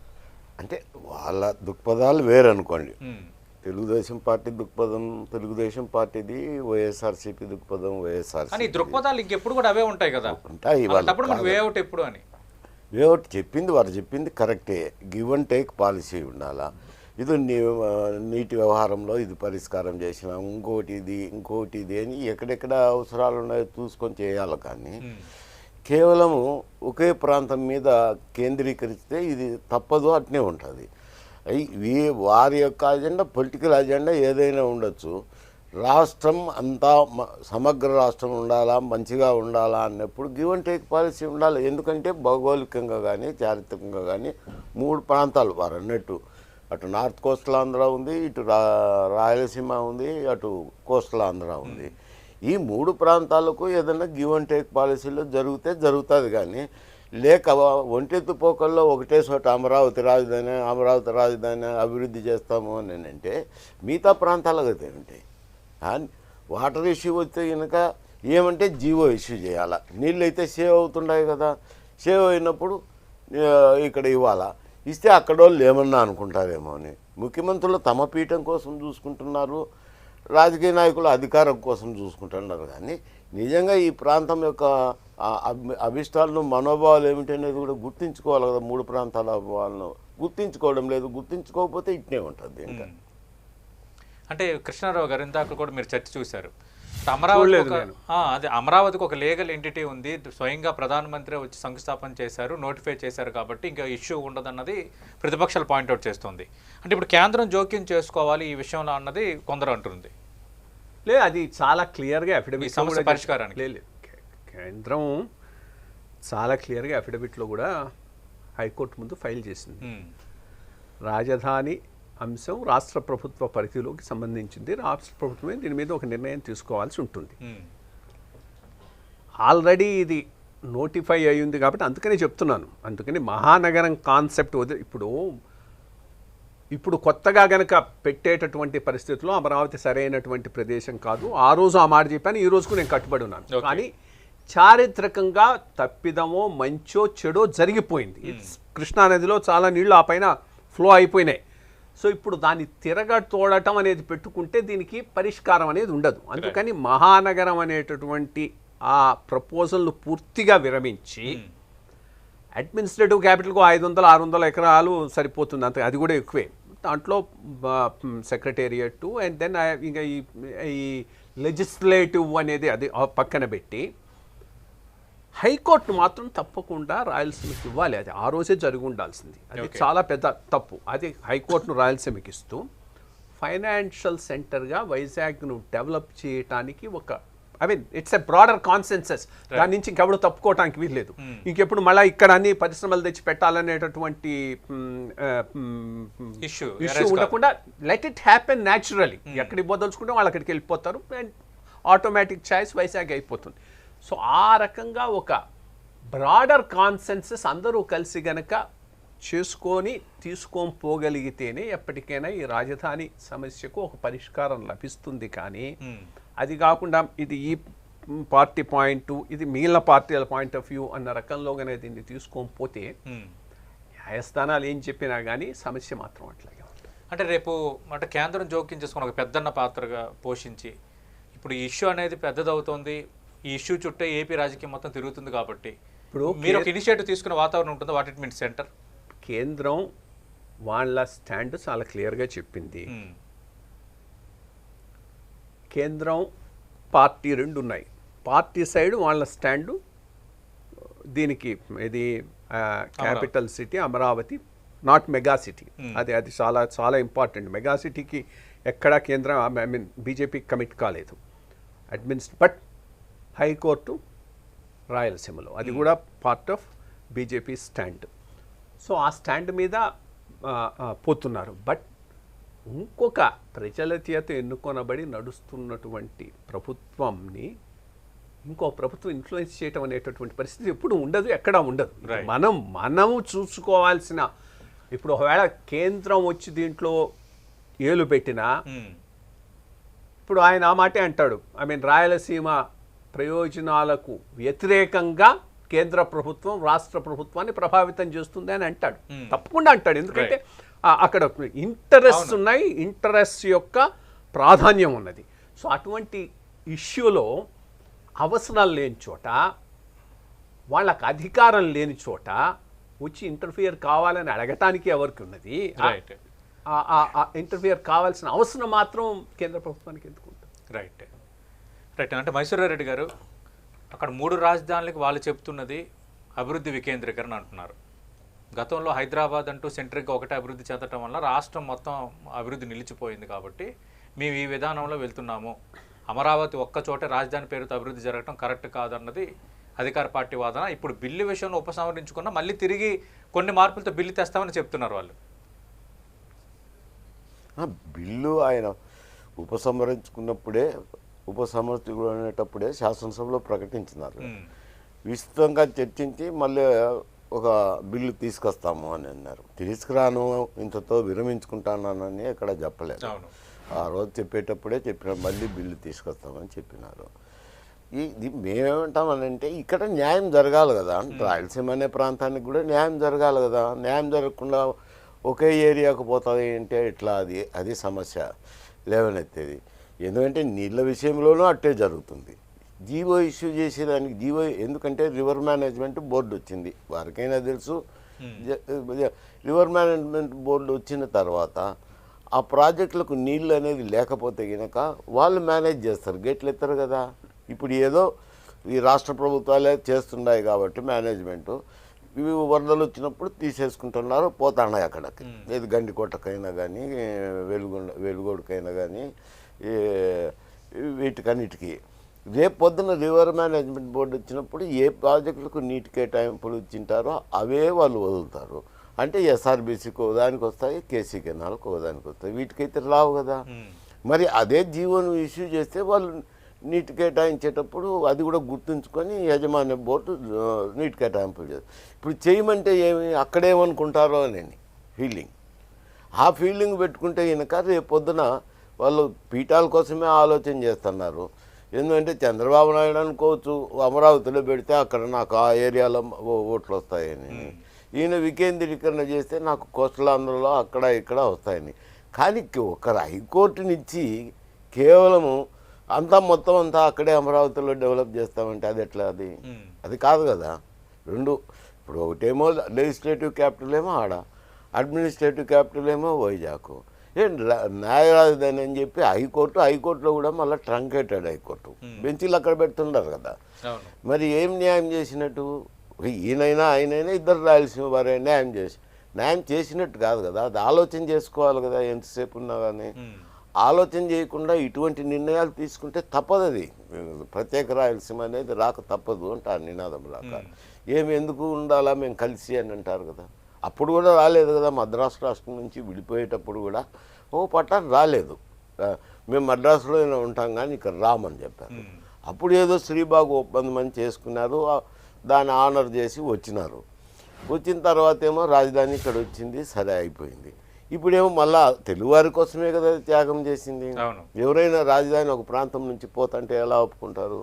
అంటే వాళ్ళ దృక్పథాలు వేరు అనుకోండి. తెలుగుదేశం పార్టీ దృక్పథం తెలుగుదేశం పార్టీది, వైఎస్ఆర్సీపీ దృక్పథం వైఎస్ఆర్. కానీ దృక్పథాలు ఇంకెప్పుడు కూడా అవే ఉంటాయి కదా, ఉంటాయి. అప్పుడు మనకు వేఅవుట్ ఎప్పుడు అని వేఅవుట్ చెప్పింది, వారు చెప్పింది కరెక్టే. గివ్ అండ్ టేక్ పాలసీ ఉండాలా. ఇది నీటి వ్యవహారంలో ఇది పరిష్కారం చేసిన, ఇంకోటి ఇది అని ఎక్కడెక్కడ అవసరాలు ఉన్నాయో చూసుకొని చేయాలి. కానీ కేవలము ఒకే ప్రాంతం మీద కేంద్రీకరిస్తే ఇది తప్పదు, అట్నే ఉంటుంది. వారి యొక్క అజెండా, పొలిటికల్ అజెండా ఏదైనా ఉండొచ్చు. రాష్ట్రం అంతా సమగ్ర రాష్ట్రం ఉండాలా, మంచిగా ఉండాలా అన్నప్పుడు గివ్ అండ్ టేక్ పాలసీ ఉండాలి. ఎందుకంటే భౌగోళికంగా కానీ చారిత్రకంగా కానీ 3 ప్రాంతాలు వారు అన్నట్టు, అటు నార్త్ కోస్టల్ ఆంధ్ర ఉంది, ఇటు రాయలసీమ ఉంది, అటు కోస్టల్ ఆంధ్ర ఉంది. ఈ 3 ప్రాంతాలకు ఏదైనా గివ్ అండ్ టేక్ పాలసీలో జరుగుతుంది. కానీ లేక ఒంటెత్తు పోకల్లో ఒకటే చోట అమరావతి రాజధాని అభివృద్ధి చేస్తాము అని అంటే మిగతా ప్రాంతాలకు అయితే ఉంటాయి. వాటర్ ఇష్యూ వస్తే కనుక ఏమంటే జీవో ఇష్యూ చేయాలా. నీళ్ళు అయితే సేవ్ అవుతుంటాయి కదా, సేవ్ అయినప్పుడు ఇక్కడ ఇవ్వాలా. ఇస్తే అక్కడ వాళ్ళు ఏమన్నా అనుకుంటారేమో అని ముఖ్యమంత్రులు తమ పీఠం కోసం చూసుకుంటున్నారు, రాజకీయ నాయకులు అధికారం కోసం చూసుకుంటున్నారు. కానీ నిజంగా ఈ ప్రాంతం యొక్క అభిష్టాలను, మనోభావాలు ఏమిటనేది కూడా గుర్తించుకోవాలి కదా. 3 ప్రాంతాల వాళ్ళను గుర్తించుకోవడం లేదు. గుర్తించుకోకపోతే ఇట్నే ఉంటుంది. ఇంకా అంటే కృష్ణారావు గారు, ఇందాక కూడా మీరు చర్చ చూశారు, అమరావతికి ఒక లీగల్ ఎంటిటీ ఉంది, స్వయంగా ప్రధానమంత్రి వచ్చి శంకుస్థాపన చేశారు, నోటిఫై చేశారు, కాబట్టి ఇంకా ఇష్యూ ఉండదన్నది ప్రతిపక్షాలు పాయింట్అవుట్ చేస్తుంది. అంటే ఇప్పుడు కేంద్రం జోక్యం చేసుకోవాలి ఈ విషయంలో అన్నది కొందరు అంటుంది. లేదు, అది చాలా క్లియర్గా అఫిడవిట్ సమస్య పరిష్కారానికి లేదు. కేంద్రం చాలా క్లియర్గా అఫిడవిట్లో కూడా హైకోర్టు ముందు ఫైల్ చేసింది. రాజధాని అంశం రాష్ట్ర ప్రభుత్వ పరిధిలోకి సంబంధించింది. రాష్ట్ర ప్రభుత్వమే దీని మీద ఒక నిర్ణయం తీసుకోవాల్సి ఉంటుంది. ఆల్రెడీ ఇది నోటిఫై అయ్యింది కాబట్టి అందుకనే చెప్తున్నాను. అందుకని మహానగరం కాన్సెప్ట్ ఇప్పుడు కొత్తగా గనక పెట్టేటటువంటి పరిస్థితుల్లో అమరావతి సరైనటువంటి ప్రదేశం కాదు. ఆ రోజు ఆ మాట చెప్పాను, ఈ రోజుకు నేను కట్టుబడి ఉన్నాను. కానీ చారిత్రకంగా తప్పిదమో మంచో చెడో జరిగిపోయింది. కృష్ణానదిలో చాలా నీళ్లు ఆ పైన ఫ్లో అయిపోయినాయి. సో ఇప్పుడు దాన్ని తిరగతోడటం అనేది పెట్టుకుంటే దీనికి పరిష్కారం అనేది ఉండదు. అందుకని మహానగరం అనేటటువంటి ఆ ప్రపోజల్ను పూర్తిగా విరమించి అడ్మినిస్ట్రేటివ్ క్యాపిటల్కు 500-600 ఎకరాలు సరిపోతుంది, అంతే, అది కూడా ఎక్కువే. దాంట్లో సెక్రటేరియట్ అండ్ దెన్ ఇంకా ఈ లెజిస్లేటివ్ అనేది అది పక్కన పెట్టి హైకోర్టు మాత్రం తప్పకుండా రాయలసీమకి ఇవ్వాలి. అది ఆ రోజే జరిగి ఉండాల్సింది. అది చాలా పెద్ద తప్పు. అది హైకోర్టును రాయలసీమకి ఇస్తూ ఫైనాన్షియల్ సెంటర్గా వైజాగ్ను డెవలప్ చేయడానికి ఇట్స్ ఎ బ్రాడర్ కాన్సెన్సస్. దాని నుంచి ఇంకెప్పుడు తప్పుకోవటానికి వీల్లేదు. ఇంకెప్పుడు మళ్ళీ ఇక్కడ అన్ని పరిశ్రమలు తెచ్చి పెట్టాలనేటటువంటి ఇష్యూ ఉండకుండా లెట్ ఇట్ హ్యాపెన్ న్యాచురలీ. ఎక్కడికి పోదలుచుకుంటే వాళ్ళు అక్కడికి వెళ్ళిపోతారు అండ్ ఆటోమేటిక్ చాయిస్ వైజాగ్ అయిపోతుంది. సో ఆ రకంగా ఒక బ్రాడర్ కాన్సెన్సస్ అందరూ కలిసి గనక తీసుకొని పోగలిగితేనే ఎప్పటికైనా ఈ రాజధాని సమస్యకు ఒక పరిష్కారం లభిస్తుంది. కానీ అది కాకుండా ఇది ఈ పార్టీ పాయింట్, ఇది మిగిలిన పార్టీల పాయింట్ ఆఫ్ వ్యూ అన్న రకంలోగానే దీన్ని తీసుకోకపోతే న్యాయస్థానాలు ఏం చెప్పినా కానీ సమస్య మాత్రం అట్లాగే ఉంటుంది. అంటే రేపు అంటే కేంద్రం జోక్యం చేసుకుని ఒక పెద్దన్న పాత్రగా పోషించి ఇప్పుడు ఈ ఇష్యూ అనేది పెద్దదవుతోంది, ఈ ఇష్యూ చుట్టే ఏపీ రాజకీయం మొత్తం తిరుగుతుంది. కాబట్టి ఇప్పుడు మీరు ఒక ఇనిషియేటివ్ తీసుకునే వాతావరణం ఉంటుందా? వాట్ ఇట్ మీన్స్ సెంటర్ కేంద్రం వాళ్ళ స్టాండ్ చాలా క్లియర్గా చెప్పింది. కేంద్రం పార్టీ 2 ఉన్నాయి. పార్టీ సైడ్ వాళ్ళ స్టాండు దీనికి ఇది capital city Amaravati, not mega city. అది చాలా చాలా ఇంపార్టెంట్. మెగా సిటీకి ఎక్కడా కేంద్రం బీజేపీ కమిట్ కాలేదు. బట్ హైకోర్టు రాయలసీమలో. అది కూడా part of BJP stand. So ఆ స్టాండ్ మీద పోతున్నారు. బట్ ఇంకొక ప్రజల చేత ఎన్నుకొనబడి నడుస్తున్నటువంటి ప్రభుత్వంని ఇంకో ప్రభుత్వం ఇన్ఫ్లుయెన్స్ చేయటం అనేటటువంటి పరిస్థితి ఎప్పుడు ఉండదు, ఎక్కడా ఉండదు. మనం చూసుకోవాల్సిన, ఇప్పుడు ఒకవేళ కేంద్రం వచ్చి దీంట్లో ఏలు పెట్టినా ఇప్పుడు ఆయన ఆ మాటే అంటాడు, రాయలసీమ ప్రయోజనాలకు వ్యతిరేకంగా కేంద్ర ప్రభుత్వం రాష్ట్ర ప్రభుత్వాన్ని ప్రభావితం చేస్తుంది అని అంటాడు. తప్పకుండా అంటాడు, ఎందుకంటే అక్కడ ఇంటరెస్ట్ ఉన్నాయి, ఇంటరెస్ట్ యొక్క ప్రాధాన్యం ఉన్నది. సో అటువంటి ఇష్యూలో అవసరాలు లేని చోట, వాళ్ళకు అధికారం లేని చోట వచ్చి ఇంటర్ఫియర్ కావాలని అడగటానికి ఎవరికి ఉన్నది? ఇంటర్ఫియర్ కావాల్సిన అవసరం మాత్రం కేంద్ర ప్రభుత్వానికి ఎందుకు ఉంటుంది? రైట్. అంటే మైసూరారెడ్డి గారు, అక్కడ 3 రాజధానులకు వాళ్ళు చెప్తున్నది అభివృద్ధి వికేంద్రీకరణ అంటున్నారు. గతంలో హైదరాబాద్ అంటూ సెంట్రిక్గా ఒకటే అభివృద్ధి చెందటం వల్ల రాష్ట్రం మొత్తం అభివృద్ధి నిలిచిపోయింది. కాబట్టి మేము ఈ విధానంలో వెళ్తున్నాము, అమరావతి ఒక్క చోటే రాజధాని పేరుతో అభివృద్ధి జరగడం కరెక్ట్ కాదన్నది అధికార పార్టీ వాదన. ఇప్పుడు బిల్లు విషయంలో ఉపసంహరించుకున్న మళ్ళీ తిరిగి కొన్ని మార్పులతో బిల్లు తెస్తామని చెప్తున్నారు వాళ్ళు. బిల్లు ఆయన ఉపసంహరించుకునేటప్పుడే శాసనసభలో ప్రకటించినారు. విస్తృతంగా చర్చించి మళ్ళీ ఒక బిల్లు తీసుకొస్తాము అని అన్నారు. తీసుకురాను, ఇంతతో విరమించుకుంటానని ఎక్కడ చెప్పలేదు. ఆ రోజు చెప్పేటప్పుడే చెప్పినారు, మళ్ళీ బిల్లు తీసుకొస్తామని చెప్పినారు. ఇది మేమేమంటామనంటే ఇక్కడ న్యాయం జరగాలి కదా, రాయలసీమ అనే ప్రాంతానికి కూడా న్యాయం జరగాలి కదా. న్యాయం జరగకుండా ఒకే ఏరియాకు పోతుంది అంటే ఎట్లా? అది సమస్య లేవనెత్తేది. ఎందుకంటే నీళ్ళ విషయంలోనూ అట్టే జరుగుతుంది. జీవో ఇష్యూ చేసేదానికి ఎందుకంటే రివర్ మేనేజ్మెంట్ బోర్డు వచ్చింది, వారికైనా తెలుసు. రివర్ మేనేజ్మెంట్ బోర్డు వచ్చిన తర్వాత ఆ ప్రాజెక్టులకు నీళ్ళు అనేది లేకపోతే కనుక వాళ్ళు మేనేజ్ చేస్తారు, గేట్లు ఎత్తారు కదా. ఇప్పుడు ఏదో ఈ రాష్ట్ర ప్రభుత్వాలే చేస్తున్నాయి కాబట్టి మేనేజ్మెంటు, ఇవి వరదలు వచ్చినప్పుడు తీసేసుకుంటున్నారు, పోతున్నాయి అక్కడికి. ఏది గండికోటకైనా కానీ, వెలుగోడుకైనా కానీ, వీటికన్నిటికీ. రేపు పొద్దున రివర్ మేనేజ్మెంట్ బోర్డు వచ్చినప్పుడు ఏ ప్రాజెక్టులకు నీటి కేటాయింపులు ఇచ్చింటారో అవే వాళ్ళు వదులుతారు. అంటే ఎస్ఆర్బీసీకి ఒకదానికి వస్తాయి, కేసీ కెనాల్కి ఒకదానికి వస్తాయి, వీటికైతే రావు కదా. మరి అదే జీవోను ఇష్యూ చేస్తే వాళ్ళు నీటి కేటాయించేటప్పుడు అది కూడా గుర్తుంచుకొని యాజమాన్య బోర్డు నీటి కేటాయింపులు చేస్తారు. ఇప్పుడు చేయమంటే ఏమి, అక్కడేమనుకుంటారో అని ఫీలింగ్. ఆ ఫీలింగ్ పెట్టుకుంటే కనుక రేపు పొద్దున వాళ్ళు పీఠాల కోసమే ఆలోచన చేస్తున్నారు. ఎందుకంటే చంద్రబాబు నాయుడు అనుకోవచ్చు, అమరావతిలో పెడితే అక్కడ నాకు ఆ ఏరియాలో ఓట్లు వస్తాయని, ఈయన వికేంద్రీకరణ చేస్తే నాకు కోస్టల్ ఆంధ్రలో అక్కడ ఇక్కడ వస్తాయని. కానీ ఒక హైకోర్టునిచ్చి కేవలము మొత్తం అంతా అక్కడే అమరావతిలో డెవలప్ చేస్తామంటే అది ఎట్లా? అది కాదు కదా. ఇప్పుడు ఒకటేమో లెజిస్లేటివ్ క్యాపిటల్ ఏమో ఆడ, అడ్మినిస్ట్రేటివ్ క్యాపిటల్ ఏమో వైజాగ్. న్యాయ రాజధాని అని చెప్పి హైకోర్టులో కూడా మళ్ళీ ట్రంకేటెడ్ హైకోర్టు బెంచీలు అక్కడ పెడుతుంటారు కదా. మరి ఏం న్యాయం చేసినట్టు? ఆయనైనా ఇద్దరు రాయలసీమ వారే న్యాయం చేసినట్టు కాదు కదా. అది ఆలోచన చేసుకోవాలి కదా, ఎంతసేపు ఉన్నా కానీ. ఆలోచన చేయకుండా ఇటువంటి నిర్ణయాలు తీసుకుంటే తప్పదు. అది ప్రత్యేక రాయలసీమ అనేది రాక తప్పదు అంటారు నినాదం లాగా. ఎందుకు ఉండాలా మేము కలిసి అని అంటారు కదా. అప్పుడు కూడా రాలేదు కదా, మద్రాసు రాష్ట్రం నుంచి విడిపోయేటప్పుడు కూడా పట్టాలు రాలేదు. మేము మద్రాసులో ఉంటాం కానీ ఇక్కడ రామని చెప్పారు. అప్పుడు ఏదో శ్రీబాగు ఒప్పందం అని చేసుకున్నారు, దాన్ని ఆనర్ చేసి వచ్చినారు. వచ్చిన తర్వాత ఏమో రాజధాని ఇక్కడ వచ్చింది, సరే అయిపోయింది. ఇప్పుడేమో మళ్ళా తెలుగువారి కోసమే కదా త్యాగం చేసింది. ఎవరైనా రాజధాని ఒక ప్రాంతం నుంచి పోతంటే ఎలా ఒప్పుకుంటారు?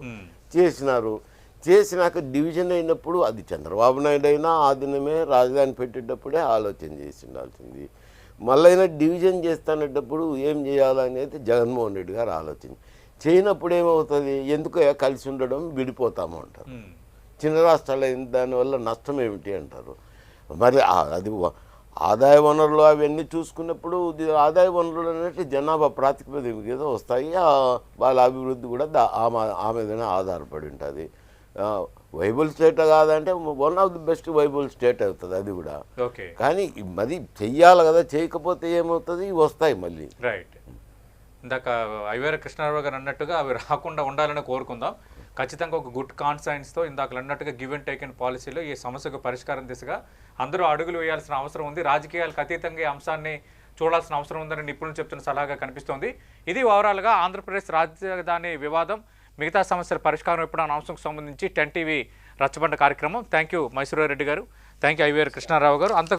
చేసినాక డివిజన్ అయినప్పుడు అది చంద్రబాబు నాయుడు అయినా ఆ దినమే రాజధాని పెట్టేటప్పుడే ఆలోచన చేసి ఉండాల్సింది. మళ్ళైనా డివిజన్ చేస్తానేటప్పుడు ఏం చేయాలనేది జగన్మోహన్ రెడ్డి గారు ఆలోచన చేయనప్పుడు ఏమవుతుంది? ఎందుకు కలిసి ఉండడం, విడిపోతాము అంటారు. చిన్న రాష్ట్రాలు అయిన దానివల్ల నష్టం ఏమిటి అంటారు. మరి అది ఆదాయ వనరులు అవన్నీ చూసుకున్నప్పుడు ఆదాయ వనరులు అనేవి జనాభా ప్రాతిపదిక మీద వస్తాయి. వాళ్ళ అభివృద్ధి కూడా ఆ మీదనే ఆధారపడి ఉంటుంది. వైబుల్ స్టేట్ కాదంటే one of the best viable state అవుతుంది అది కూడా. కానీ మరి చెయ్యాలి కదా, చేయకపోతే ఏమవుతుంది? వస్తాయి మళ్ళీ. రైట్. ఇందాక ఐవేర కృష్ణారావు గారు అన్నట్టుగా అవి రాకుండా ఉండాలని కోరుకుందాం. ఖచ్చితంగా ఒక గుడ్ కాన్సైన్స్తో ఇందాక అన్నట్టుగా గివ్ అండ్ టేక్ అండ్ పాలసీలో ఈ సమస్యకు పరిష్కారం దిశగా అందరూ అడుగులు వేయాల్సిన అవసరం ఉంది. రాజకీయాలకు అతీతంగా ఈ అంశాన్ని చూడాల్సిన అవసరం ఉందని నిపుణులు చెప్తున్న సలహాగా కనిపిస్తోంది. ఇది ఓవరాల్గా ఆంధ్రప్రదేశ్ రాజధాని వివాదం, మిగతా సమస్యల పరిష్కారం ఎప్పుడు అనే అంశంకు సంబంధించి 10 టీవీ రచ్చబండ కార్యక్రమం. థ్యాంక్ యూ మైసూరారెడ్డి గారు, థ్యాంక్ యూ ఐవీఆర్ కృష్ణారావు గారు.